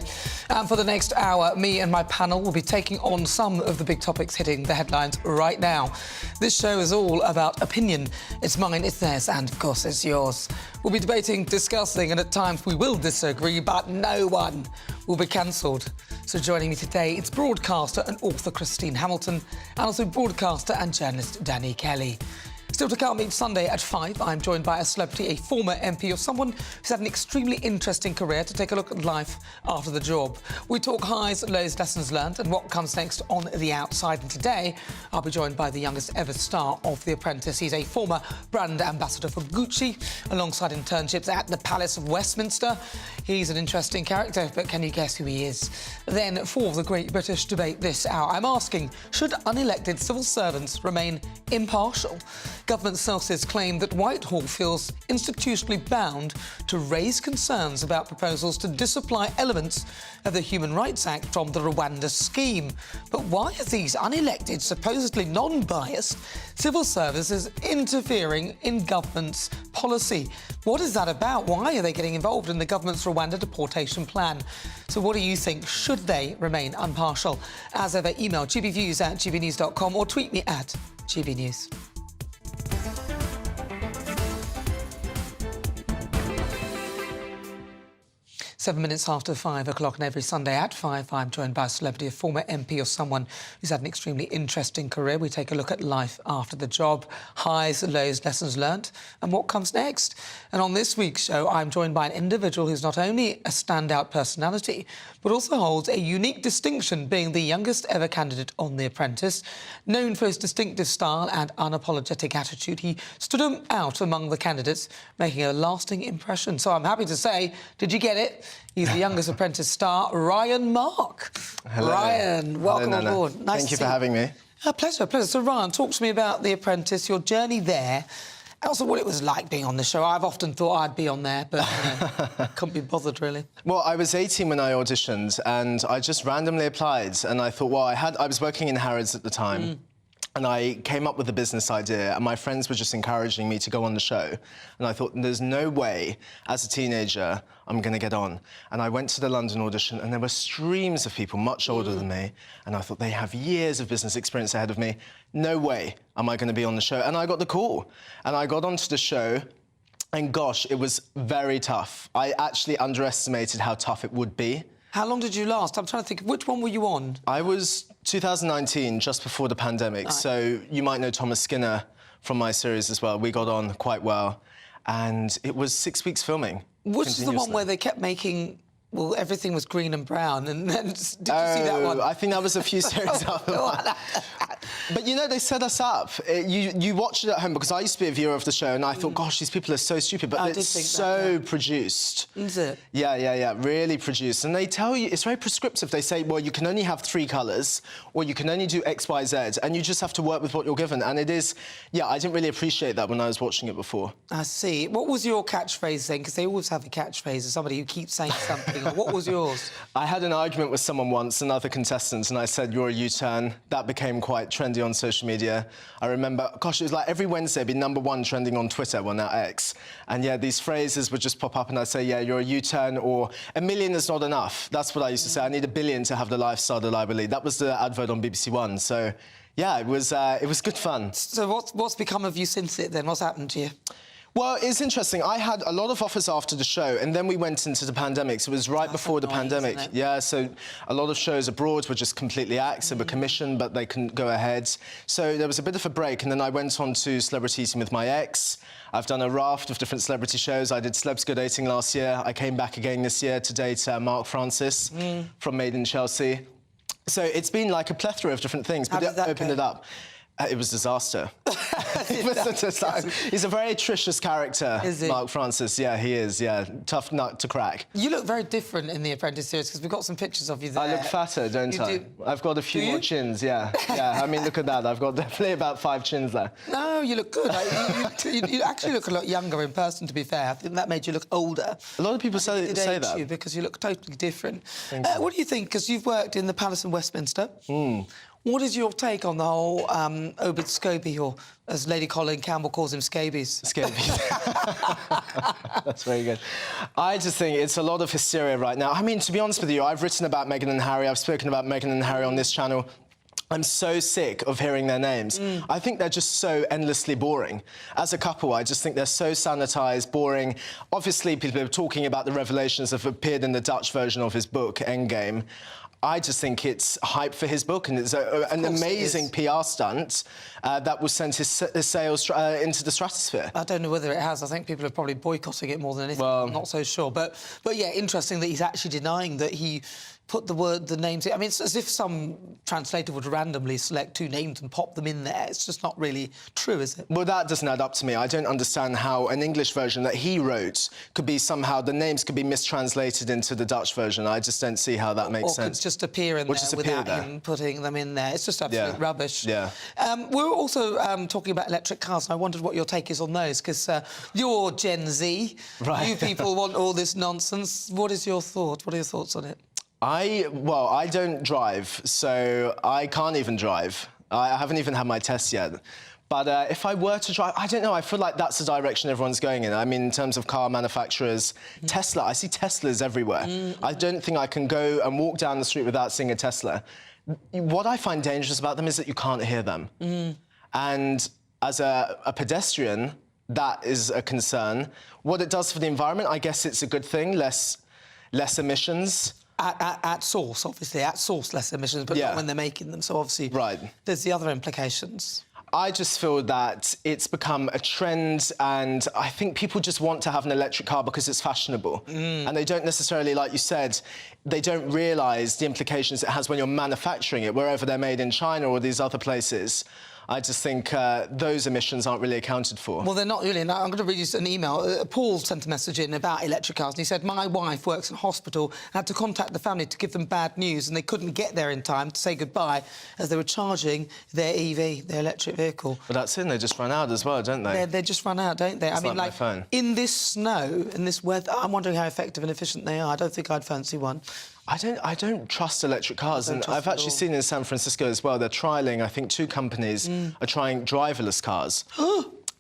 And for the next hour, me and my panel will be taking on some of the big topics hitting the headlines right now. This show is all about opinion. It's mine, it's theirs, and of course it's yours. We'll be debating, discussing, and at times we will disagree, but no one will be cancelled. So joining me today, it's broadcaster and author Christine Hamilton, and also broadcaster and journalist Danny Kelly. Still to come each Sunday at 5, I'm joined by a celebrity, a former MP, or someone who's had an extremely interesting career to take a look at life after the job. We talk highs, lows, lessons learned, and what comes next on The Outside. And today, I'll be joined by the youngest ever star of The Apprentice. He's a former brand ambassador for Gucci, alongside internships at the Palace of Westminster. He's an interesting character, but can you guess who he is? Then, for the Great British Debate this hour, I'm asking, should unelected civil servants remain impartial? Government sources claim that Whitehall feels institutionally bound to raise concerns about proposals to disapply elements of the Human Rights Act from the Rwanda scheme. But why are these unelected, supposedly non-biased civil services interfering in government's policy? What is that about? Why are they getting involved in the government's Rwanda deportation plan? So what do you think? Should they remain impartial? As ever, email gbviews@gbnews.com or tweet me at GBNews. 7 minutes after 5 o'clock, and every Sunday at 5, I'm joined by a celebrity, a former MP or someone who's had an extremely interesting career. We take a look at life after the job, highs, lows, lessons learnt, and what comes next. And on this week's show, I'm joined by an individual who's not only a standout personality, but also holds a unique distinction, being the youngest ever candidate on The Apprentice. Known for his distinctive style and unapologetic attitude, he stood out among the candidates, making a lasting impression. So I'm happy to say, did you get it? He's the youngest Apprentice star, Ryan Mark. Hello. Ryan, welcome Hello, Nana. aboard. Nice Thank you to for see having me. A pleasure, pleasure. So, Ryan, talk to me about The Apprentice, your journey there, and also what it was like being on the show. I've often thought I'd be on there, but couldn't be bothered, really. Well, I was 18 when I auditioned, and I just randomly applied, and I thought, well, I was working in Harrods at the time. And I came up with a business idea, and my friends were just encouraging me to go on the show. And I thought, there's no way, as a teenager, I'm going to get on. And I went to the London audition, and there were streams of people much older than me. And I thought, they have years of business experience ahead of me. No way am I going to be on the show. And I got the call. And I got onto the show, and gosh, it was very tough. I actually underestimated how tough it would be. How long did you last? I'm trying to think, which one were you on? I was 2019, just before the pandemic. Right. So you might know Thomas Skinner from my series as well. We got on quite well. And it was 6 weeks filming. Which is the one where they kept making... Well, everything was green and brown, and then did you see that one? I think that was a few series after that. But, you know, they set us up. You watch it at home, because I used to be a viewer of the show, and I thought, gosh, these people are so stupid, but it's so produced. Is it? Yeah, really produced. And they tell you, it's very prescriptive. They say, well, you can only have 3 colours, or you can only do X, Y, Z, and you just have to work with what you're given. And it is, yeah, I didn't really appreciate that when I was watching it before. I see. What was your catchphrase then? Because they always have a catchphrase of somebody who keeps saying something. What was yours? I had an argument with someone once, another contestant, and I said, you're a U-turn. That became quite trendy on social media. I remember, gosh, it was like every Wednesday it'd be #1 trending on Twitter, well, now X. And yeah, these phrases would just pop up, and I'd say, yeah, you're a U-turn, or a million is not enough. That's what I used to say. I need 1 billion to have the lifestyle that I believe. That was the advert on BBC One. So, yeah, it was good fun. So what's become of you since it then? What's happened to you? Well, it's interesting. I had a lot of offers after the show, and then we went into the pandemic. So it was right before the pandemic. Yeah, so a lot of shows abroad were just completely axed. They were commissioned, but they couldn't go ahead. So there was a bit of a break, and then I went on to Celebrity Eating with my ex. I've done a raft of different celebrity shows. I did Celebs Go Dating last year. I came back again this year to date Mark Francis from Made in Chelsea. So it's been like a plethora of different things, but it opened it up. It was disaster. It was a disaster. He's a very atrocious character, is he? Mark Francis. Yeah, he is, yeah. Tough nut to crack. You look very different in The Apprentice series, because we've got some pictures of you there. I look fatter, don't I? I've got a few more chins, yeah. Yeah, I mean, look at that. I've got definitely about 5 chins there. No, you look good. You actually look a lot younger in person, to be fair. I think that made you look older. A lot of people say that. You because you look totally different. What do you think? Because you've worked in the Palace in Westminster. What is your take on the whole Obed Scobie, or as Lady Colin Campbell calls him, scabies? Scabies. That's very good. I just think it's a lot of hysteria right now. I mean, to be honest with you, I've written about Meghan and Harry. I've spoken about Meghan and Harry on this channel. I'm so sick of hearing their names. I think they're just so endlessly boring. As a couple, I just think they're so sanitised, boring. Obviously, people are talking about the revelations that have appeared in the Dutch version of his book, Endgame. I just think it's hype for his book, and it's an amazing PR stunt that will send his sales into the stratosphere. I don't know whether it has. I think people are probably boycotting it more than anything. Well, I'm not so sure. But yeah, interesting that he's actually denying that he put the names in. I mean, it's as if some translator would randomly select 2 names and pop them in there. It's just not really true, is it? Well, that doesn't add up to me. I don't understand how an English version that he wrote could be somehow... the names could be mistranslated into the Dutch version. I just don't see how that makes sense. Or could just appear in there without him putting them in there. It's just absolute rubbish. Yeah. We're also talking about electric cars, and I wondered what your take is on those, because you're Gen Z. Right. You people want all this nonsense. What is your thought? What are your thoughts on it? Well, I don't drive, so I can't even drive. I haven't even had my test yet. But if I were to drive, I don't know, I feel like that's the direction everyone's going in. I mean, in terms of car manufacturers, Tesla, I see Teslas everywhere. I don't think I can go and walk down the street without seeing a Tesla. What I find dangerous about them is that you can't hear them. And as a pedestrian, that is a concern. What it does for the environment, I guess it's a good thing, less emissions. At source, obviously, at source less emissions, but not when they're making them, so obviously there's the other implications. I just feel that it's become a trend, and I think people just want to have an electric car because it's fashionable. And they don't necessarily, like you said, they don't realise the implications it has when you're manufacturing it, wherever they're made in China or these other places. I just think those emissions aren't really accounted for. Well, they're not really. Now, I'm going to read you an email. Paul sent a message in about electric cars, and he said, my wife works in a hospital and had to contact the family to give them bad news, and they couldn't get there in time to say goodbye as they were charging their EV, their electric vehicle. But that's it, they just run out as well, don't they? They just run out, don't they? It's I mean, like my phone. In this snow, in this weather, I'm wondering how effective and efficient they are. I don't think I'd fancy one. I don't trust electric cars, and I've actually seen in San Francisco as well, they're trialling, I think 2 companies are trying driverless cars.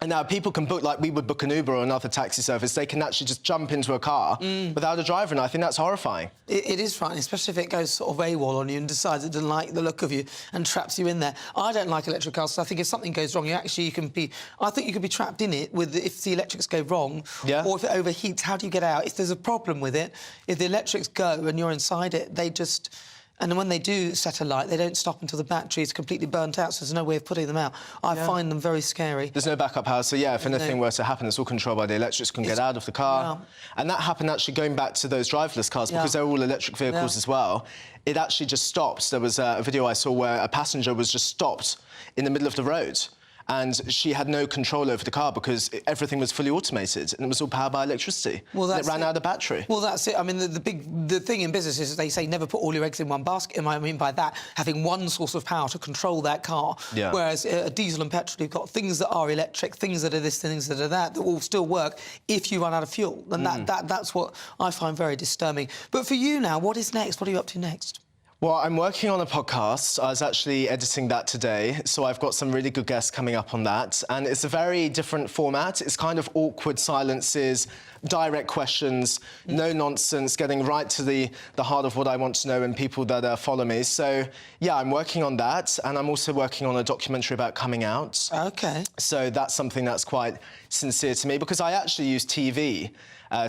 And now people can book, like we would book an Uber or another taxi service, they can actually just jump into a car without a driver, and I think that's horrifying. It is frightening, especially if it goes sort of AWOL on you and decides it doesn't like the look of you and traps you in there. I don't like electric cars, so I think if something goes wrong, I think you could be trapped in it if the electrics go wrong, or if it overheats, how do you get out? If there's a problem with it, if the electrics go and you're inside it, they just... And when they do set a light, they don't stop until the battery is completely burnt out, so there's no way of putting them out. I find them very scary. There's no backup power, so, if anything were to happen, it's all controlled by the electrics, can get out of the car. And that happened, actually, going back to those driverless cars, because they're all electric vehicles as well. It actually just stopped. There was a video I saw where a passenger was just stopped in the middle of the road, and she had no control over the car because everything was fully automated and it was all powered by electricity. Well, it ran out of battery. Well, that's it. I mean, the thing in business is they say never put all your eggs in one basket. And I mean by that, having one source of power to control that car. Whereas diesel and petrol, you've got things that are electric, things that are this, things that are that will still work if you run out of fuel. And that's what I find very disturbing. But for you now, what is next? What are you up to next? Well, I'm working on a podcast. I was actually editing that today, so I've got some really good guests coming up on that. And it's a very different format. It's kind of awkward silences, direct questions, no nonsense, getting right to the heart of what I want to know and people that follow me. So, I'm working on that. And I'm also working on a documentary about coming out. OK. So that's something that's quite sincere to me, because I actually use TV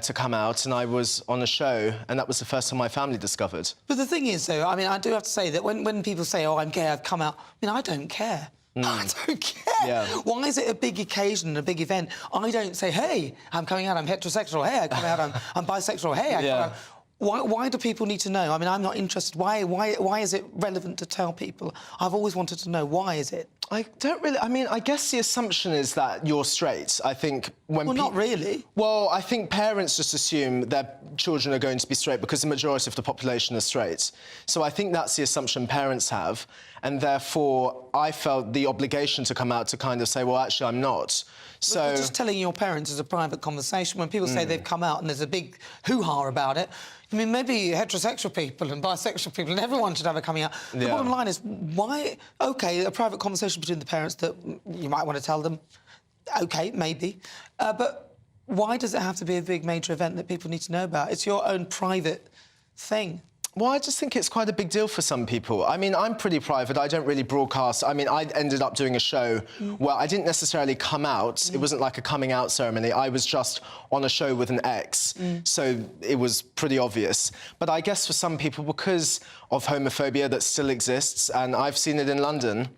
to come out, and I was on a show, and that was the first time my family discovered. But the thing is, though, I mean, I do have to say that when people say, oh, I'm gay, I've come out, I mean, I don't care. I don't care. Why is it a big occasion, a big event? I don't say, hey, I'm coming out, I'm heterosexual, hey, I come out, I'm bisexual, hey, I come out. Why do people need to know? I mean, I'm not interested. Why is it relevant to tell people? I've always wanted to know. Why is it? I don't really... I mean, I guess the assumption is that you're straight. I think when... Well, not really. Well, I think parents just assume their children are going to be straight because the majority of the population are straight. So I think that's the assumption parents have, and therefore I felt the obligation to come out to kind of say, well, actually, I'm not. So... But just telling your parents is a private conversation. When people say they've come out and there's a big hoo-ha about it, I mean, maybe heterosexual people and bisexual people and everyone should have a coming out. The bottom line is, why... OK, a private conversation between the parents that you might want to tell them. OK, maybe. But why does it have to be a big major event that people need to know about? It's your own private thing. Well, I just think it's quite a big deal for some people. I mean, I'm pretty private. I don't really broadcast. I mean, I ended up doing a show where I didn't necessarily come out. It wasn't like a coming out ceremony. I was just on a show with an ex. So it was pretty obvious. But I guess for some people, because of homophobia that still exists, and I've seen it in London,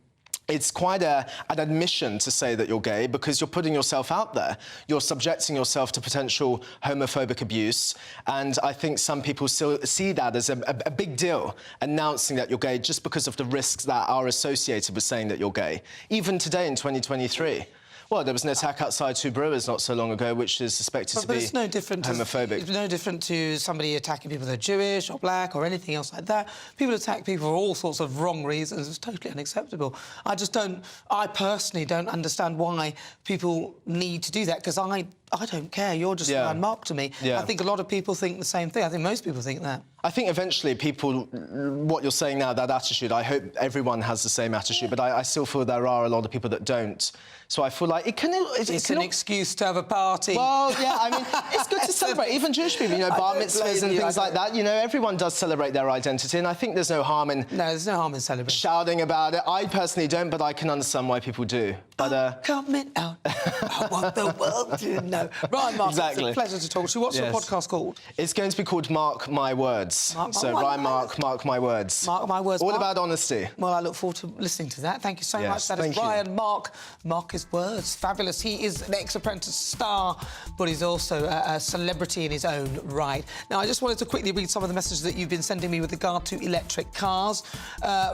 it's quite an admission to say that you're gay because you're putting yourself out there. You're subjecting yourself to potential homophobic abuse. And I think some people still see that as a big deal, announcing that you're gay just because of the risks that are associated with saying that you're gay. Even today in 2023. Well, there was an attack outside two brewers not so long ago, which is suspected to be it's no different homophobic. It's no different to somebody attacking people that are Jewish or black or anything else like that. People attack people for all sorts of wrong reasons. It's totally unacceptable. I personally don't understand why people need to do that, because I don't care. You're just an unmarked to me. Yeah. I think a lot of people think the same thing. I think most people think that. I think eventually people, what you're saying now, that attitude, I hope everyone has the same attitude, but I still feel there are a lot of people that don't. So I feel like it's an excuse to have a party. Well, yeah, I mean, it's good to celebrate. Even Jewish people, you know, bar mitzvahs and things like that. You know, everyone does celebrate their identity, and I think there's no harm in... No, there's no harm in celebrating. ...shouting about it. I personally don't, but I can understand why people do. But, coming out. I want the world to know. Right, Mark, exactly. It's a pleasure to talk to you. What's your podcast called? It's going to be called Mark My Words. Mark My Words. Mark My Words. All about honesty. Well, I look forward to listening to that. Thank you so much. That is Ryan Mark His Words. Fabulous. He is an ex-Apprentice star, but he's also a celebrity in his own right. Now, I just wanted to quickly read some of the messages that you've been sending me with regard to electric cars.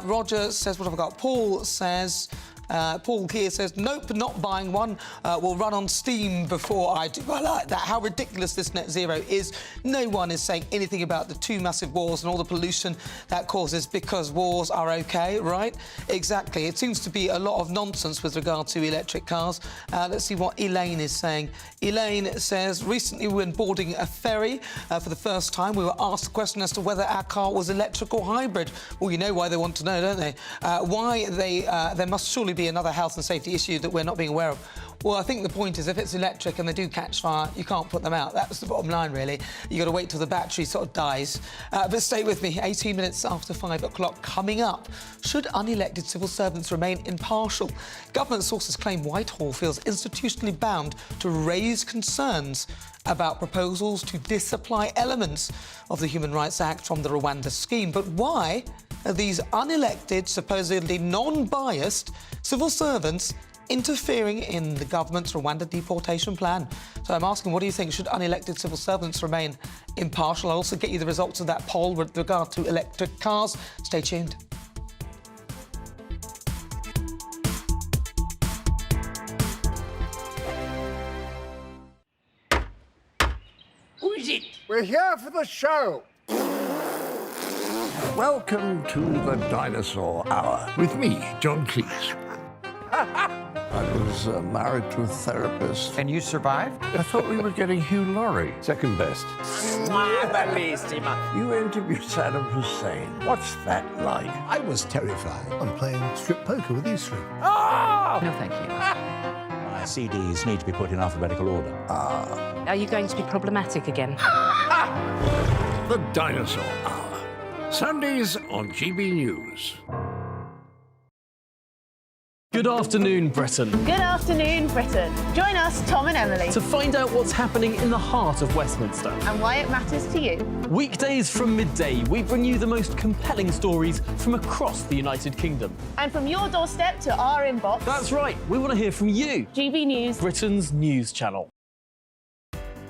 Roger says, what have I got? Paul says... Paul here says, nope, not buying one. Will run on steam before I do. I like that. How ridiculous this net zero is. No one is saying anything about the two massive wars and all the pollution that causes because wars are OK, right? Exactly. It seems to be a lot of nonsense with regard to electric cars. Let's see what Elaine is saying. Elaine says, recently when boarding a ferry for the first time, we were asked a question as to whether our car was electric or hybrid. Well, you know why they want to know, don't they? There must surely be another health and safety issue that we're not being aware of. Well, I think the point is if it's electric and they do catch fire, you can't put them out. That's the bottom line, really. You've got to wait till the battery sort of dies. But stay with me. 18 minutes after 5 o'clock. Coming up, should unelected civil servants remain impartial? Government sources claim Whitehall feels institutionally bound to raise concerns about proposals to disapply elements of the Human Rights Act from the Rwanda scheme. But why are these unelected, supposedly non-biased civil servants interfering in the government's Rwanda deportation plan? So I'm asking, what do you think? Should unelected civil servants remain impartial? I'll also get you the results of that poll with regard to electric cars. Stay tuned. Who is it? We're here for the show. Welcome to the Dinosaur Hour with me, John Cleese. I was married to a therapist. And you survived? I thought we were getting Hugh Laurie. Second best. You interviewed Saddam Hussein. What's that like? I was terrified. I'm playing strip poker with you three. Oh! No, thank you. My CDs need to be put in alphabetical order. Are you going to be problematic again? The Dinosaur Hour. Sundays on GB News. Good afternoon, Britain. Good afternoon, Britain. Join us, Tom and Emily, To find out what's happening in the heart of Westminster. and why it matters to you. Weekdays from midday, we bring you the most compelling stories from across the United Kingdom. And from your doorstep to our inbox. That's right, we want to hear from you. GB News. Britain's news channel.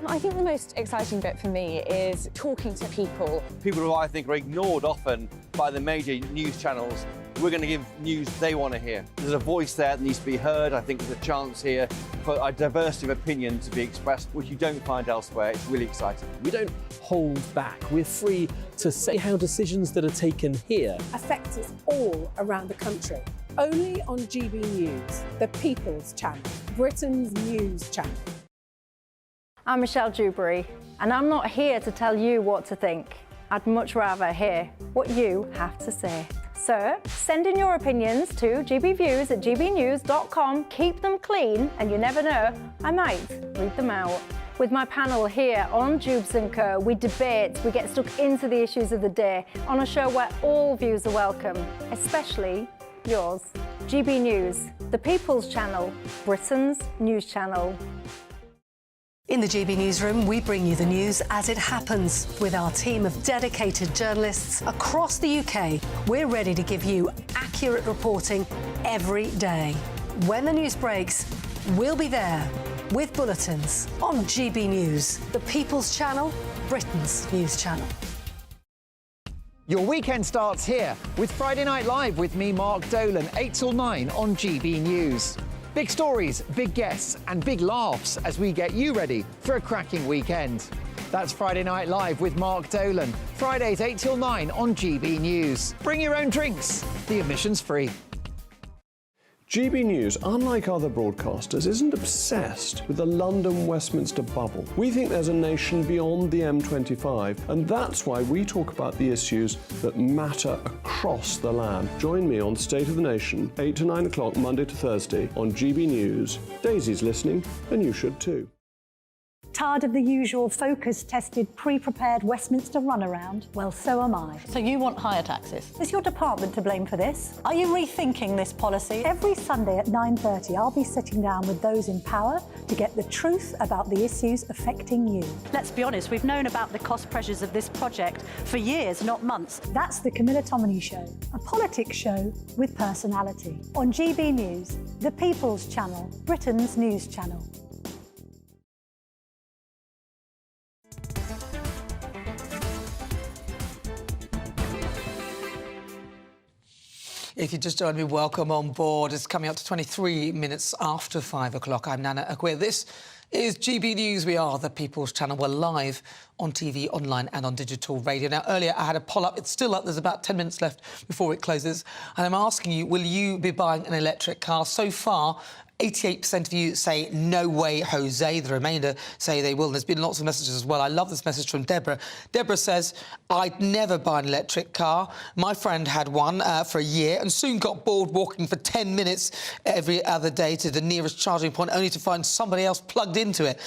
I think the most exciting bit for me is talking to people. People who I think are ignored often by the major news channels. We're going to give news they want to hear. There's a voice there that needs to be heard. I think there's a chance here for a diversity of opinion to be expressed, which you don't find elsewhere. It's really exciting. We don't hold back. We're free to say how decisions that are taken here affect us all around the country. Only on GB News, the People's Channel, Britain's news channel. I'm Michelle Dewberry, and I'm not here to tell you what to think. I'd much rather hear what you have to say. So send in your opinions to gbviews@gbnews.com. Keep them clean, and you never know, I might read them out. With my panel here on Jubes & Co, we debate, we get stuck into the issues of the day on a show where all views are welcome, especially yours. GB News, the People's Channel, Britain's news channel. In the GB Newsroom, we bring you the news as it happens. With our team of dedicated journalists across the UK, we're ready to give you accurate reporting every day. When the news breaks, we'll be there with bulletins on GB News, the People's Channel, Britain's news channel. Your weekend starts here with Friday Night Live with me, Mark Dolan, 8 till 9 on GB News. Big stories, big guests and big laughs as we get you ready for a cracking weekend. That's Friday Night Live with Mark Dolan, Fridays 8 till 9 on GB News. Bring your own drinks, the admission's free. GB News, unlike other broadcasters, isn't obsessed with the London-Westminster bubble. We think there's a nation beyond the M25, and that's why we talk about the issues that matter across the land. Join me on State of the Nation, 8 to 9 o'clock, Monday to Thursday, on GB News. Daisy's listening, and you should too. Tired of the usual focus-tested, pre-prepared Westminster runaround? Well, so am I. So you want higher taxes? Is your department to blame for this? Are you rethinking this policy? Every Sunday at 9:30, I'll be sitting down with those in power to get the truth about the issues affecting you. Let's be honest, we've known about the cost pressures of this project for years, not months. That's the Camilla Tominey Show, a politics show with personality. On GB News, the People's Channel, Britain's news channel. If you just joined me, welcome on board. It's coming up to 23 minutes after 5 o'clock. I'm Nana Akua. This is GB News. We are the People's Channel. We're live on TV, online and on digital radio. Now, earlier I had a poll up. It's still up. There's about 10 minutes left before it closes. And I'm asking you, will you be buying an electric car? So far, 88% of you say, no way, Jose. The remainder say they will. There's been lots of messages as well. I love this message from Deborah. Deborah says, I'd never buy an electric car. My friend had one for a year and soon got bored walking for 10 minutes every other day to the nearest charging point, only to find somebody else plugged into it.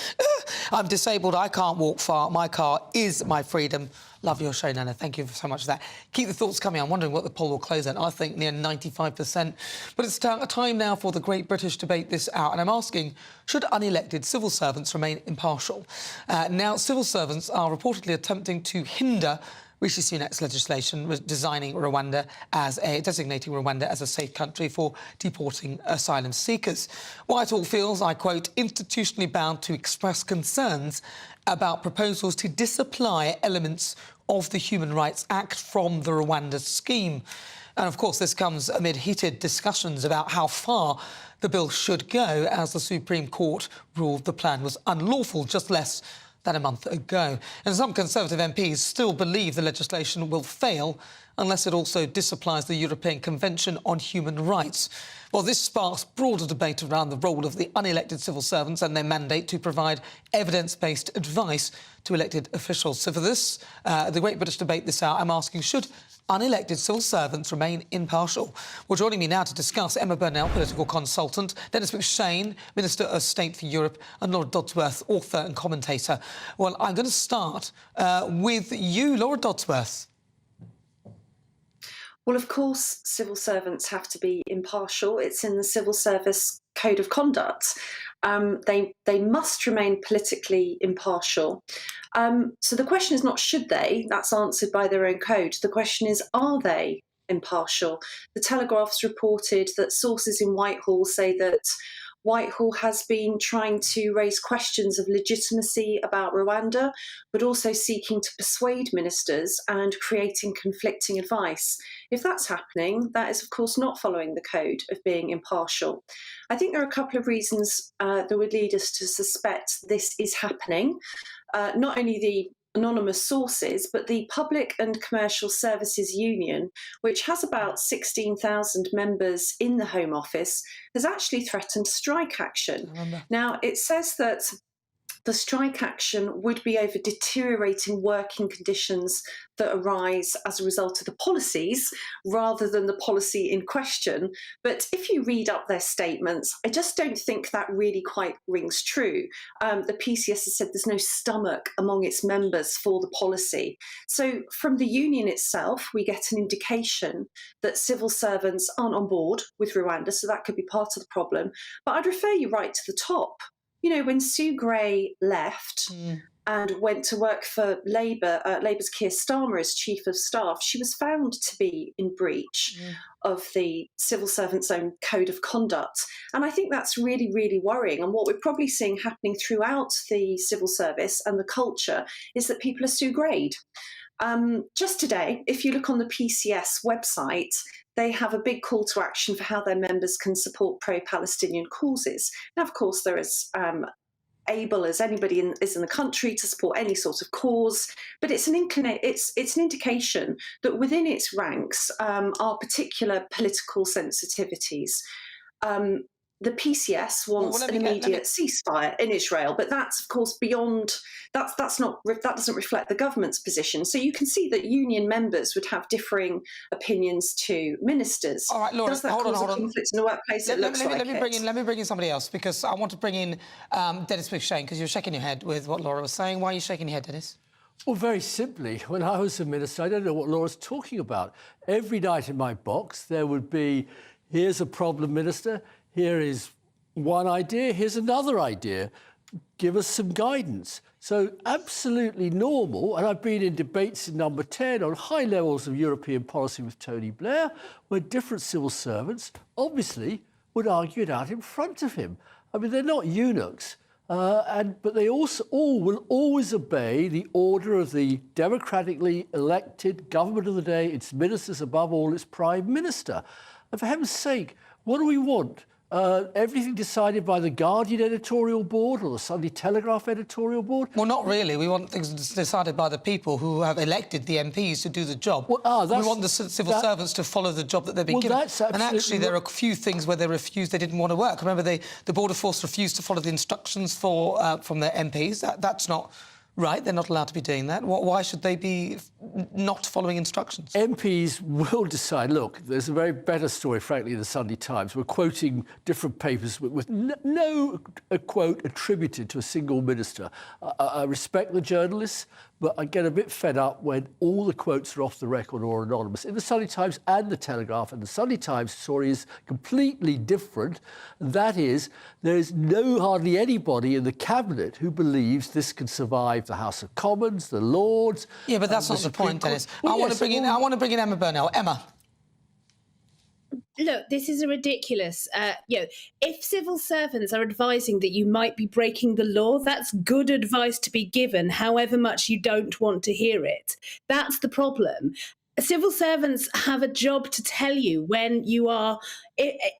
I'm disabled. I can't walk far. My car is my freedom. Love your show, Nana. Thank you so much for that. Keep the thoughts coming. I'm wondering what the poll will close at. I think near 95%. But it's time now for the Great British Debate this hour. And I'm asking, should unelected civil servants remain impartial? Now, civil servants are reportedly attempting to hinder Rishi Sunak's legislation designating Rwanda as a safe country for deporting asylum seekers. Whitehall feels, I quote, institutionally bound to express concerns about proposals to disapply elements of the Human Rights Act from the Rwanda scheme. And, of course, this comes amid heated discussions about how far the bill should go, as the Supreme Court ruled the plan was unlawful just less than a month ago. And some Conservative MPs still believe the legislation will fail unless it also disapplies the European Convention on Human Rights. Well, this sparks broader debate around the role of the unelected civil servants and their mandate to provide evidence-based advice to elected officials. So for this, the Great British Debate this hour, I'm asking, should unelected civil servants remain impartial? Well, joining me now to discuss, Emma Burnell, political consultant, Dennis McShane, Minister of State for Europe, and Laura Dodsworth, author and commentator. Well, I'm going to start with you, Laura Dodsworth. Well, of course, civil servants have to be impartial. It's in the Civil Service Code of Conduct. They must remain politically impartial. So the question is not should they, that's answered by their own code. The question is, are they impartial? The Telegraph's reported that sources in Whitehall say that Whitehall has been trying to raise questions of legitimacy about Rwanda, but also seeking to persuade ministers and creating conflicting advice. If that's happening, that is, of course, not following the code of being impartial. I think there are a couple of reasons that would lead us to suspect this is happening. Not only the anonymous sources, but the Public and Commercial Services Union, which has about 16,000 members in the Home Office, has actually threatened strike action. Now, it says that the strike action would be over deteriorating working conditions that arise as a result of the policies rather than the policy in question. But if you read up their statements, I just don't think that really quite rings true. The PCS has said there's no stomach among its members for the policy. So from the union itself, we get an indication that civil servants aren't on board with Rwanda, so that could be part of the problem. But I'd refer you right to the top. You know, when Sue Gray left, and went to work for Labour, Labour's Keir Starmer as Chief of Staff, she was found to be in breach of the civil servant's own code of conduct. And I think that's really, really worrying. And what we're probably seeing happening throughout the civil service and the culture is that people are Sue Grade. Just today, if you look on the PCS website, they have a big call to action for how their members can support pro-Palestinian causes. Now, of course, there is able as anybody is in the country to support any sort of cause, but it's an indication that within its ranks are particular political sensitivities. The PCS wants an immediate ceasefire in Israel, but that's of course beyond. That doesn't reflect the government's position. So you can see that union members would have differing opinions to ministers. All right, Laura, does that cause a conflict in the workplace? Let me bring in somebody else, because I want to bring in Dennis McShane, because you're shaking your head with what Laura was saying. Why are you shaking your head, Dennis? Well, very simply, when I was a minister, I don't know what Laura's talking about. Every night in my box, there would be, here's a problem, Minister. Here is one idea, here's another idea. Give us some guidance. So absolutely normal, and I've been in debates in Number 10 on high levels of European policy with Tony Blair, where different civil servants obviously would argue it out in front of him. I mean, they're not eunuchs, but they also all will always obey the order of the democratically elected government of the day, its ministers, above all, its prime minister. And for heaven's sake, what do we want? Everything decided by the Guardian editorial board or the Sunday Telegraph editorial board? Well, not really. We want things decided by the people who have elected the MPs to do the job. We want the civil servants to follow the job that they've been given. And actually, there are a few things where they didn't want to work. Remember, the Border Force refused to follow the instructions from their MPs. That's not right. They're not allowed to be doing that. Why should they be not following instructions? MPs will decide. Look, there's a very better story, frankly, in the Sunday Times. We're quoting different papers with no quote attributed to a single minister. I respect the journalists, but I get a bit fed up when all the quotes are off the record or anonymous. In the Sunday Times and the Telegraph, and the Sunday Times story is completely different. That is, there is hardly anybody in the cabinet who believes this can survive the House of Commons, the Lords. Yeah, but that's not the point, Dennis. I want to bring in Emma Burnell. Emma. Look, this is ridiculous. If civil servants are advising that you might be breaking the law, that's good advice to be given, however much you don't want to hear it. That's the problem. Civil servants have a job to tell you when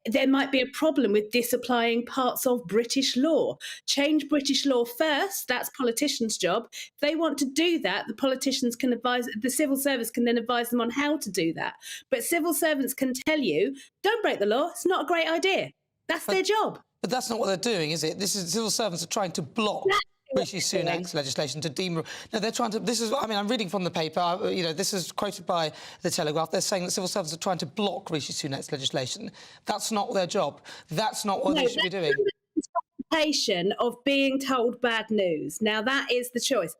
there might be a problem with disapplying parts of British law. Change British law first, that's politicians' job. If they want to do that, the civil service can then advise them on how to do that. But civil servants can tell you, don't break the law, it's not a great idea. That's their job. But that's not what they're doing, is it? Civil servants are trying to block Rishi Sunak's legislation to No, they're trying to. I'm reading from the paper. This is quoted by the Telegraph. They're saying that civil servants are trying to block Rishi Sunak's legislation. That's not their job. That's not what they should be doing. Interpretation of being told bad news. Now that is the choice.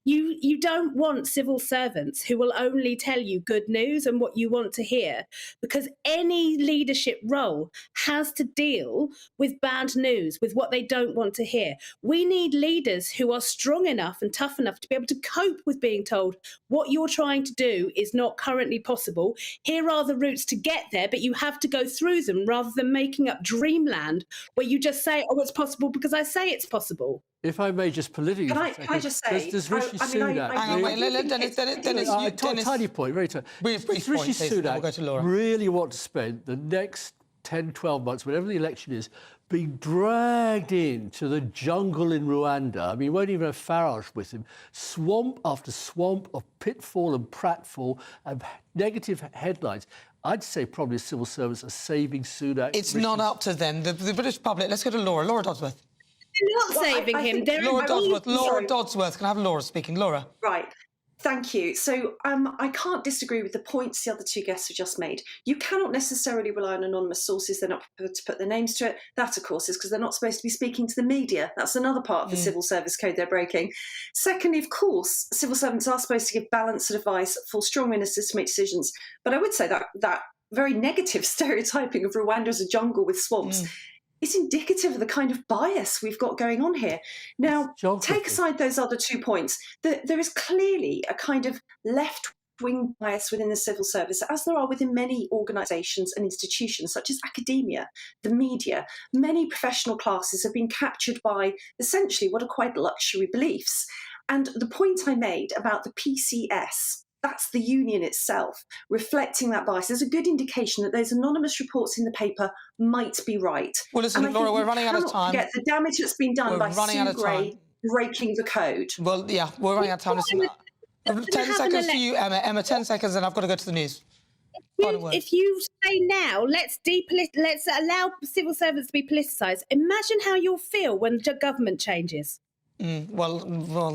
You don't want civil servants who will only tell you good news and what you want to hear, because any leadership role has to deal with bad news, with what they don't want to hear. We need leaders who are strong enough and tough enough to be able to cope with being told what you're trying to do is not currently possible. Here are the routes to get there, but you have to go through them, rather than making up dreamland where you just say, oh, it's possible because I say it's possible. If I may just politically... Can I just say... Does Rishi Sunak... Hang on, wait, Dennis... Tiny point, very tiny. Brief Does Rishi Sunak we'll go to Laura. really want to spend the next 10, 12 months, whenever the election is, being dragged into the jungle in Rwanda? I mean, he won't even have Farage with him. Swamp after swamp of pitfall and pratfall and negative headlines. I'd say probably civil servants are saving Sunak. It's not up to them. The British public... Let's go to Laura. Laura Dodsworth. They're not saving him. Laura Dodsworth. Can I have Laura speaking? Laura. Right. Thank you. So I can't disagree with the points the other two guests have just made. You cannot necessarily rely on anonymous sources. They're not prepared to put their names to it. That, of course, is because they're not supposed to be speaking to the media. That's another part of the civil service code they're breaking. Secondly, of course, civil servants are supposed to give balanced advice for strong ministers to make decisions. But I would say that very negative stereotyping of Rwanda as a jungle with swamps is indicative of the kind of bias we've got going on here. Now, take aside those other 2 points. There is clearly a kind of left-wing bias within the civil service, as there are within many organisations and institutions, such as academia, the media. Many professional classes have been captured by essentially what are quite luxury beliefs. And the point I made about the PCS, that's the union itself, reflecting that bias. There's a good indication that those anonymous reports in the paper might be right. Well, listen, Laura, we're running out of time. Forget the damage that's been done by Sue Gray breaking the code. Well, yeah, we're running out of time. Listen, 10 seconds to you, Emma. Emma, 10 seconds, and I've got to go to the news. If you say now, let's allow civil servants to be politicised, imagine how you'll feel when the government changes. Well,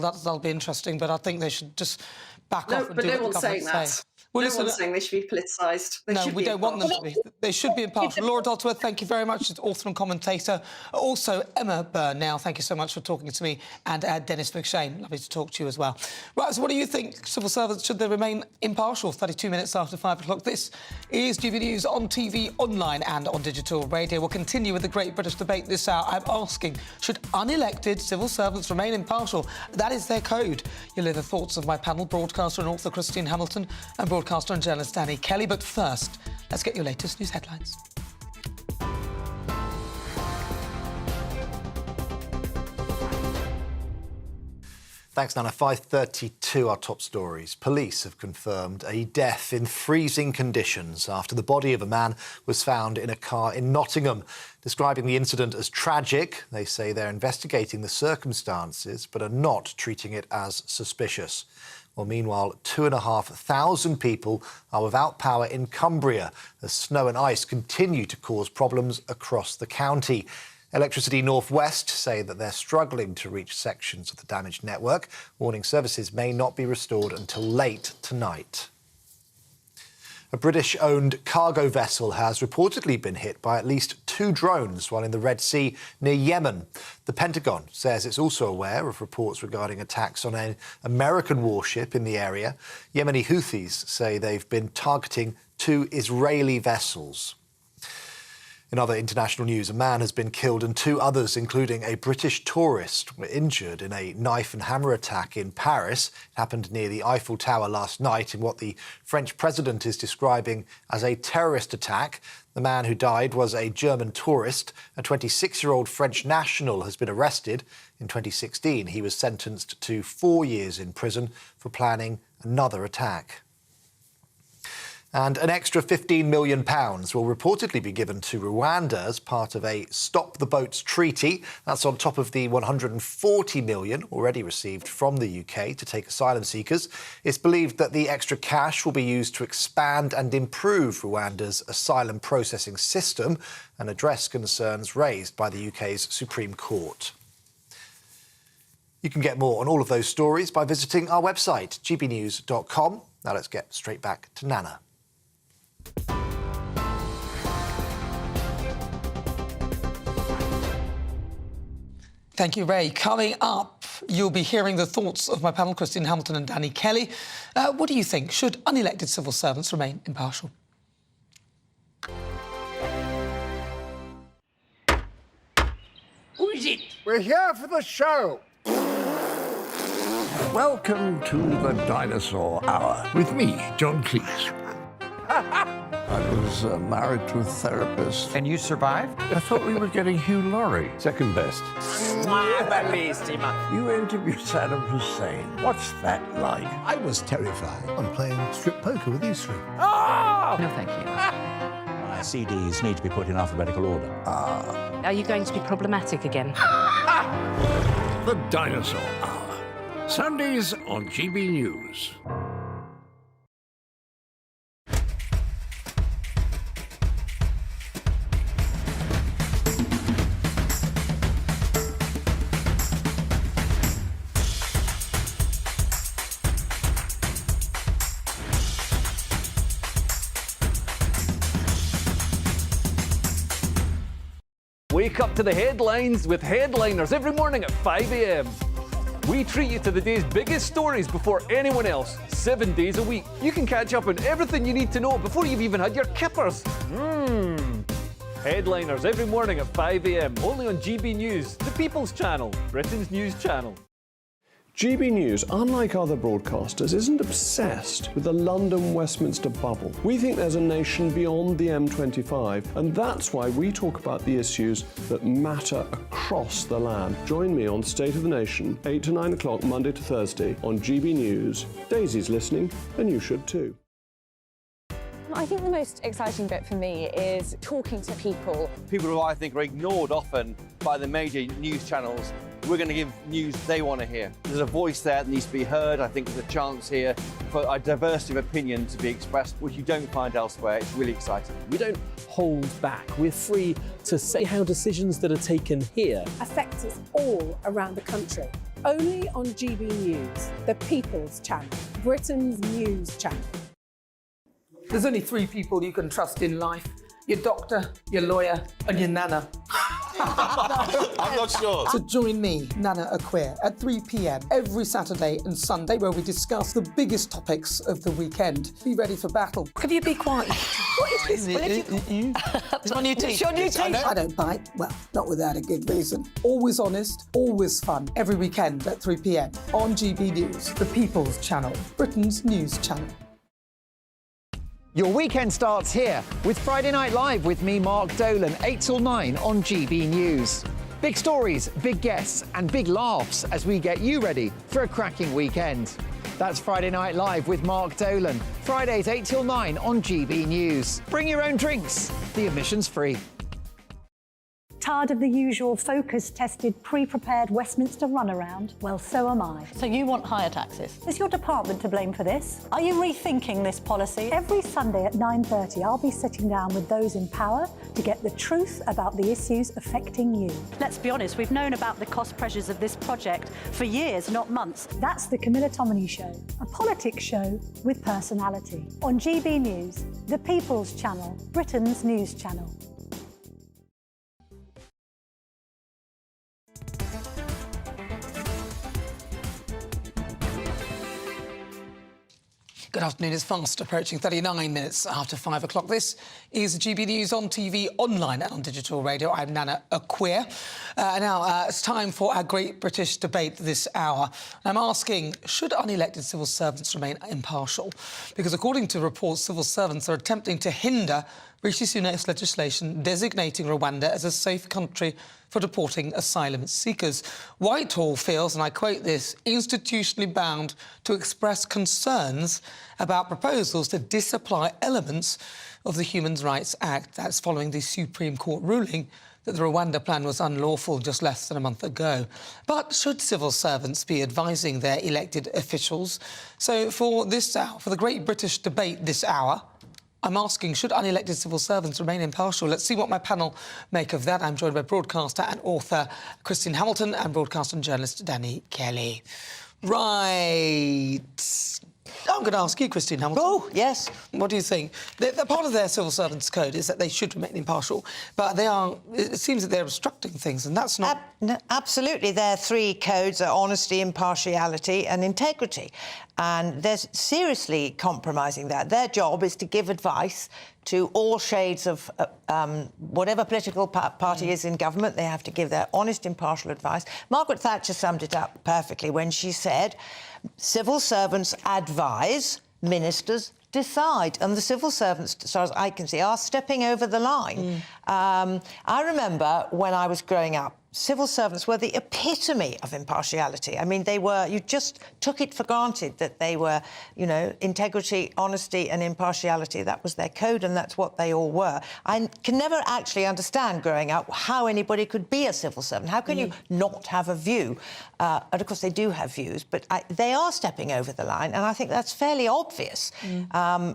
that'll be interesting, but I think they should just back off and do what the government say. Well, no one's saying they should be politicised. No, we don't want them to be. They should be impartial. Laura Daltworth, thank you very much. She's author and commentator. Also, Emma Byrne, now, thank you so much for talking to me. And Dennis McShane, lovely to talk to you as well. Right, so what do you think? Civil servants, should they remain impartial? 32 minutes after 5 o'clock. This is GB News on TV, online and on digital radio. We'll continue with the Great British Debate this hour. I'm asking, should unelected civil servants remain impartial? That is their code. You'll hear the thoughts of my panel, broadcaster and author Christine Hamilton and broadcaster and journalist Danny Kelly. But first, let's get your latest news headlines. Thanks, Nana. 5:32, our top stories. Police have confirmed a death in freezing conditions after the body of a man was found in a car in Nottingham. Describing the incident as tragic, they say they're investigating the circumstances but are not treating it as suspicious. Well, meanwhile, 2,500 people are without power in Cumbria as snow and ice continue to cause problems across the county. Electricity North West say that they're struggling to reach sections of the damaged network, warning services may not be restored until late tonight. A British-owned cargo vessel has reportedly been hit by at least 2 drones while in the Red Sea near Yemen. The Pentagon says it's also aware of reports regarding attacks on an American warship in the area. Yemeni Houthis say they've been targeting 2 Israeli vessels. In other international news, a man has been killed and 2 others, including a British tourist, were injured in a knife and hammer attack in Paris. It happened near the Eiffel Tower last night in what the French president is describing as a terrorist attack. The man who died was a German tourist. A 26-year-old French national has been arrested. In 2016, he was sentenced to 4 years in prison for planning another attack. And an extra £15 million will reportedly be given to Rwanda as part of a Stop the Boats treaty. That's on top of the £140 million already received from the UK to take asylum seekers. It's believed that the extra cash will be used to expand and improve Rwanda's asylum processing system and address concerns raised by the UK's Supreme Court. You can get more on all of those stories by visiting our website, gbnews.com. Now let's get straight back to Nana. Thank you, Ray. Coming up, you'll be hearing the thoughts of my panel, Christine Hamilton and Danny Kelly. What do you think? Should unelected civil servants remain impartial? Who is it? We're here for the show. Welcome to the Dinosaur Hour with me, John Cleese. I was married to a therapist. And you survived? I thought we were getting Hugh Laurie. Second best. You interviewed Saddam Hussein. What's that like? I was terrified. I'm playing strip poker with you three. Oh! No, thank you. My CDs need to be put in alphabetical order. Are you going to be problematic again? The Dinosaur Hour. Sundays on GB News. Wake up to the headlines with Headliners every morning at 5 a.m. We treat you to the day's biggest stories before anyone else, 7 days a week. You can catch up on everything you need to know before you've even had your kippers. Headliners every morning at 5 a.m, only on GB News, the People's Channel, Britain's news channel. GB News, unlike other broadcasters, isn't obsessed with the London-Westminster bubble. We think there's a nation beyond the M25, and that's why we talk about the issues that matter across the land. Join me on State of the Nation, 8 to 9 o'clock, Monday to Thursday, on GB News. Daisy's listening, and you should too. I think the most exciting bit for me is talking to people. People who I think are ignored often by the major news channels. We're going to give news they want to hear. There's a voice there that needs to be heard. I think there's a chance here for a diversity of opinion to be expressed, which you don't find elsewhere. It's really exciting. We don't hold back. We're free to say how decisions that are taken here affect us all around the country. Only on GB News, the People's Channel, Britain's news channel. There's only three people you can trust in life: your doctor, your lawyer, and your nana. I'm not sure. So join me, Nana Akua, at 3 p.m. every Saturday and Sunday, where we discuss the biggest topics of the weekend. Be ready for battle. Could you be quiet? What is this? It's my new teeth. It's your new teeth. I don't bite. Well, not without a good reason. Always honest, always fun. Every weekend at 3 p.m. on GB News, the People's Channel, Britain's news channel. Your weekend starts here with Friday Night Live with me, Mark Dolan, 8 till 9 on GB News. Big stories, big guests and big laughs as we get you ready for a cracking weekend. That's Friday Night Live with Mark Dolan, Fridays 8 till 9 on GB News. Bring your own drinks, the admission's free. Tired of the usual focus-tested, pre-prepared Westminster runaround? Well, so am I. So you want higher taxes? Is your department to blame for this? Are you rethinking this policy? Every Sunday at 9:30, I'll be sitting down with those in power to get the truth about the issues affecting you. Let's be honest, we've known about the cost pressures of this project for years, not months. That's the Camilla Tominey Show, a politics show with personality. On GB News, the People's Channel, Britain's news channel. Good afternoon. It's fast approaching 39 minutes after 5 o'clock. This is GB News on TV, online and on digital radio. I'm Nana Akua. Now, it's time for our great British debate this hour. I'm asking, should unelected civil servants remain impartial? Because according to reports, civil servants are attempting to hinder Rishi Sunak's legislation designating Rwanda as a safe country for deporting asylum seekers. Whitehall feels, and I quote this, institutionally bound to express concerns about proposals to disapply elements of the Human Rights Act. That's following the Supreme Court ruling that the Rwanda plan was unlawful just less than a month ago. But should civil servants be advising their elected officials? So for this hour, for the great British debate this hour, I'm asking, should unelected civil servants remain impartial? Let's see what my panel make of that. I'm joined by broadcaster and author Christine Hamilton and broadcaster and journalist Danny Kelly. Right. I'm going to ask you, Christine Hamilton. Oh, yes. What do you think? Part of their civil servants' code is that they should remain impartial, but it seems that they're obstructing things, and that's not... Absolutely. Their three codes are honesty, impartiality and integrity. And they're seriously compromising that. Their job is to give advice to all shades of whatever political party is in government. They have to give their honest, impartial advice. Margaret Thatcher summed it up perfectly when she said, civil servants advise, ministers decide. And the civil servants, as far as I can see, are stepping over the line. I remember when I was growing up, civil servants were the epitome of impartiality. I mean, you just took it for granted that they were, integrity, honesty and impartiality. That was their code and that's what they all were. I can never actually understand growing up how anybody could be a civil servant. How can you not have a view? And of course, they do have views, but they are stepping over the line, and I think that's fairly obvious. I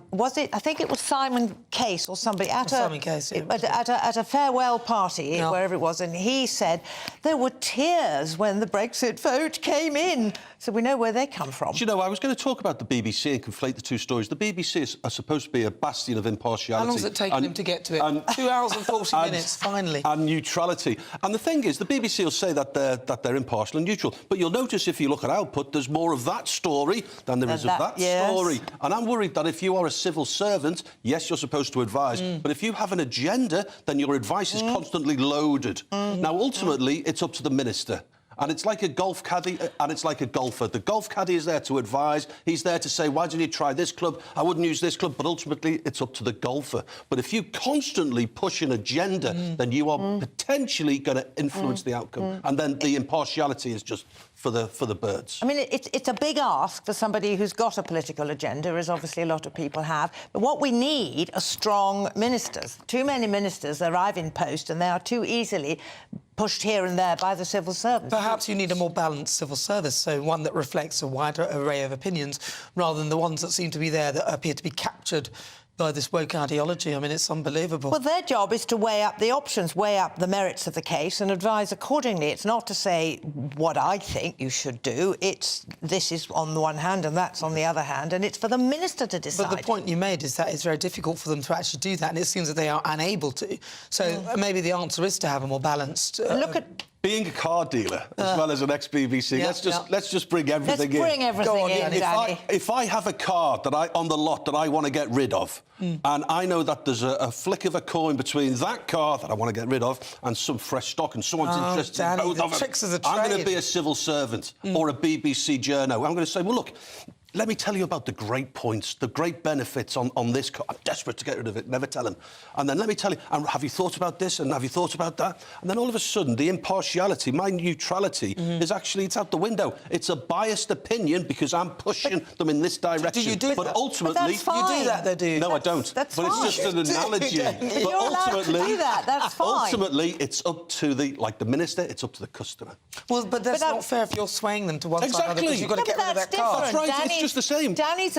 think it was Simon Case or somebody at a farewell party, wherever it was, and he said, There were tears when the Brexit vote came in, so we know where they come from. Do you know, I was going to talk about the BBC and conflate the two stories. The BBC are supposed to be a bastion of impartiality. How long has it taken him to get to it? 2 hours and 40 minutes, finally. And neutrality. And the thing is, the BBC will say that they're impartial and neutral, but you'll notice if you look at output, there's more of that story than there is of that story. And I'm worried that if you are a civil servant, yes, you're supposed to advise, but if you have an agenda, then your advice is constantly loaded. Now, ultimately, it's up to the minister. And it's like a golf caddy and it's like a golfer. The golf caddy is there to advise. He's there to say, why didn't you try this club? I wouldn't use this club. But ultimately, it's up to the golfer. But if you constantly push an agenda, then you are potentially going to influence the outcome. And then the impartiality is just for the birds. I mean, it's a big ask for somebody who's got a political agenda, as obviously a lot of people have. But what we need are strong ministers. Too many ministers arrive in post and they are too easily pushed here and there by the civil servants. Perhaps you need a more balanced civil service, so one that reflects a wider array of opinions, rather than the ones that seem to be there that appear to be captured by this woke ideology. I mean, it's unbelievable. Well, their job is to weigh up the options, weigh up the merits of the case and advise accordingly. It's not to say what I think you should do. It's this is on the one hand and that's on the other hand, and it's for the minister to decide. But the point you made is that it's very difficult for them to actually do that, and it seems that they are unable to. So maybe the answer is to have a more balanced... Look at... Being a car dealer, as well as an ex-BBC, let's just bring everything in. Let's bring everything in, Danny. If I have a car on the lot that I want to get rid of, and I know that there's a flick of a coin between that car that I want to get rid of and some fresh stock, and someone's interested in both of them, I'm going to be a civil servant or a BBC journo. I'm going to say, well, look, let me tell you about the great points, the great benefits on this car. I'm desperate to get rid of it, never tell him. And then let me tell you, and have you thought about this and have you thought about that? And then all of a sudden, the impartiality, my neutrality, is actually, it's out the window. It's a biased opinion because I'm pushing them in this direction. Do you do but that? ultimately... But that's fine. You do that, though, do you? No, I don't. That's but fine. It's just an analogy. But You're allowed to do that, that's fine. Ultimately, it's up to the minister, it's up to the customer. Well, but that's not fair if you're swaying them to one side or the other, because you've got to get rid of that car. That's right, it's just the same. Danny's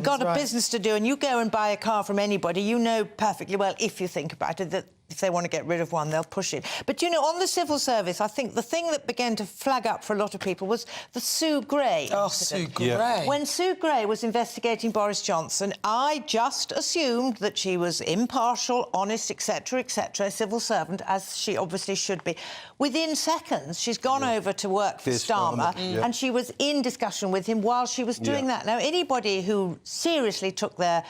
got a business to do, and you go and buy a car from anybody, you know perfectly well, if you think about it, that if they want to get rid of one, they'll push it. But, you know, on the civil service, I think the thing that began to flag up for a lot of people was the Sue Gray incident. Oh, Sue Gray. When Sue Gray was investigating Boris Johnson, I just assumed that she was impartial, honest, etc., a civil servant, as she obviously should be. Within seconds, she's gone over to work for Starmer, and she was in discussion with him while she was doing that. Now, anybody who seriously took their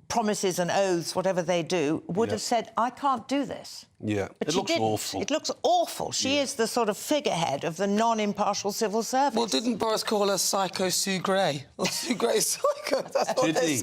promises and oaths, whatever they do, would have said, I can't do this. Yeah, but it looks awful. It looks awful. She is the sort of figurehead of the non-impartial civil service. Well, didn't Boris call her Psycho Sue Gray? Or Sue Gray Psycho? That's what Did he?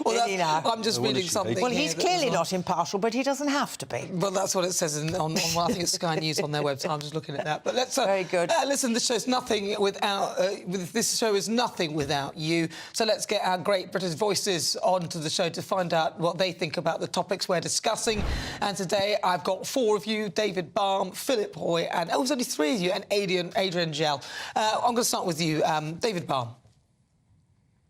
Well, I'm just reading something. Well, he's clearly not impartial, but he doesn't have to be. Well, that's what it says on I think it's Sky News on their website. I'm just looking at that. But let's... Very good. Listen, this show's nothing without... this show is nothing without you. So let's get our great British voices onto the show to find out what they think about the topics we're discussing. And today I've got 4 of you, David Balm, Philip Hoy, and... Oh, there's only 3 of you, and Adrian Gell. I'm going to start with you, David Balm.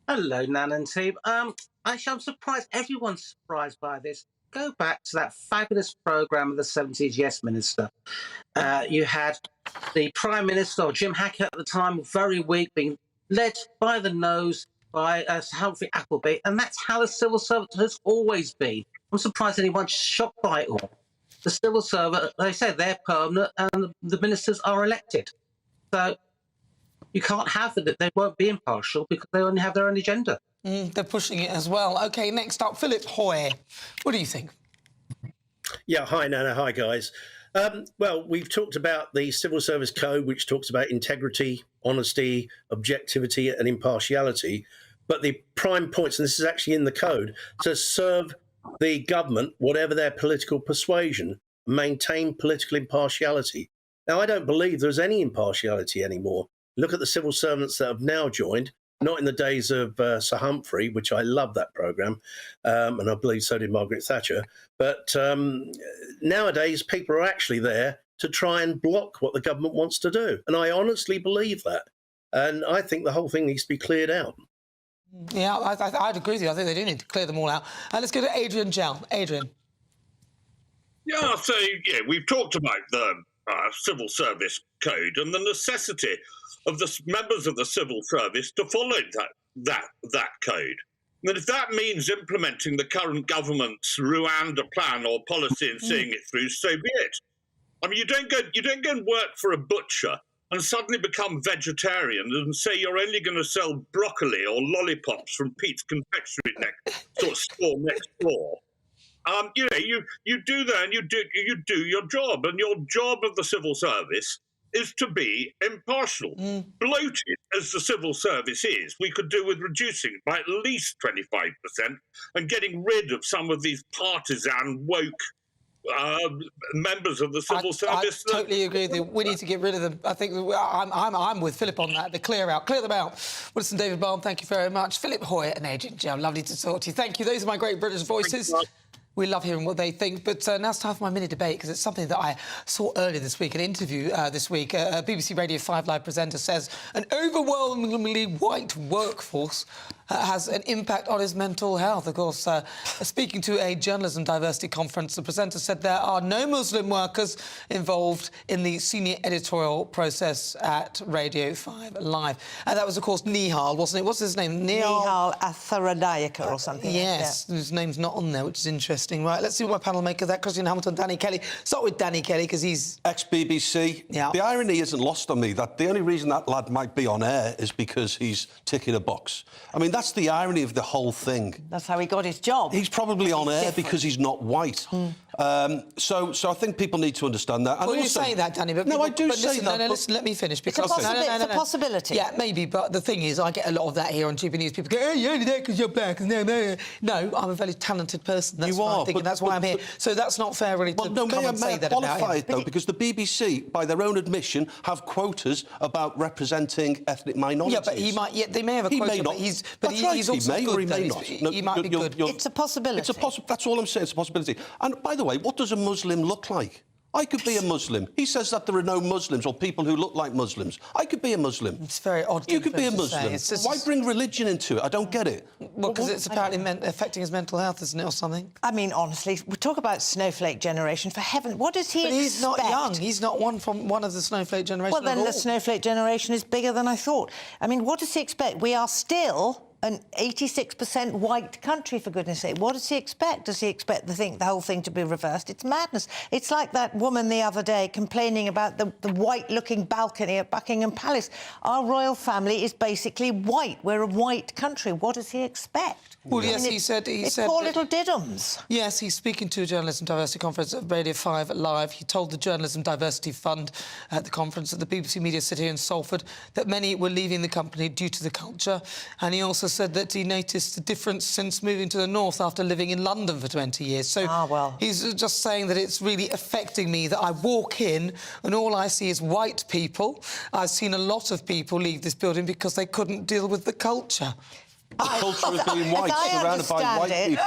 Hello, Nan and team. Actually, I'm surprised. Everyone's surprised by this. Go back to that fabulous programme of the 70s, Yes Minister. You had the Prime Minister, or Jim Hackett at the time, very weak, being led by the nose by Sir Humphrey Appleby, and that's how the civil servant has always been. I'm surprised anyone's shocked by it all. The civil servant, they say they're permanent and the ministers are elected. So you can't have it. They won't be impartial because they only have their own agenda. They're pushing it as well. OK, next up, Philip Hoy. What do you think? Yeah, hi, Nana. Hi, guys. Well, we've talked about the Civil Service Code, which talks about integrity, honesty, objectivity and impartiality. But the prime points, and this is actually in the code, to serve the government, whatever their political persuasion, maintain political impartiality. Now, I don't believe there's any impartiality anymore. Look at the civil servants that have now joined, not in the days of Sir Humphrey, which I love that programme, and I believe so did Margaret Thatcher. But nowadays, people are actually there to try and block what the government wants to do. And I honestly believe that. And I think the whole thing needs to be cleared out. Yeah, I'd agree with you. I think they do need to clear them all out. Let's go to Adrian Gell. Adrian. Yeah, so, yeah, we've talked about civil service code and the necessity of the members of the civil service to follow that code. And if that means implementing the current government's Rwanda plan or policy and seeing it through, so be it. I mean, you don't go and work for a butcher and suddenly become vegetarian and say you're only going to sell broccoli or lollipops from Pete's confectionery store next door. You do that and you do your job, and your job of the civil service is to be impartial. Bloated as the civil service is, we could do with reducing it by at least 25% and getting rid of some of these partisan woke members of the civil service. I totally agree with you. We need to get rid of them. I think I'm with Philip on that. Clear them out. Wilson David Balm, thank you very much. Philip Hoyt and Agent Joe, lovely to talk to you. Thank you. Those are my great British voices. We love hearing what they think, but now it's time for my mini debate, because it's something that I saw earlier this week, an interview this week. A BBC Radio 5 Live presenter says an overwhelmingly white workforce has an impact on his mental health. Of course, speaking to a journalism diversity conference, the presenter said there are no Muslim workers involved in the senior editorial process at Radio 5 Live. And that was, of course, Nihal, wasn't it? What's his name? Nihal Atharadayaka or something. Yes, his name's not on there, which is interesting. Right, let's see what my panel make of that. Christian Hamilton, Danny Kelly. Start with Danny Kelly, because he's... Ex-BBC. Yeah. The irony isn't lost on me that the only reason that lad might be on air is because he's ticking a box. I mean, that's the irony of the whole thing. That's how he got his job. He's probably on air because he's not white. So I think people need to understand that. And well, also, you say that, Danny, but... No, I do listen, say that. No, listen, let me finish. Because it's a possibility. Yeah, maybe, but the thing is, I get a lot of that here on GB News. People go, you're only there because you're black. No, I'm a very talented person. That's what I think, and that's why I'm here. So that's not fair, really, to come and say that about him. Qualify it, though, because the BBC, by their own admission, have quotas about representing ethnic minorities. Yeah, but he might... Yeah, they may have a quota, may not. but he's also he may good, or he may though. not. He might be good. It's a possibility. That's all I'm saying, it's a possibility. And, by the way, what does a Muslim look like? I could be a Muslim. He says that there are no Muslims or people who look like Muslims. I could be a Muslim. It's very odd. You could be a Muslim. Why bring religion into it? I don't get it. Well, because it's apparently affecting his mental health, isn't it, or something? I mean, honestly, we talk about snowflake generation. For heaven, what does he expect? He's not young. He's not one of the snowflake generation. Well, then the snowflake generation is bigger than I thought. I mean, what does he expect? We are still an 86% white country, for goodness sake. What does he expect? Does he expect the whole thing to be reversed? It's madness. It's like that woman the other day complaining about the white-looking balcony at Buckingham Palace. Our royal family is basically white. We're a white country. What does he expect? Well, yes, he said... It's poor little diddums. Yes, he's speaking to a journalism diversity conference at Radio 5 Live. He told the Journalism Diversity Fund at the conference at the BBC Media City in Salford that many were leaving the company due to the culture. And he also said that he noticed a difference since moving to the north after living in London for 20 years. So he's just saying that it's really affecting me, that I walk in and all I see is white people. I've seen a lot of people leave this building because they couldn't deal with the culture. The culture of being white, surrounded by white people.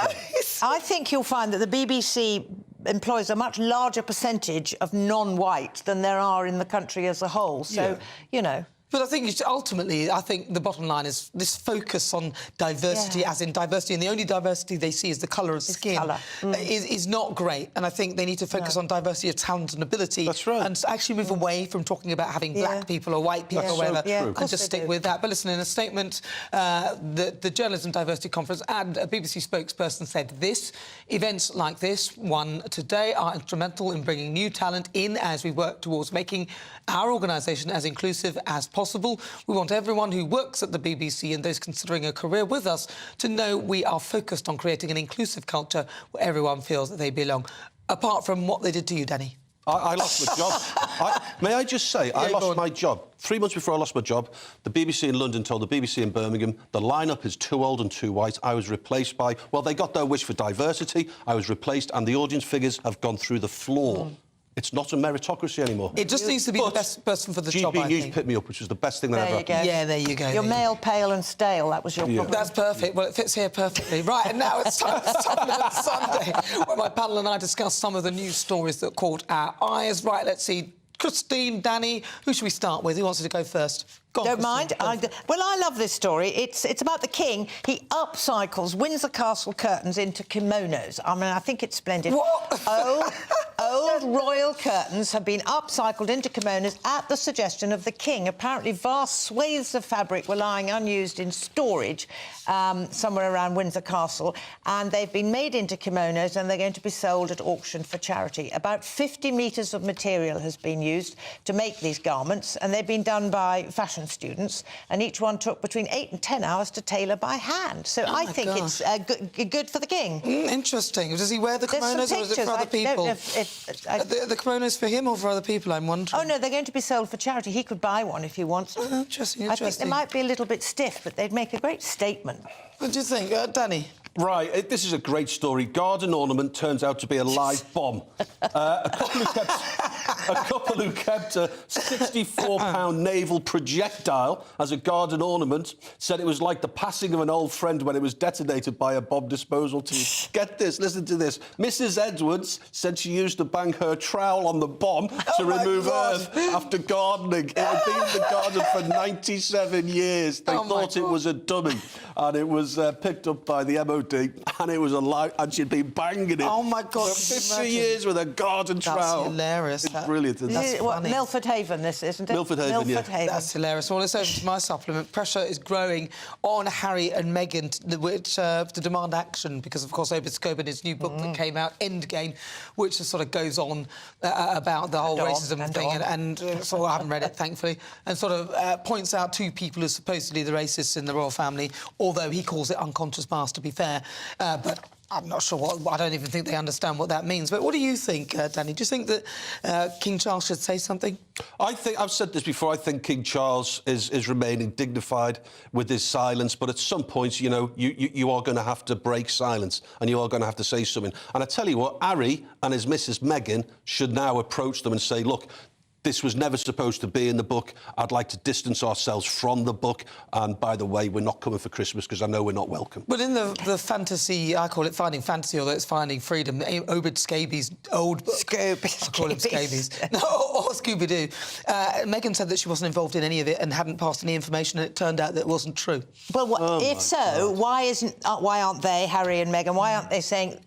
I think you'll find that the BBC employs a much larger percentage of non-white than there are in the country as a whole. So, you know... But I think ultimately, I think the bottom line is this focus on diversity, as in diversity, and the only diversity they see is the colour of skin, is not great. And I think they need to focus on diversity of talent and ability. That's right. And actually move away from talking about having black people or white people or whatever, and just stick with that. But listen, in a statement, the Journalism Diversity Conference and a BBC spokesperson said this: events like this, one today, are instrumental in bringing new talent in as we work towards making our organisation as inclusive as possible. We want everyone who works at the BBC and those considering a career with us to know we are focused on creating an inclusive culture where everyone feels that they belong. Apart from what they did to you, Danny. I lost my job. May I just say, I lost my job. 3 months before I lost my job, the BBC in London told the BBC in Birmingham the lineup is too old and too white. I was replaced by... Well, they got their wish for diversity. I was replaced, and the audience figures have gone through the floor. It's not a meritocracy anymore. It just needs to be the best person for the job, I think. GB News picked me up, which was the best thing that ever happened. Yeah, there you go. You're male, pale and stale. That was your problem. That's perfect. Well, it fits here perfectly. Right, and now it's time for Supplement Sunday, where my panel and I discuss some of the news stories that caught our eyes. Right, let's see. Christine, Danny, who should we start with? Who wants to go first? Go on, Don't mind. Well, I love this story. It's about the king. He upcycles Windsor Castle curtains into kimonos. I mean, I think it's splendid. What? old royal curtains have been upcycled into kimonos at the suggestion of the king. Apparently, vast swathes of fabric were lying unused in storage somewhere around Windsor Castle, and they've been made into kimonos and they're going to be sold at auction for charity. About 50 metres of material has been used to make these garments, and they've been done by fashion students, and each one took between 8 and 10 hours to tailor by hand. So I think it's good for the king. Interesting. Does he wear the kimonos or is it for other people? The kimonos for him or for other people, I'm wondering? Oh, no, they're going to be sold for charity. He could buy one if he wants to. Interesting. I think they might be a little bit stiff, but they'd make a great statement. What do you think, Danny? Right, this is a great story. Garden ornament turns out to be a live bomb. A couple who kept a £64 naval projectile as a garden ornament said it was like the passing of an old friend when it was detonated by a bomb disposal team. Get this, listen to this. Mrs. Edwards said she used to bang her trowel on the bomb to remove earth after gardening. It had been in the garden for 97 years. They thought it was a dummy, and it was picked up by the MOD, and it was alive, and she'd been banging it. Oh, my God. For 50 years with a garden trowel. That's hilarious. It's brilliant. That's funny. Milford Haven, this, isn't it? Milford Haven, yeah. That's hilarious. Well, let's over to my supplement. Pressure is growing on Harry and Meghan to demand action because, of course, Obed Scobie, his new book that came out, Endgame, which sort of goes on about the whole racism thing, and so I haven't read it, thankfully, and sort of points out two people who are supposedly the racists in the royal family, although he calls it unconscious bias, to be fair. But I'm not sure I don't even think they understand what that means. But what do you think, Danny? Do you think that King Charles should say something? I've said this before, I think King Charles is remaining dignified with his silence, but at some points, you know, you are going to have to break silence and you are going to have to say something. And I tell you what, Harry and his Mrs. Meghan should now approach them and say, look, this was never supposed to be in the book. I'd like to distance ourselves from the book. And by the way, we're not coming for Christmas because I know we're not welcome. But in the fantasy, I call it Finding Fantasy, although it's Finding Freedom, Obed Scobie's old book. I call him Scabies. No, or Scooby-Doo. Meghan said that she wasn't involved in any of it and hadn't passed any information, and it turned out that it wasn't true. Well, if so, why aren't they, Harry and Meghan, why aren't they saying,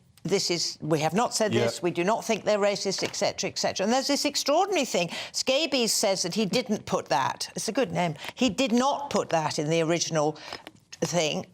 we have not said this, we do not think they're racist, etc., etc. And there's this extraordinary thing. Scabies says that he didn't put that. It's a good name. He did not put that in the original thing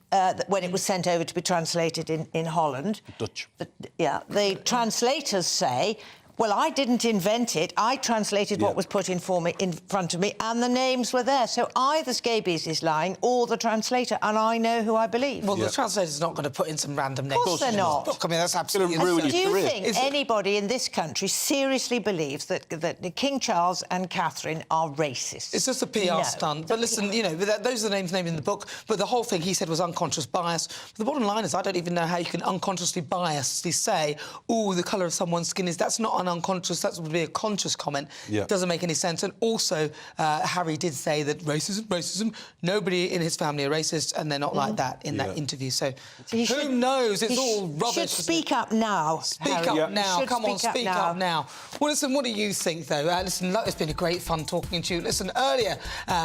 when it was sent over to be translated in Holland. Dutch. The translators say, well, I didn't invent it. I translated what was put in front of me, and the names were there. So either Scabies is lying or the translator, and I know who I believe. Well, the translator's not going to put in some random names. Of course they're not. Look, I mean, that's absolutely ruined. Do you think anybody in this country seriously believes that King Charles and Catherine are racist? It's just a PR stunt. But listen, you know, those are the names named in the book, but the whole thing he said was unconscious bias. But the bottom line is I don't even know how you can unconsciously biasly say, oh, the colour of someone's skin is... That's not an unconscious, that would be a conscious comment. It doesn't make any sense. And also, Harry did say that racism, nobody in his family are racist, and they're not like that in that interview. So who knows? It's all rubbish. Should speak up now. Speak up now. Come on, speak up now. Well, listen, what do you think, though? Listen, it's been a great fun talking to you. Listen, earlier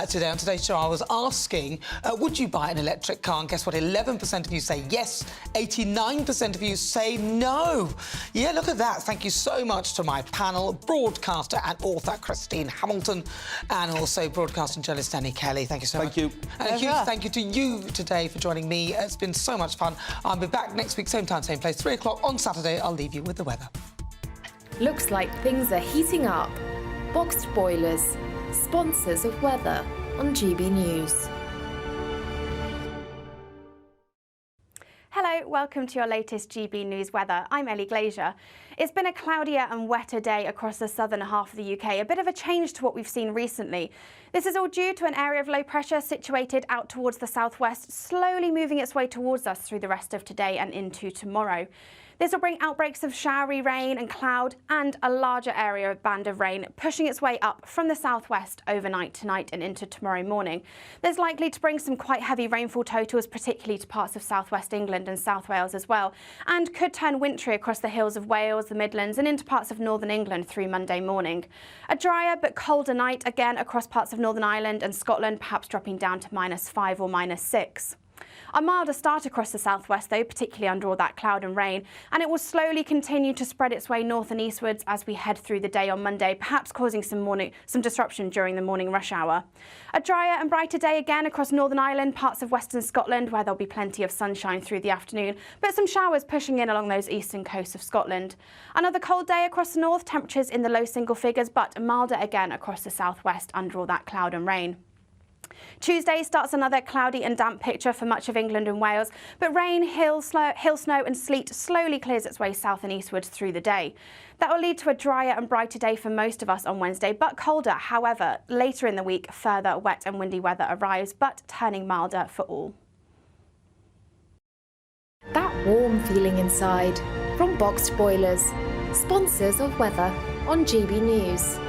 today on today's show, I was asking, would you buy an electric car? And guess what? 11% of you say yes, 89% of you say no. Yeah, look at that. Thank you so much to my panel, broadcaster and author Christine Hamilton, and also broadcasting journalist Danny Kelly. Thank you so much. Thank you. And a huge thank you to you today for joining me. It's been so much fun. I'll be back next week, same time, same place, 3 o'clock on Saturday. I'll leave you with the weather. Looks like things are heating up. Boxed boilers, sponsors of weather on GB News. Hello, welcome to your latest GB News weather. I'm Ellie Glazier. It's been a cloudier and wetter day across the southern half of the UK, a bit of a change to what we've seen recently. This is all due to an area of low pressure situated out towards the southwest, slowly moving its way towards us through the rest of today and into tomorrow. This will bring outbreaks of showery rain and cloud and a larger area of band of rain, pushing its way up from the southwest overnight tonight and into tomorrow morning. There's likely to bring some quite heavy rainfall totals, particularly to parts of southwest England and South Wales as well, and could turn wintry across the hills of Wales, the Midlands and into parts of northern England through Monday morning. A drier but colder night again across parts of Northern Ireland and Scotland, perhaps dropping down to -5 or -6. A milder start across the southwest, though, particularly under all that cloud and rain, and it will slowly continue to spread its way north and eastwards as we head through the day on Monday, perhaps causing some disruption during the morning rush hour. A drier and brighter day again across Northern Ireland, parts of western Scotland, where there'll be plenty of sunshine through the afternoon, but some showers pushing in along those eastern coasts of Scotland. Another cold day across the north, temperatures in the low single figures, but milder again across the southwest under all that cloud and rain. Tuesday starts another cloudy and damp picture for much of England and Wales, but rain, hail, snow and sleet slowly clears its way south and eastwards through the day. That will lead to a drier and brighter day for most of us on Wednesday, but colder. However, later in the week, further wet and windy weather arrives, but turning milder for all. That warm feeling inside from Boxed Boilers, sponsors of weather on GB News.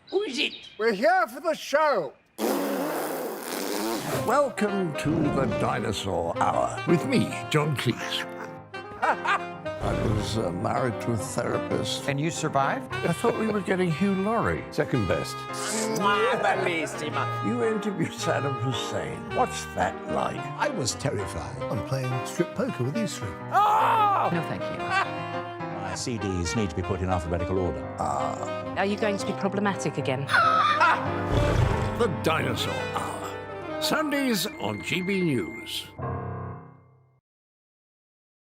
Who is it? We're here for the show. Welcome to the Dinosaur Hour with me, John Cleese. I was married to a therapist. And you survived? I thought we were getting Hugh Laurie. Second best. You interviewed Saddam Hussein. What's that like? I was terrified. I'm playing strip poker with these three. Ah! No, thank you. My CDs need to be put in alphabetical order. Are you going to be problematic again? The Dinosaur Hour. Sundays on GB News.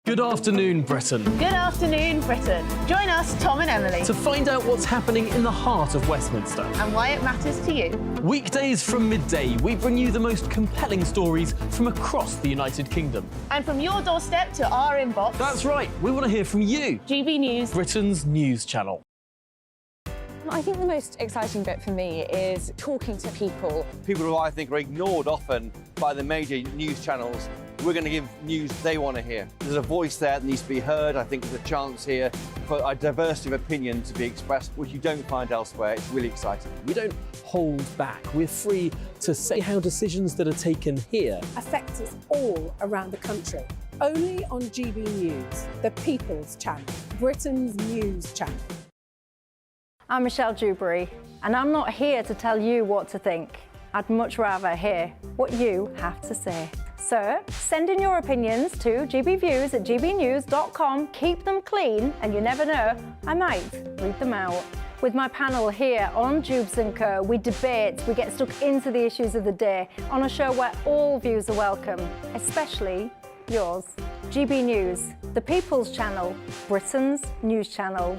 Good afternoon, Britain. Good afternoon, Britain. Join us, Tom and Emily, To find out what's happening in the heart of Westminster. and why it matters to you. Weekdays from midday, we bring you the most compelling stories from across the United Kingdom. And from your doorstep to our inbox, That's right, we want to hear from you, GB News. Britain's news channel. I think the most exciting bit for me is talking to people. People who I think are ignored often by the major news channels. We're going to give news they want to hear. There's a voice there that needs to be heard. I think there's a chance here for a diversity of opinion to be expressed, which you don't find elsewhere. It's really exciting. We don't hold back. We're free to say how decisions that are taken here affect us all around the country. Only on GB News, the People's Channel, Britain's news channel. I'm Michelle Dewberry, and I'm not here to tell you what to think. I'd much rather hear what you have to say. So send in your opinions to gbviews@gbnews.com. Keep them clean, and you never know, I might read them out. With my panel here on Jubes & Co, we debate, we get stuck into the issues of the day on a show where all views are welcome, especially yours. GB News, the People's Channel, Britain's news channel.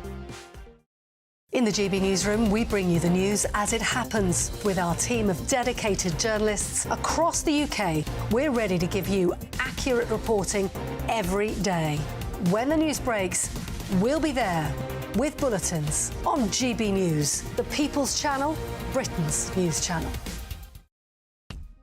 In the GB Newsroom, we bring you the news as it happens. With our team of dedicated journalists across the UK, we're ready to give you accurate reporting every day. When the news breaks, we'll be there with bulletins on GB News, the People's Channel, Britain's news channel.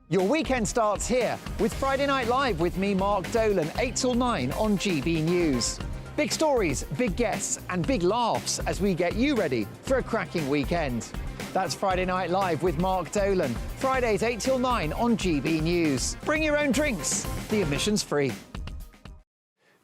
Your weekend starts here with Friday Night Live with me, Mark Dolan, 8 till 9 on GB News. Big stories, big guests and big laughs as we get you ready for a cracking weekend. That's Friday Night Live with Mark Dolan, Fridays 8 till 9 on GB News. Bring your own drinks, the admission's free.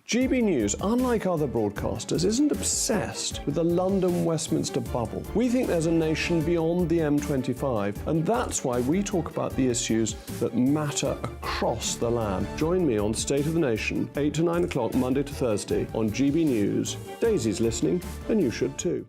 GB News, unlike other broadcasters, isn't obsessed with the London-Westminster bubble. We think there's a nation beyond the M25, and that's why we talk about the issues that matter across the land. Join me on State of the Nation, 8 to 9 o'clock, Monday to Thursday, on GB News. Daisy's listening, and you should too.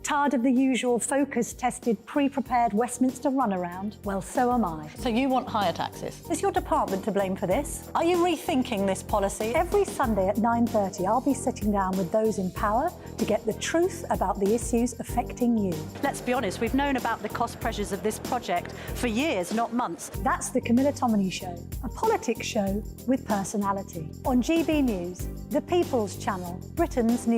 Tired of the usual focus-tested, pre-prepared Westminster runaround? Well, so am I. So you want higher taxes? Is your department to blame for this? Are you rethinking this policy? Every Sunday at 9:30, I'll be sitting down with those in power to get the truth about the issues affecting you. Let's be honest, we've known about the cost pressures of this project for years, not months. That's the Camilla Tominey Show, a politics show with personality. On GB News, the People's Channel, Britain's news.